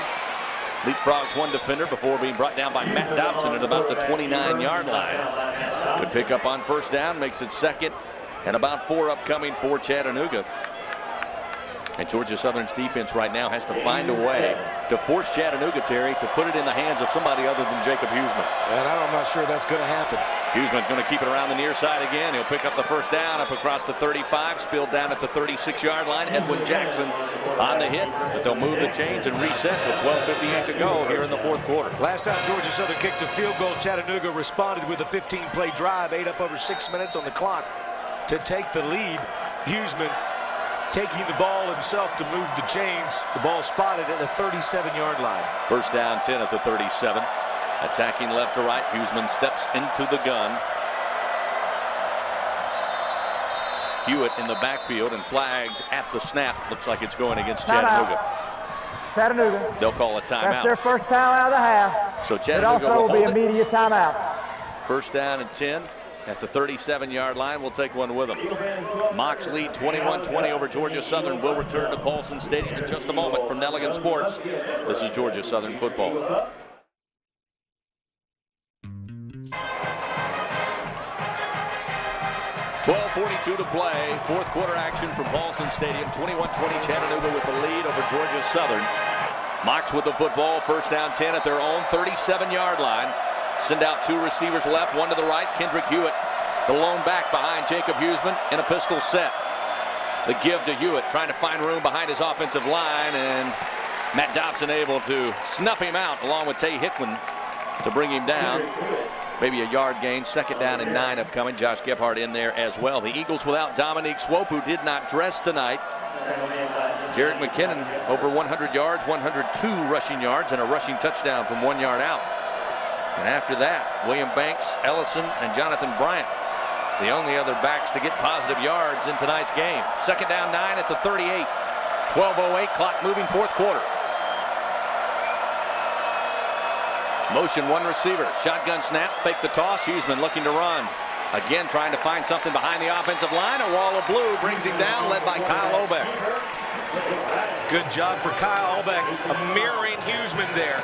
Leapfrogs one defender before being brought down by Matt Dobson at about the 29-yard line. Good pick up on first down. Makes it second and about 4 upcoming for Chattanooga. And Georgia Southern's defense right now has to find a way to force Chattanooga, Terry, to put it in the hands of somebody other than Jacob Huseman. And I'm not sure that's going to happen. Huseman's going to keep it around the near side again. He'll pick up the first down up across the 35, spilled down at the 36-yard line. Edwin Jackson on the hit, but they'll move the chains and reset with 12:58 to go here in the fourth quarter. Last time Georgia Southern kicked a field goal, Chattanooga responded with a 15-play drive, ate up over 6 minutes on the clock to take the lead. Huseman taking the ball himself to move the chains. The ball spotted at the 37-yard line. First down 10 at the 37. Attacking left to right. Huseman steps into the gun. Hewitt in the backfield and flags at the snap. Looks like it's going against Chattanooga. Chattanooga. They'll call a timeout. That's their first timeout of the half. So It Chattanooga also will be hold it. immediate timeout. First down and 10 at the 37-yard line. We'll take one with them. Mocs lead 21-20 over Georgia Southern. Will return to Paulson Stadium in just a moment from Nelligan Sports. This is Georgia Southern football. .42 to play. Fourth quarter action from Paulson Stadium. 21-20 Chattanooga with the lead over Georgia Southern. Mocs with the football. First down 10 at their own 37-yard line. Send out 2 receivers left, 1 to the right. Kendrick Hewitt, the lone back behind Jacob Huseman in a pistol set. The give to Hewitt, trying to find room behind his offensive line, and Matt Dobson able to snuff him out along with Tay Hickman to bring him down. Maybe a yard gain. Second down and 9 upcoming. Josh Gebhardt in there as well. The Eagles without Dominique Swope, who did not dress tonight. Jared McKinnon over 100 yards, 102 rushing yards, and a rushing touchdown from 1 yard out. And after that, William Banks, Ellison, and Jonathan Bryant, the only other backs to get positive yards in tonight's game. Second down 9 at the 38. 12:08 clock moving fourth quarter. Motion 1 receiver. Shotgun snap, fake the toss. Huseman looking to run. Again trying to find something behind the offensive line. A wall of blue brings him down, led by Kyle Obeck. Good job for Kyle Obeck, mirroring Huseman there.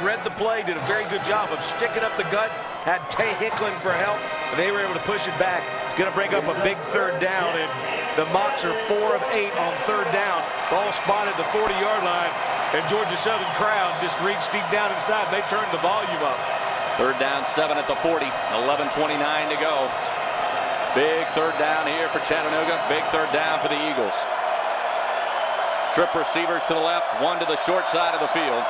Read the play, did a very good job of sticking up the gut, had Tay Hickman for help, and they were able to push it back. Going to bring up a big third down, and the Mocs are 4 of 8 on third down. Ball spotted the 40-yard line, and Georgia Southern crowd just reached deep down inside. They turned the volume up. Third down 7 at the 40, 11:29 to go. Big third down here for Chattanooga, big third down for the Eagles. Trip receivers to the left, 1 to the short side of the field.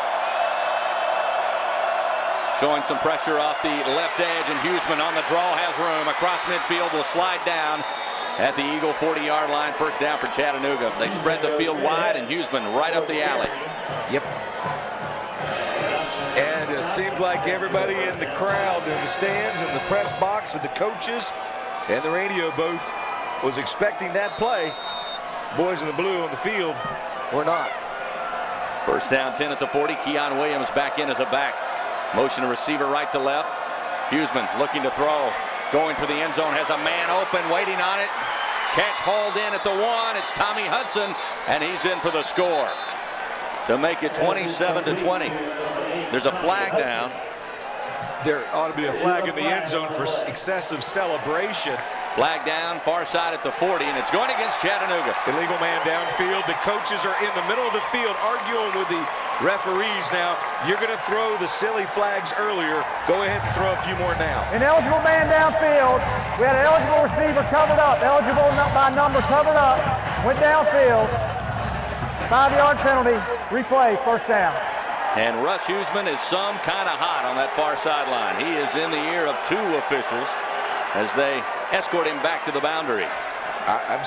Showing some pressure off the left edge, and Huseman on the draw has room. Across midfield will slide down at the Eagle 40-yard line. First down for Chattanooga. They spread the field wide, and Huseman right up the alley. Yep. And it seemed like everybody in the crowd, in the stands, in the press box, and the coaches, and the radio booth was expecting that play. Boys in the blue on the field were not. First down 10 at the 40. Keon Williams back in as a back. Motion a receiver right to left. Huseman looking to throw. Going for the end zone. Has a man open, waiting on it. Catch hauled in at the 1. It's Tommy Hudson, and he's in for the score to make it 27-20. There's a flag down. There ought to be a flag in the end zone for excessive celebration. Flag down, far side at the 40, and it's going against Chattanooga. Illegal man downfield. The coaches are in the middle of the field arguing with the referees now. You're going to throw the silly flags earlier. Go ahead and throw a few more now. Ineligible man downfield. We had an eligible receiver covered up. Eligible by number covered up. Went downfield. 5-yard penalty. Replay. First down. And Russ Huseman is some kind of hot on that far sideline. He is in the ear of 2 officials as they escort him back to the boundary. I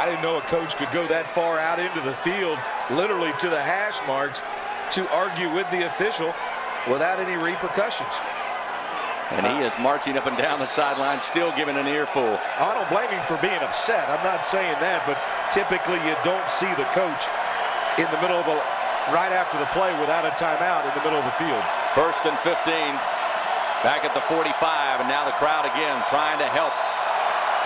didn't know a coach could go that far out into the field, literally to the hash marks, to argue with the official without any repercussions. And he is marching up and down the sideline, still giving an earful. I don't blame him for being upset. I'm not saying that, but typically you don't see the coach in the middle of right after the play without a timeout in the middle of the field. 1st and 15. Back at the 45, and now the crowd again trying to help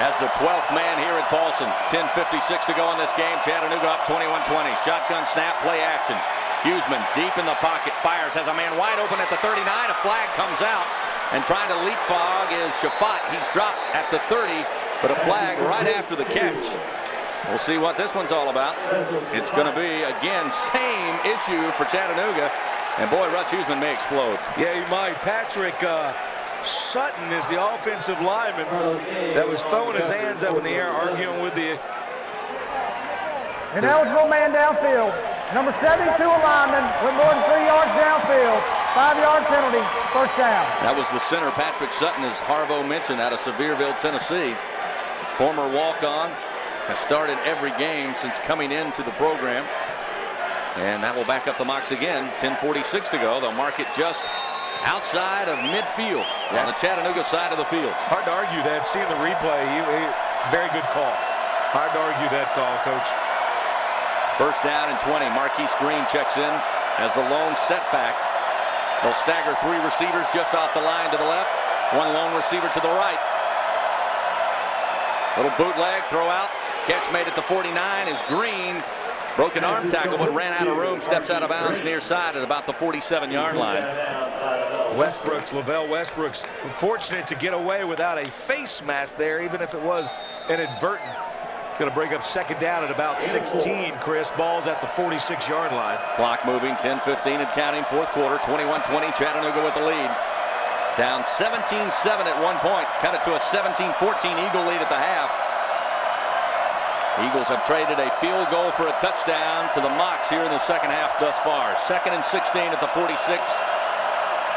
as the 12th man here at Paulson. 10:56 to go in this game. Chattanooga up 21-20. Shotgun snap, play action. Huseman deep in the pocket, fires, has a man wide open at the 39. A flag comes out, and trying to leapfrog is Shafat. He's dropped at the 30, but a flag right after the catch. We'll see what this one's all about. It's going to be, again, same issue for Chattanooga. And boy, Russ Huseman may explode. Yeah, he might. Patrick Sutton is the offensive lineman that was throwing his hands up in the air, arguing with the... Ineligible man downfield. Number 72 lineman went more than 3 yards downfield. 5-yard penalty, first down. That was the center, Patrick Sutton, as Harvo mentioned, out of Sevierville, Tennessee. Former walk-on, has started every game since coming into the program. And that will back up the Mocs again. 10:46 to go. They'll mark it just outside of midfield on the Chattanooga side of the field. Hard to argue that. Seeing the replay, very good call. Hard to argue that call, Coach. 1st down and 20. Marquise Green checks in as the lone setback. They'll stagger 3 receivers just off the line to the left. 1 lone receiver to the right. Little bootleg, throw out. Catch made at the 49 is Green. Broken arm tackle, but ran out of room. Steps out of bounds near side at about the 47-yard line. Lavelle Westbrook's fortunate to get away without a face mask there, even if it was inadvertent. Going to break up 2nd down at about 16, Chris. Ball's at the 46-yard line. Clock moving, 10:15 and counting, 4th quarter, 21-20, Chattanooga with the lead. Down 17-7 at one point, cut it to a 17-14 Eagle lead at the half. Eagles have traded a field goal for a touchdown to the Mocs here in the 2nd half thus far. 2nd and 16 at the 46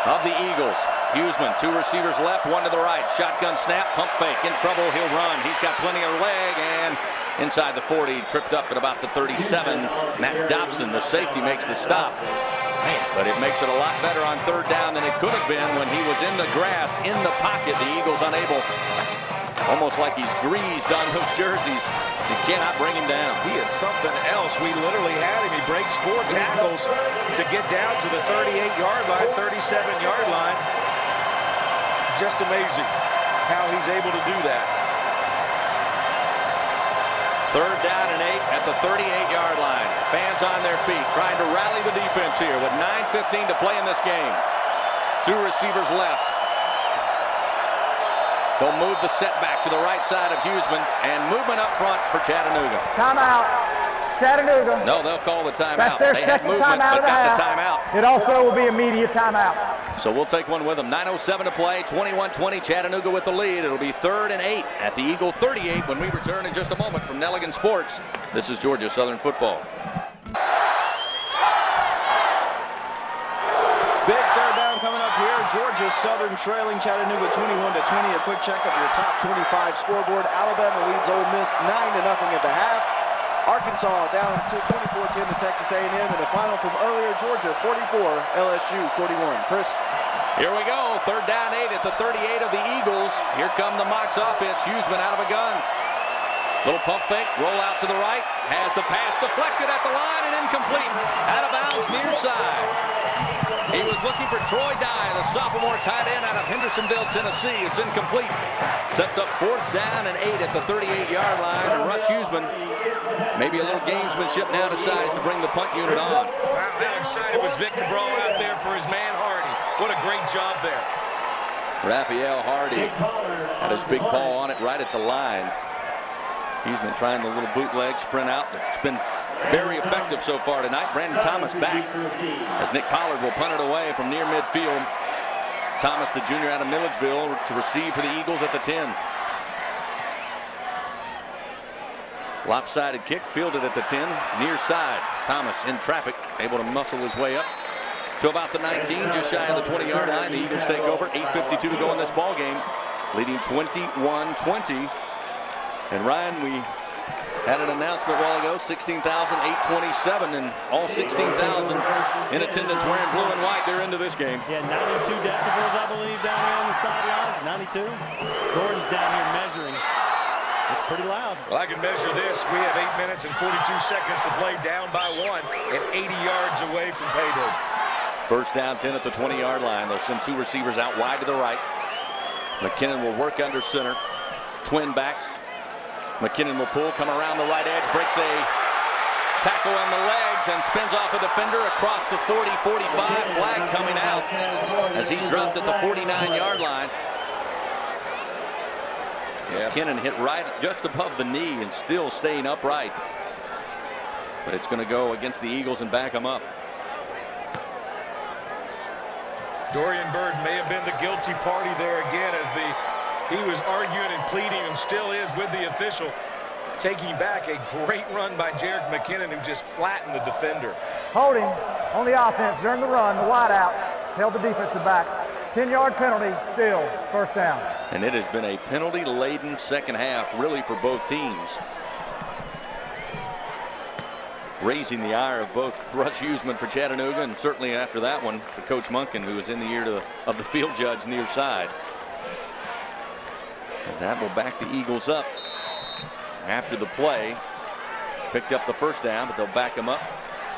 of the Eagles. Huseman, 2 receivers left, 1 to the right. Shotgun snap, pump fake, in trouble, he'll run. He's got plenty of leg, and inside the 40, tripped up at about the 37. Matt Dobson, the safety, makes the stop. But it makes it a lot better on 3rd down than it could have been when he was in the grass, in the pocket. The Eagles unable, almost like he's greased on those jerseys. You cannot bring him down. He is something else. We literally had him. He breaks 4 tackles to get down to the 38-yard line, 37-yard line. Just amazing how he's able to do that. 3rd down and 8 at the 38-yard line. Fans on their feet trying to rally the defense here with 9:15 to play in this game. 2 receivers left. They'll move the setback to the right side of Huseman, and movement up front for Chattanooga. Timeout. Chattanooga. No, they'll call the timeout. That's their second timeout of the half. Timeout. It also will be immediate timeout. So we'll take one with them. 9:07 to play, 21-20, Chattanooga with the lead. It'll be 3rd and 8 at the Eagle 38 when we return in just a moment from Nelligan Sports. This is Georgia Southern football. Big 3rd down coming up here. Georgia Southern trailing Chattanooga 21-20. A quick check of your top 25 scoreboard. Alabama leads Ole Miss 9-0 at the half. Arkansas down to 24-10 to Texas A&M, and the final from earlier, Georgia 44, LSU 41. Chris. Here we go, 3rd down 8 at the 38 of the Eagles. Here come the Mocs offense. Huseman out of a gun. Little pump fake, roll out to the right. Has the pass deflected at the line and incomplete. Out of bounds near side. He was looking for Troy Dye, the sophomore tight end out of Hendersonville, Tennessee. It's incomplete. Sets up 4th down and 8 at the 38-yard line. And Russ Huseman, maybe a little gamesmanship now, decides to bring the punt unit on. Wow, how excited was Vic Cabral out there for his man Hardy. What a great job there. Raphael Hardy had his big paw on it right at the line. He's been trying the little bootleg sprint out. It's been very effective so far tonight. Brandon Thomas back as Nick Pollard will punt it away from near midfield. Thomas, the junior out of Milledgeville, to receive for the Eagles at the 10. Lopsided kick fielded at the 10, near side. Thomas in traffic, able to muscle his way up to about the 19, just shy of the 20-yard line. The Eagles take over. 8:52 to go in this ball game, leading 21-20. And Ryan, we had an announcement a while ago, 16,827, and all 16,000 in attendance wearing blue and white. They're into this game. Yeah, 92 decibels, I believe, down here on the sidelines. 92. Gordon's down here measuring. It's pretty loud. Well, I can measure this. We have 8 minutes and 42 seconds to play, down by 1 and 80 yards away from payday. First down 10 at the 20-yard line. They'll send 2 receivers out wide to the right. McKinnon will work under center. Twin backs. McKinnon will pull, come around the right edge, breaks a tackle on the legs and spins off a defender across the 40-45. Flag coming out as he's dropped at the 49-yard line. McKinnon hit right just above the knee and still staying upright. But it's going to go against the Eagles and back him up. Dorian Bird may have been the guilty party there again, as he was arguing and pleading and still is with the official. Taking back a great run by Jerick McKinnon, who just flattened the defender. Holding on the offense during the run, the wideout held the defensive back. 10-yard penalty, still first down. And it has been a penalty-laden second half, really, for both teams. Raising the ire of both Russ Huseman for Chattanooga, and certainly after that one for Coach Munkin, who was in the ear of the field judge near side. And that will back the Eagles up after the play. Picked up the first down, but they'll back them up.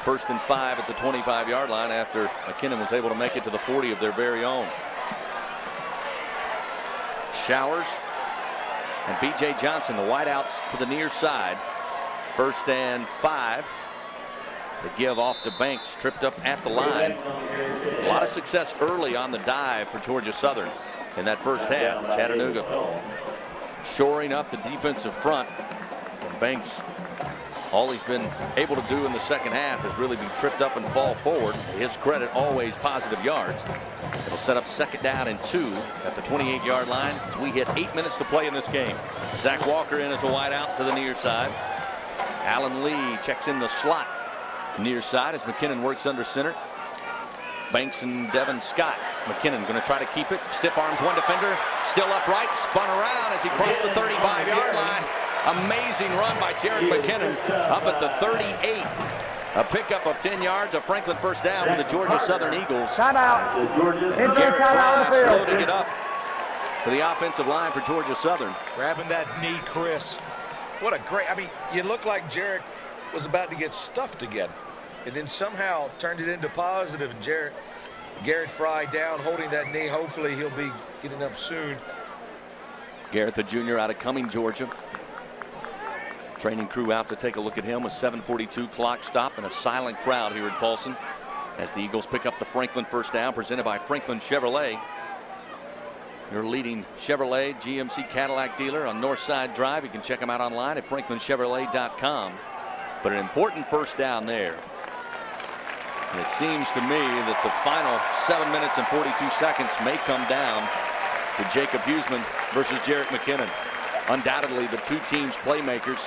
1st and 5 at the 25-yard line after McKinnon was able to make it to the 40 of their very own. Showers and B.J. Johnson, the wideouts to the near side. 1st and 5. The give off to Banks, tripped up at the line. A lot of success early on the dive for Georgia Southern in that first half. Chattanooga shoring up the defensive front. And Banks, all he's been able to do in the second half is really be tripped up and fall forward. To his credit, always positive yards. It'll set up 2nd down and 2 at the 28-yard line as we hit 8 minutes to play in this game. Zach Walker in as a wideout to the near side. Alan Lee checks in the slot near side as McKinnon works under center. Banks and Devin Scott. McKinnon going to try to keep it. Stiff arms one defender. Still upright. Spun around as he crossed the 35-yard line. Amazing run by Jerick McKinnon up at the 38. A pickup of 10 yards. A Franklin first down for the Georgia Southern Eagles. Timeout. Garrett Timeout on the field. loading it up for the offensive line for Georgia Southern. Grabbing that knee, Chris. What a great, I mean, you look like Jerick was about to get stuffed again, and then somehow turned it into positive. And Garrett Fry down, holding that knee. Hopefully he'll be getting up soon. Garrett, the junior out of Cumming, Georgia. Training crew out to take a look at him with 7:42 clock stop and a silent crowd here at Paulson as the Eagles pick up the Franklin first down, presented by Franklin Chevrolet. Your leading Chevrolet GMC Cadillac dealer on Northside Drive. You can check them out online at franklinchevrolet.com. But an important first down there. And it seems to me that the final 7 minutes and 42 seconds may come down to Jacob Huseman versus Jerick McKinnon. Undoubtedly the two teams' playmakers.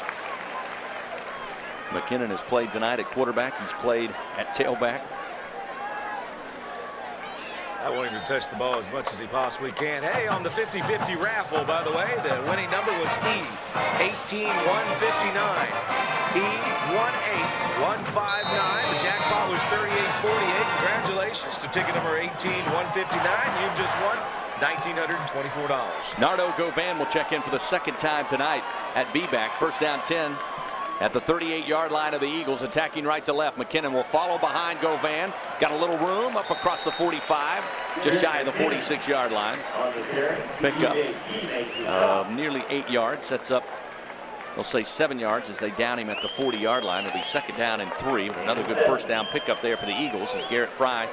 McKinnon has played tonight at quarterback. He's played at tailback. I want him to touch the ball as much as he possibly can. Hey, on the 50-50 raffle, by the way, the winning number was E, 18159. E18159. The jackpot was 3848. Congratulations to ticket number 18159. You just won $1,924. Nardo Govan will check in for the second time tonight at B-back. First down 10 at the 38-yard line of the Eagles, attacking right to left. McKinnon will follow behind Govan. Got a little room up across the 45, just shy of the 46-yard line. Picked up nearly 8 yards. Sets up, they'll say 7 yards as they down him at the 40-yard line. It'll be 2nd down and 3. But another good first down pickup there for the Eagles as Garrett Fry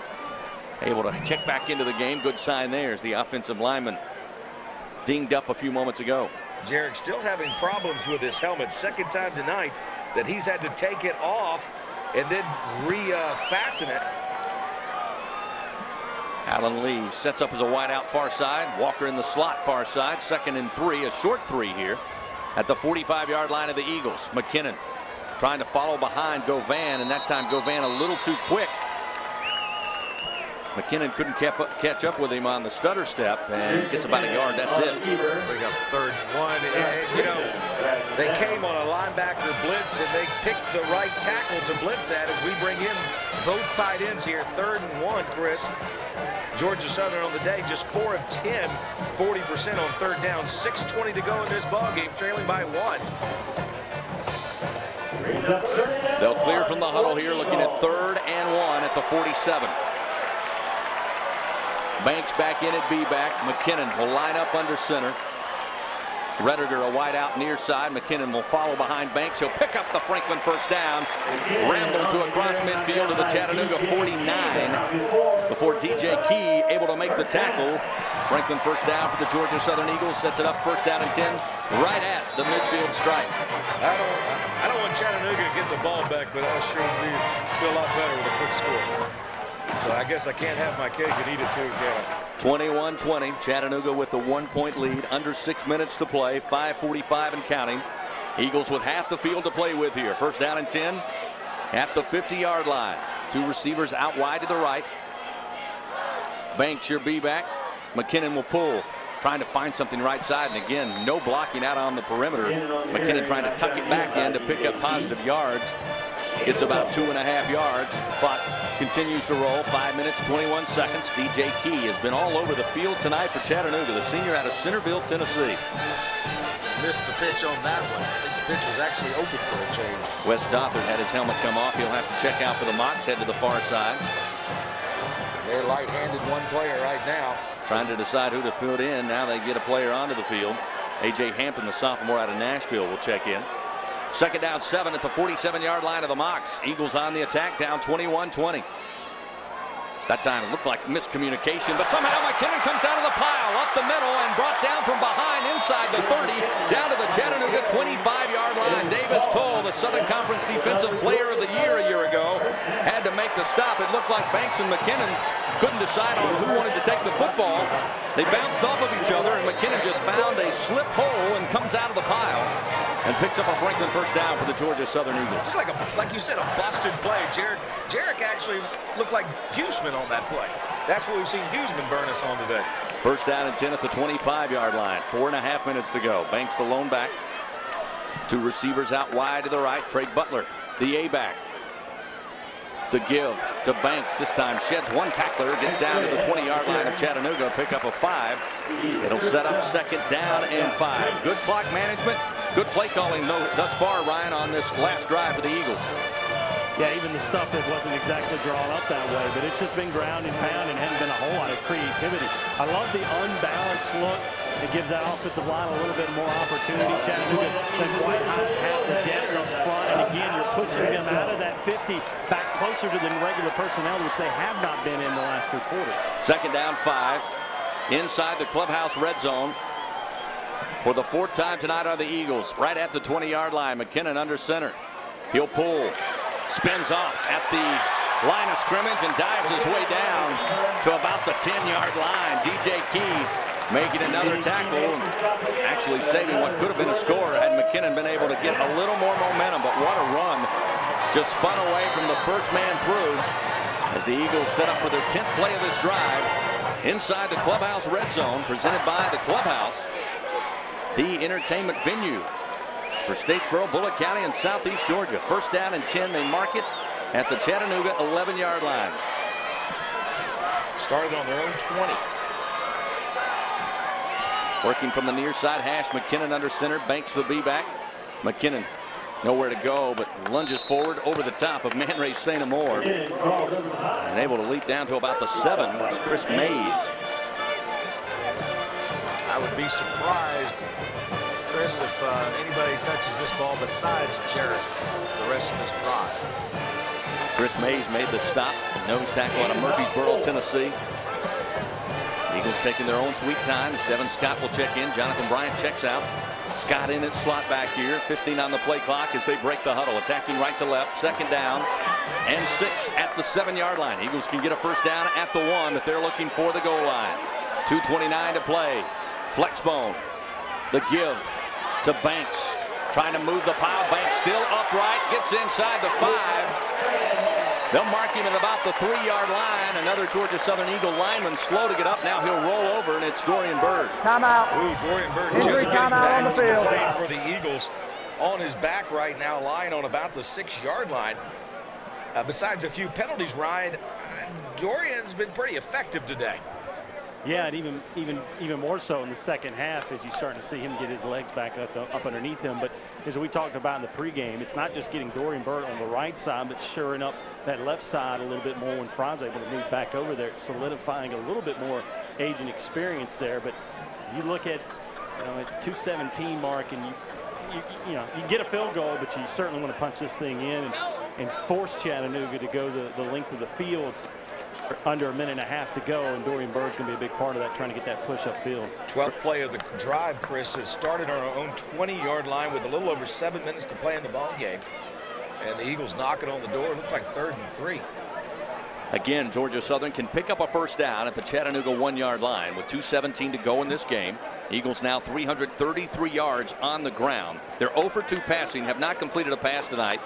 able to check back into the game. Good sign there as the offensive lineman dinged up a few moments ago. Jerick still having problems with his helmet. Second time tonight that he's had to take it off and then re-fasten it. Alan Lee sets up as a wideout far side. Walker in the slot far side. 2nd and 3, a short 3 here at the 45-yard line of the Eagles. McKinnon trying to follow behind Govan, and that time Govan a little too quick. McKinnon couldn't catch up with him on the stutter step and gets about a yard. That's it. We got 3rd and 1. And, you know, They came on a linebacker blitz, and they picked the right tackle to blitz at as we bring in both tight ends here. 3rd and 1, Chris. Georgia Southern on the day, just 4 of 10, 40% on 3rd down. 6:20 to go in this ballgame, trailing by 1. They'll clear from the huddle here, looking at 3rd and 1 at the 47. Banks back in at B-back. McKinnon will line up under center. Rediger a wide out near side. McKinnon will follow behind Banks. He'll pick up the Franklin first down. Ramble to across midfield to the Chattanooga 49 before DJ Key able to make the tackle. Franklin first down for the Georgia Southern Eagles. Sets it up 1st down and 10 right at the midfield stripe. I don't want Chattanooga to get the ball back, but I'll sure feel a lot better with a quick score. So I guess I can't have my cake and eat it too, can I? 21-20, Chattanooga with the 1-point lead, under 6 minutes to play, 5:45 and counting. Eagles with half the field to play with here. 1st down and 10 at the 50-yard line. 2 receivers out wide to the right. Banks your B-back. McKinnon will pull, trying to find something right side, and again, no blocking out on the perimeter. McKinnon trying to tuck it back in to pick up positive yards. It's about 2.5 yards. The clock continues to roll. 5 minutes, 21 seconds. DJ Key has been all over the field tonight for Chattanooga, the senior out of Centerville, Tennessee. Missed the pitch on that one. I think the pitch was actually open for a change. Wes Dothard had his helmet come off. He'll have to check out for the Mocs, head to the far side. They're light-handed one player right now. Trying to decide who to put in. Now they get a player onto the field. A.J. Hampton, the sophomore out of Nashville, will check in. 2nd down 7 at the 47-yard line of the Mocs. Eagles on the attack, down 21-20. That time it looked like miscommunication, but somehow McKinnon comes out of the pile, up the middle, and brought down from behind inside the 30, down to the Chattanooga 25-yard line. Davis Toll, the Southern Conference Defensive Player of the Year a year ago, had to make the stop. It looked like Banks and McKinnon couldn't decide on who wanted to take the football. They bounced off of each other, and McKinnon just found a slip hole and comes out of the pile and picks up a Franklin first down for the Georgia Southern Eagles. It's like you said, a busted play. Jarek actually looked like Huseman on that play. That's what we've seen Huseman burn us on today. 1st down and 10 at the 25-yard line. 4.5 minutes to go. Banks the lone back. 2 receivers out wide to the right. Trey Butler, the A-back. The give to Banks. This time sheds one tackler. Gets down to the 20-yard line of Chattanooga. Pick up a 5. It'll set up 2nd down and 5. Good clock management. Good play calling thus far, Ryan, on this last drive for the Eagles. Yeah, even the stuff that wasn't exactly drawn up that way, but it's just been ground and pound and hadn't been a whole lot of creativity. I love the unbalanced look. It gives that offensive line a little bit more opportunity. Chattanooga doesn't quite have the depth up front, and again, you're pushing them out of that 50 back closer to the regular personnel, which they have not been in the last 2 quarters. 2nd down 5. Inside the clubhouse red zone. For the 4th time tonight are the Eagles, right at the 20-yard line. McKinnon under center. He'll pull. Spins off at the line of scrimmage and dives his way down to about the 10-yard line. DJ Key making another tackle, and actually saving what could have been a score had McKinnon been able to get a little more momentum. But what a run. Just spun away from the first man through as the Eagles set up for their 10th play of this drive inside the clubhouse red zone, presented by the Clubhouse, the entertainment venue for Statesboro, Bullitt County, and Southeast Georgia. 1st down and 10. They mark it at the Chattanooga 11-yard line. Started on their own 20. Working from the near side hash, McKinnon under center. Banks the B-back. McKinnon nowhere to go, but lunges forward over the top of Man Ray St. Amour. And able to leap down to about the 7. That's Chris Mays. I would be surprised, Chris, if anybody touches this ball besides Jarrett the rest of this drive. Chris Mays made the stop. Nose tackle out of Murfreesboro, Tennessee. Eagles taking their own sweet time. Devin Scott will check in. Jonathan Bryant checks out. Scott in at slot back here. 15 on the play clock as they break the huddle. Attacking right to left. 2nd down and 6 at the 7-yard line. Eagles can get a 1st down at the 1 that they're looking for the goal line. 2:29 to play. Flexbone. The give to Banks. Trying to move the pile. Banks still upright. Gets inside the 5. They'll mark him at about the 3-yard line. Another Georgia Southern Eagle lineman slow to get up. Now he'll roll over, and it's Dorian Bird. Timeout. Ooh, Dorian Bird Injury just getting timeout back on the into field. play for the Eagles. on his back right now, lying on about the 6-yard line. Besides a few penalties, Ryan, Dorian's been pretty effective today. Yeah, and even more so in the second half as you're starting to see him get his legs back up underneath him. But as we talked about in the pregame, it's not just getting Dorian Byrd on the right side, but shoring up that left side a little bit more when Fran's able to move back over there. It's solidifying a little bit more age and experience there. But you look at, at 217 mark, and you get a field goal, but you certainly want to punch this thing in and force Chattanooga to go the length of the field. Under a minute and a half to go, and Dorian Byrd's going to be a big part of that, trying to get that push upfield. 12th play of the drive, Chris, has started on our own 20-yard line with a little over 7 minutes to play in the ball game. And the Eagles knocking on the door. It looked like 3rd and 3. Again, Georgia Southern can pick up a first down at the Chattanooga 1-yard line with 2:17 to go in this game. Eagles now 333 yards on the ground. They're 0 for 2 passing, have not completed a pass tonight.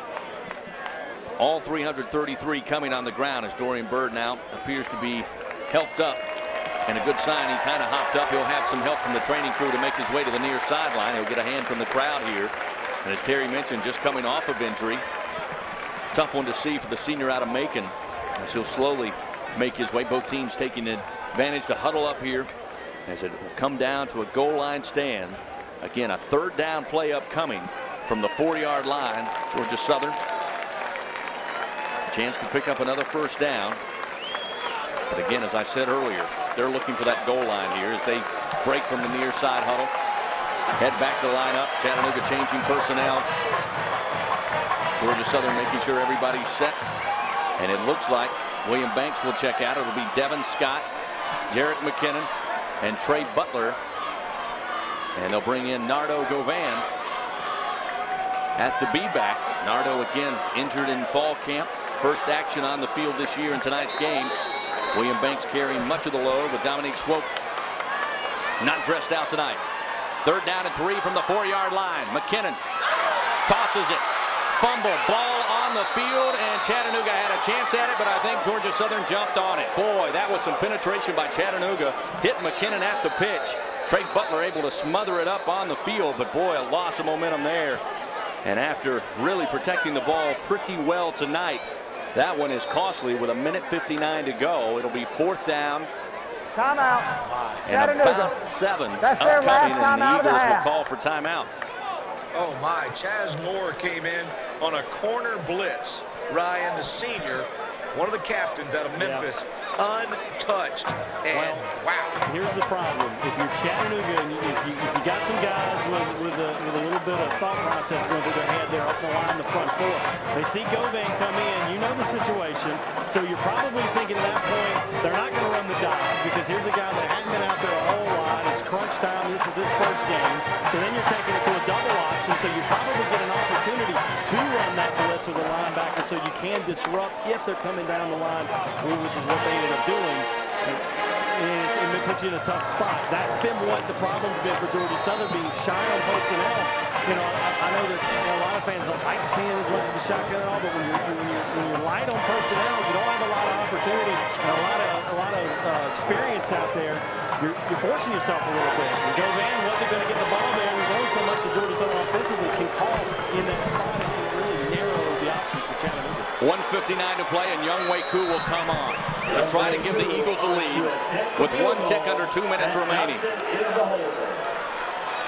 All 333 coming on the ground as Dorian Byrd now appears to be helped up. And a good sign, he kind of hopped up. He'll have some help from the training crew to make his way to the near sideline. He'll get a hand from the crowd here. And as Terry mentioned, just coming off of injury. Tough one to see for the senior out of Macon as he'll slowly make his way. Both teams taking advantage to huddle up here as it will come down to a goal line stand. Again, a 3rd down play upcoming from the 4-yard line. Georgia Southern. Chance to pick up another first down. But again, as I said earlier, they're looking for that goal line here as they break from the near side huddle. Head back to line up. Chattanooga changing personnel. Georgia Southern making sure everybody's set. And it looks like William Banks will check out. It'll be Devin Scott, Jarrett McKinnon, and Trey Butler. And they'll bring in Nardo Govan at the B-back. Nardo again injured in fall camp. First action on the field this year in tonight's game. William Banks carrying much of the load with Dominique Swope not dressed out tonight. 3rd down and 3 from the 4-yard line. McKinnon tosses it. Fumble. Ball on the field, and Chattanooga had a chance at it, but I think Georgia Southern jumped on it. Boy, that was some penetration by Chattanooga. Hit McKinnon at the pitch. Trey Butler able to smother it up on the field, but boy, a loss of momentum there. And after really protecting the ball pretty well tonight, that one is costly with 1:59 to go. It'll be 4th down. Timeout. And about 7 That's their last upcoming, and timeout of the the Eagles will half. call for timeout. Oh my, Chaz Moore came in on a corner blitz. Ryan, the senior, one of the captains out of Memphis, untouched. And wow. Here's the problem. If you're Chattanooga and if you got some guys with a little bit of thought process going through their head, they're up the line in the front 4. They see Govan come in, you know the situation, so you're probably thinking at that point they're not going to run the dive because here's a guy that hadn't been out there a whole lot. It's crunch time. This is his first game. So then you're taking it to a double option, so you probably get an opportunity to run that blitz with a linebacker so you can disrupt if they're coming down the line, which is what they ended up doing. And it puts you in a tough spot. That's been what the problem's been for Georgia Southern, being shy on personnel. I know that a lot of fans don't like seeing as much of the shotgun and all, but when you're light on personnel, you don't have a lot of opportunity and a lot of experience out there. You're forcing yourself a little bit. And Govan wasn't going to get the ball there. There's only so much that Georgia Southern offensively can call in that spot and can really narrow the options for Chattanooga. 1:59 to play, and Young Wei Koo will come on to try to give the Eagles a lead with 1 tick under 2 minutes remaining.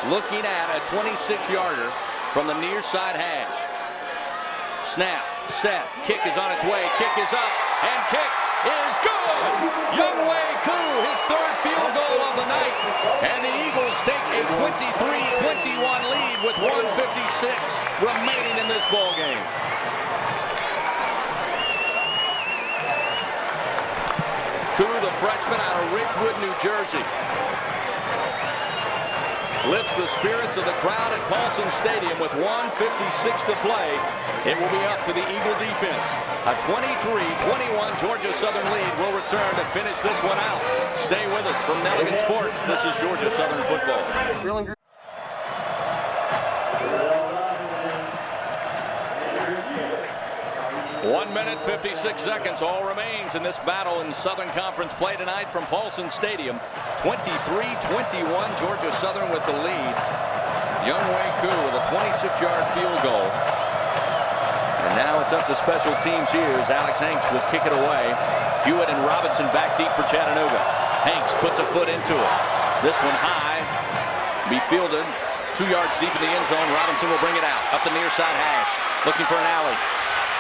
Looking at a 26-yarder from the near side hash. Snap, set, kick is on its way, kick is up, and kick is good! Young Wei Koo, his 3rd field goal of the night, and the Eagles take a 23-21 lead with 1:56 remaining in this ball game. Koo, the freshman out of Ridgewood, New Jersey, lifts the spirits of the crowd at Paulson Stadium with 1:56 to play. It will be up to the Eagle defense. A 23-21 Georgia Southern lead will return to finish this one out. Stay with us from Nelligan Sports. This is Georgia Southern football. 1 minute, 56 seconds. All remains in this battle in Southern Conference play tonight from Paulson Stadium. 23-21, Georgia Southern with the lead. Younghoe Koo with a 26-yard field goal. And now it's up to special teams here as Alex Hanks will kick it away. Hewitt and Robinson back deep for Chattanooga. Hanks puts a foot into it. This one high. Be fielded 2 yards deep in the end zone. Robinson will bring it out up the near side hash. Looking for an alley.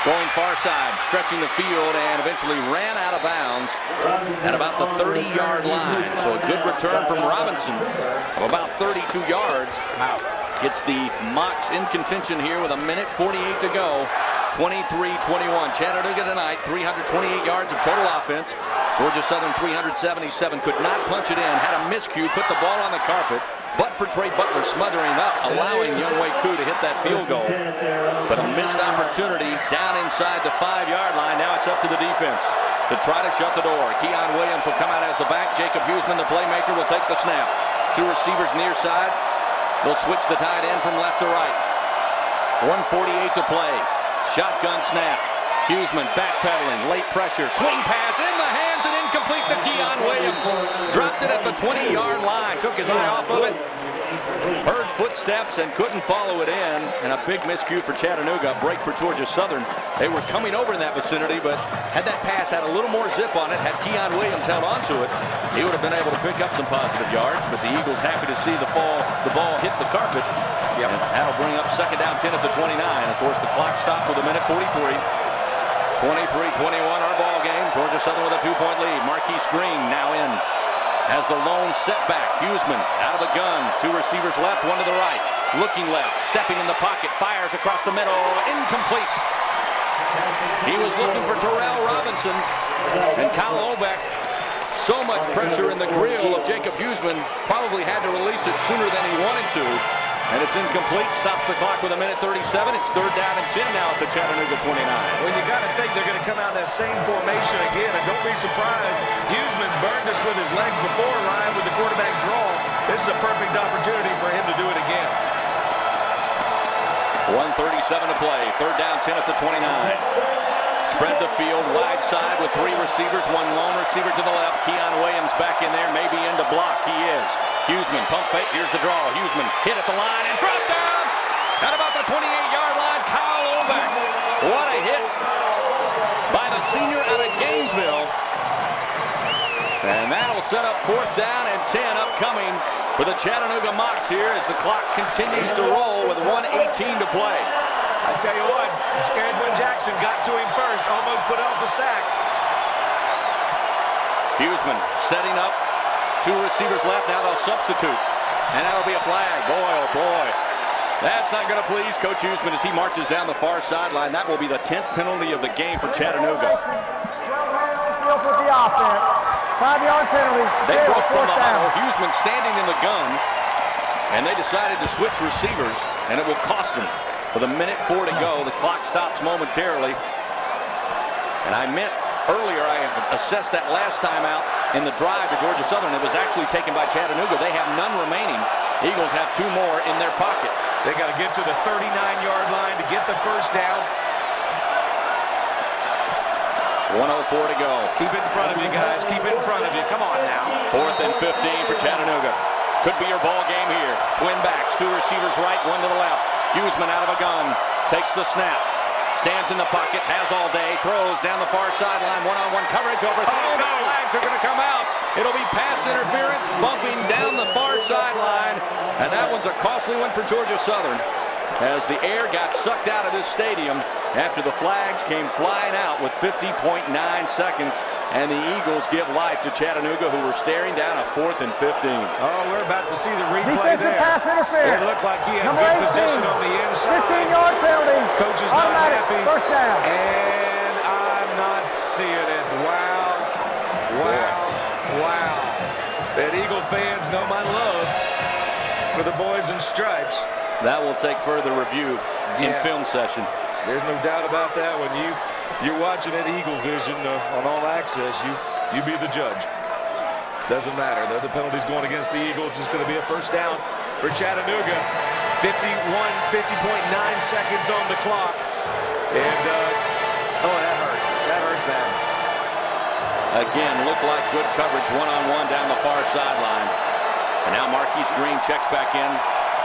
Going far side, stretching the field, and eventually ran out of bounds at about the 30-yard line. So a good return from Robinson of about 32 yards. Gets the Mocs in contention here with 1:48 to go. 23-21. Chattanooga tonight, 328 yards of total offense. Georgia Southern 377. Could not punch it in. Had a miscue, put the ball on the carpet. But for Trey Butler smothering up, allowing Younghoe Koo to hit that field goal. But a missed opportunity down inside the 5-yard line. Now it's up to the defense to try to shut the door. Keon Williams will come out as the back. Jacob Huseman, the playmaker, will take the snap. 2 receivers near side. They'll switch the tight end from left to right. 1:48 to play. Shotgun snap. Huseman backpedaling, late pressure, swing pass in the hands and incomplete to Keon Williams. Dropped it at the 20-yard line, took his eye off of it. Heard footsteps and couldn't follow it in, and a big miscue for Chattanooga, break for Georgia Southern. They were coming over in that vicinity, but had that pass had a little more zip on it, had Keon Williams held onto it, he would have been able to pick up some positive yards, but the Eagles happy to see the ball hit the carpet. Yep. And that'll bring up 2nd down 10 at the 29. Of course, the clock stopped with 1:43. 23-21 our ball game. Georgia Southern with a 2-point lead. Marquise Green now in. Has the lone setback. Huseman out of the gun. 2 receivers left, 1 to the right. Looking left, stepping in the pocket, fires across the middle. Incomplete. He was looking for Terrell Robinson. And Kyle Obeck, so much pressure in the grill of Jacob Huseman, probably had to release it sooner than he wanted to. And it's incomplete. Stops the clock with 1:37. It's 3rd down and 10 now at the Chattanooga 29. Well, you got to think they're going to come out in that same formation again, and don't be surprised. Huseman burned us with his legs before, Ryan, with the quarterback draw. This is a perfect opportunity for him to do it again. 1:37 to play. 3rd down 10 at the 29. Spread the field wide side with 3 receivers, 1 lone receiver to the left. Keon Williams back in there, maybe into block. He is. Huseman, pump fake, here's the draw. Huseman hit at the line and dropped down at about the 28-yard line. Kyle Obeck. What a hit by the senior out of Gainesville. And that'll set up 4th down and 10 upcoming for the Chattanooga Mocs here as the clock continues to roll with 1:18 to play. I tell you what, Edwin Jackson got to him first, almost put off a sack. Huseman setting up. 2 receivers left. Now they'll substitute. And that'll be a flag. Boy, oh boy. That's not going to please Coach Huseman as he marches down the far sideline. That will be the 10th penalty of the game for Chattanooga. With the offense. 5-yard penalty. They broke from the huddle. Huseman standing in the gun. And they decided to switch receivers. And it will cost them. With 1:04 to go, the clock stops momentarily. And I meant earlier, I assessed that last time out in the drive to Georgia Southern. It was actually taken by Chattanooga. They have none remaining. Eagles have 2 more in their pocket. They got to get to the 39-yard line to get the 1st down. 1:04 to go. Keep it in front of you, guys. Keep it in front of you. Come on now. 4th and 15 for Chattanooga. Could be your ball game here. Twin backs, 2 receivers right, 1 to the left. Huseman out of a gun, takes the snap. Stands in the pocket, has all day, throws down the far sideline, 1-on-1 coverage over. Oh, no! Flags are going to come out. It'll be pass interference, bumping down the far sideline, and that one's a costly one for Georgia Southern as the air got sucked out of this stadium after the flags came flying out with 50.9 seconds, and the Eagles give life to Chattanooga, who were staring down a 4th and 15. Oh, we're about to see the replay Defensive there. pass interference. It looked like he had Number good 18, position on the inside. 15-yard penalty. Coach is not happy. 1st down. And I'm not seeing it. Wow. Wow. Wow. And Eagle fans know my love for the boys in stripes. That will take further review in film session. There's no doubt about that. When you're watching at Eagle Vision on All Access, you be the judge. Doesn't matter. The penalty's going against the Eagles. It's going to be a 1st down for Chattanooga. 50.9 seconds on the clock. And, oh, that hurt. That hurt bad. Again, looked like good coverage 1-on-1 down the far sideline. And now Marquise Green checks back in.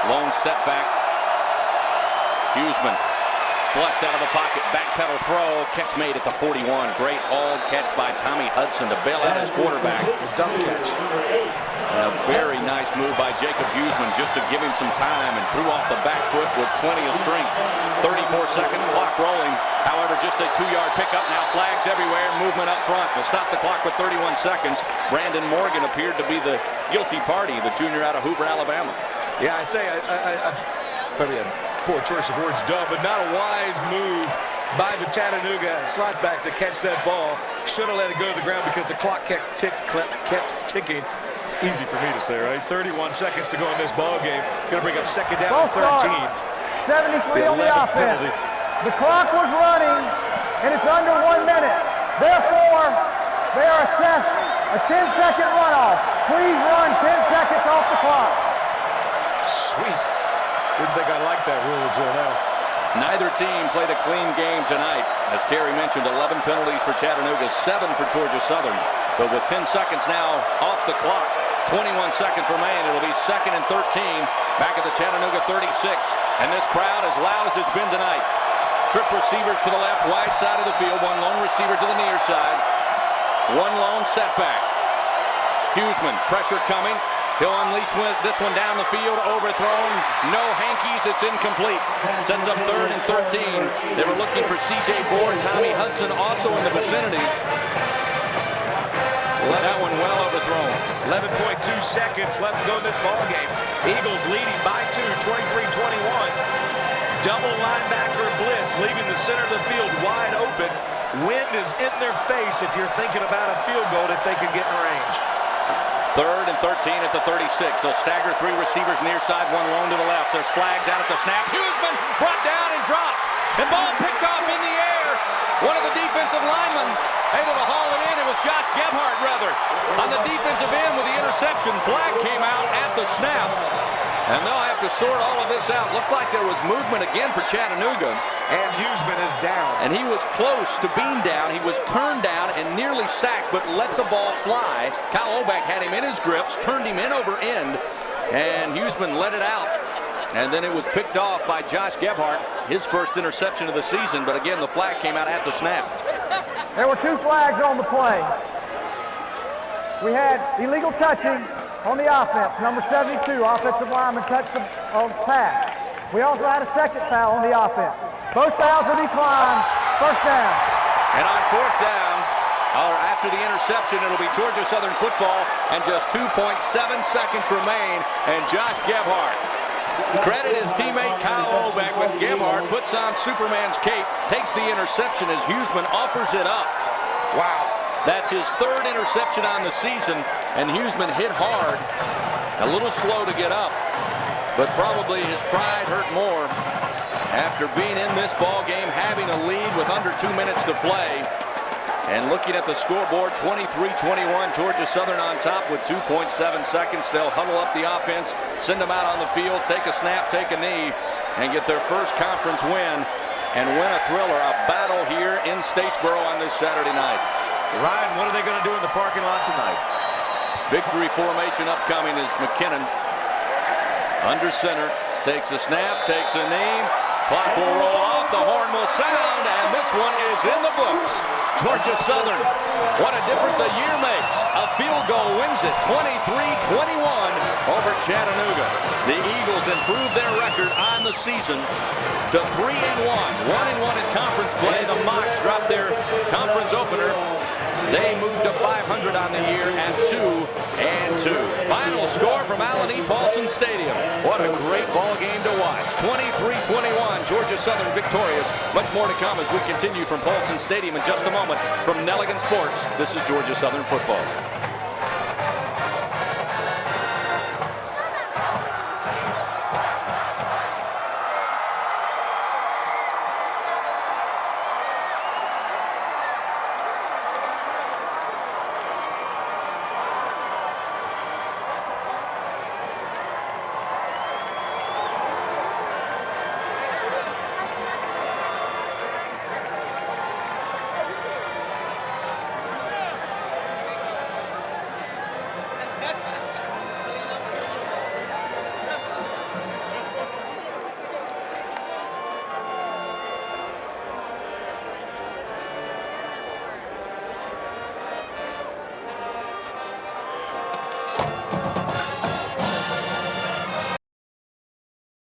Lone setback. Huseman flushed out of the pocket, backpedal throw, catch made at the 41. Great hauled catch by Tommy Hudson to bail out his quarterback. Dump catch. And a very nice move by Jacob Huseman just to give him some time, and threw off the back foot with plenty of strength. 34 seconds, clock rolling. However, just a 2-yard pickup. Now flags everywhere, movement up front. We'll stop the clock with 31 seconds. Brandon Morgan appeared to be the guilty party, the junior out of Hoover, Alabama. Yeah, I say, probably a poor choice of words, dumb, but not a wise move by the Chattanooga slot back to catch that ball. Should have let it go to the ground because the clock kept ticking. Easy for me to say, right? 31 seconds to go in this ball game. Going to bring up second down and 13. 73 on the offense. The clock was running, and it's under 1 minute. Therefore, they are assessed a 10-second runoff. Please run 10 seconds off the clock. Sweet. Didn't think I liked that rule until now. Neither team played a clean game tonight. As Terry mentioned, 11 penalties for Chattanooga, 7 for Georgia Southern. But with 10 seconds now off the clock, 21 seconds remain. It'll be 2nd and 13 back at the Chattanooga 36. And this crowd as loud as it's been tonight. Trip receivers to the left, wide side of the field. One lone receiver to the near side. One lone setback. Huseman, pressure coming. He'll unleash this one down the field, overthrown. No hankies, it's incomplete. Sets up 3rd and 13. They were looking for C.J. Board. Tommy Hudson also in the vicinity. That one well overthrown. 11.2 seconds left to go in this ball game. Eagles leading by 2, 23-21. Double linebacker blitz, leaving the center of the field wide open. Wind is in their face if you're thinking about a field goal if they can get in range. 3rd and 13 at the 36. They'll stagger 3 receivers near side, 1 lone to the left. There's flags out at the snap. Huseman brought down and dropped. And ball picked off in the air. One of the defensive linemen able to haul it in. It was Josh Gebhardt, rather, on the defensive end with the interception. Flag came out at the snap. And they'll have to sort all of this out. Looked like there was movement again for Chattanooga. And Huseman is down. And he was close to being down. He was turned down and nearly sacked, but let the ball fly. Kyle Obeck had him in his grips, turned him in over end, and Huseman let it out. And then it was picked off by Josh Gebhardt, his first interception of the season. But again, the flag came out at the snap. There were 2 flags on the play. We had illegal touching on the offense. Number 72, offensive lineman touched the pass. We also had a second foul on the offense. Both fouls are declined. First down. And on 4th down, or after the interception, it'll be Georgia Southern football, and just 2.7 seconds remain. And Josh Gebhardt, credit his teammate Kyle Obeck, but Gebhardt puts on Superman's cape, takes the interception as Huseman offers it up. Wow. That's his 3rd interception on the season, and Huseman hit hard. A little slow to get up, but probably his pride hurt more after being in this ball game, having a lead with under 2 minutes to play. And looking at the scoreboard, 23-21, Georgia Southern on top with 2.7 seconds. They'll huddle up the offense, send them out on the field, take a snap, take a knee, and get their first conference win and win a thriller, a battle here in Statesboro on this Saturday night. Ryan, what are they going to do in the parking lot tonight? Victory formation upcoming is McKinnon under center, takes a snap, takes a knee. Clock will roll off, the horn will sound, and this one is in the books. Georgia Southern, what a difference a year makes. A field goal wins it 23-21 over Chattanooga. The Eagles improve their record on the season to 3-1, 1-1 in conference play. The Mocs dropped their conference opener. They moved to 500 on the year at 2-2. Final score from Allen E. Paulson Stadium. What a great ball game to watch. 23-21, Georgia Southern victorious. Much more to come as we continue from Paulson Stadium in just a moment. From Nelligan Sports, this is Georgia Southern football.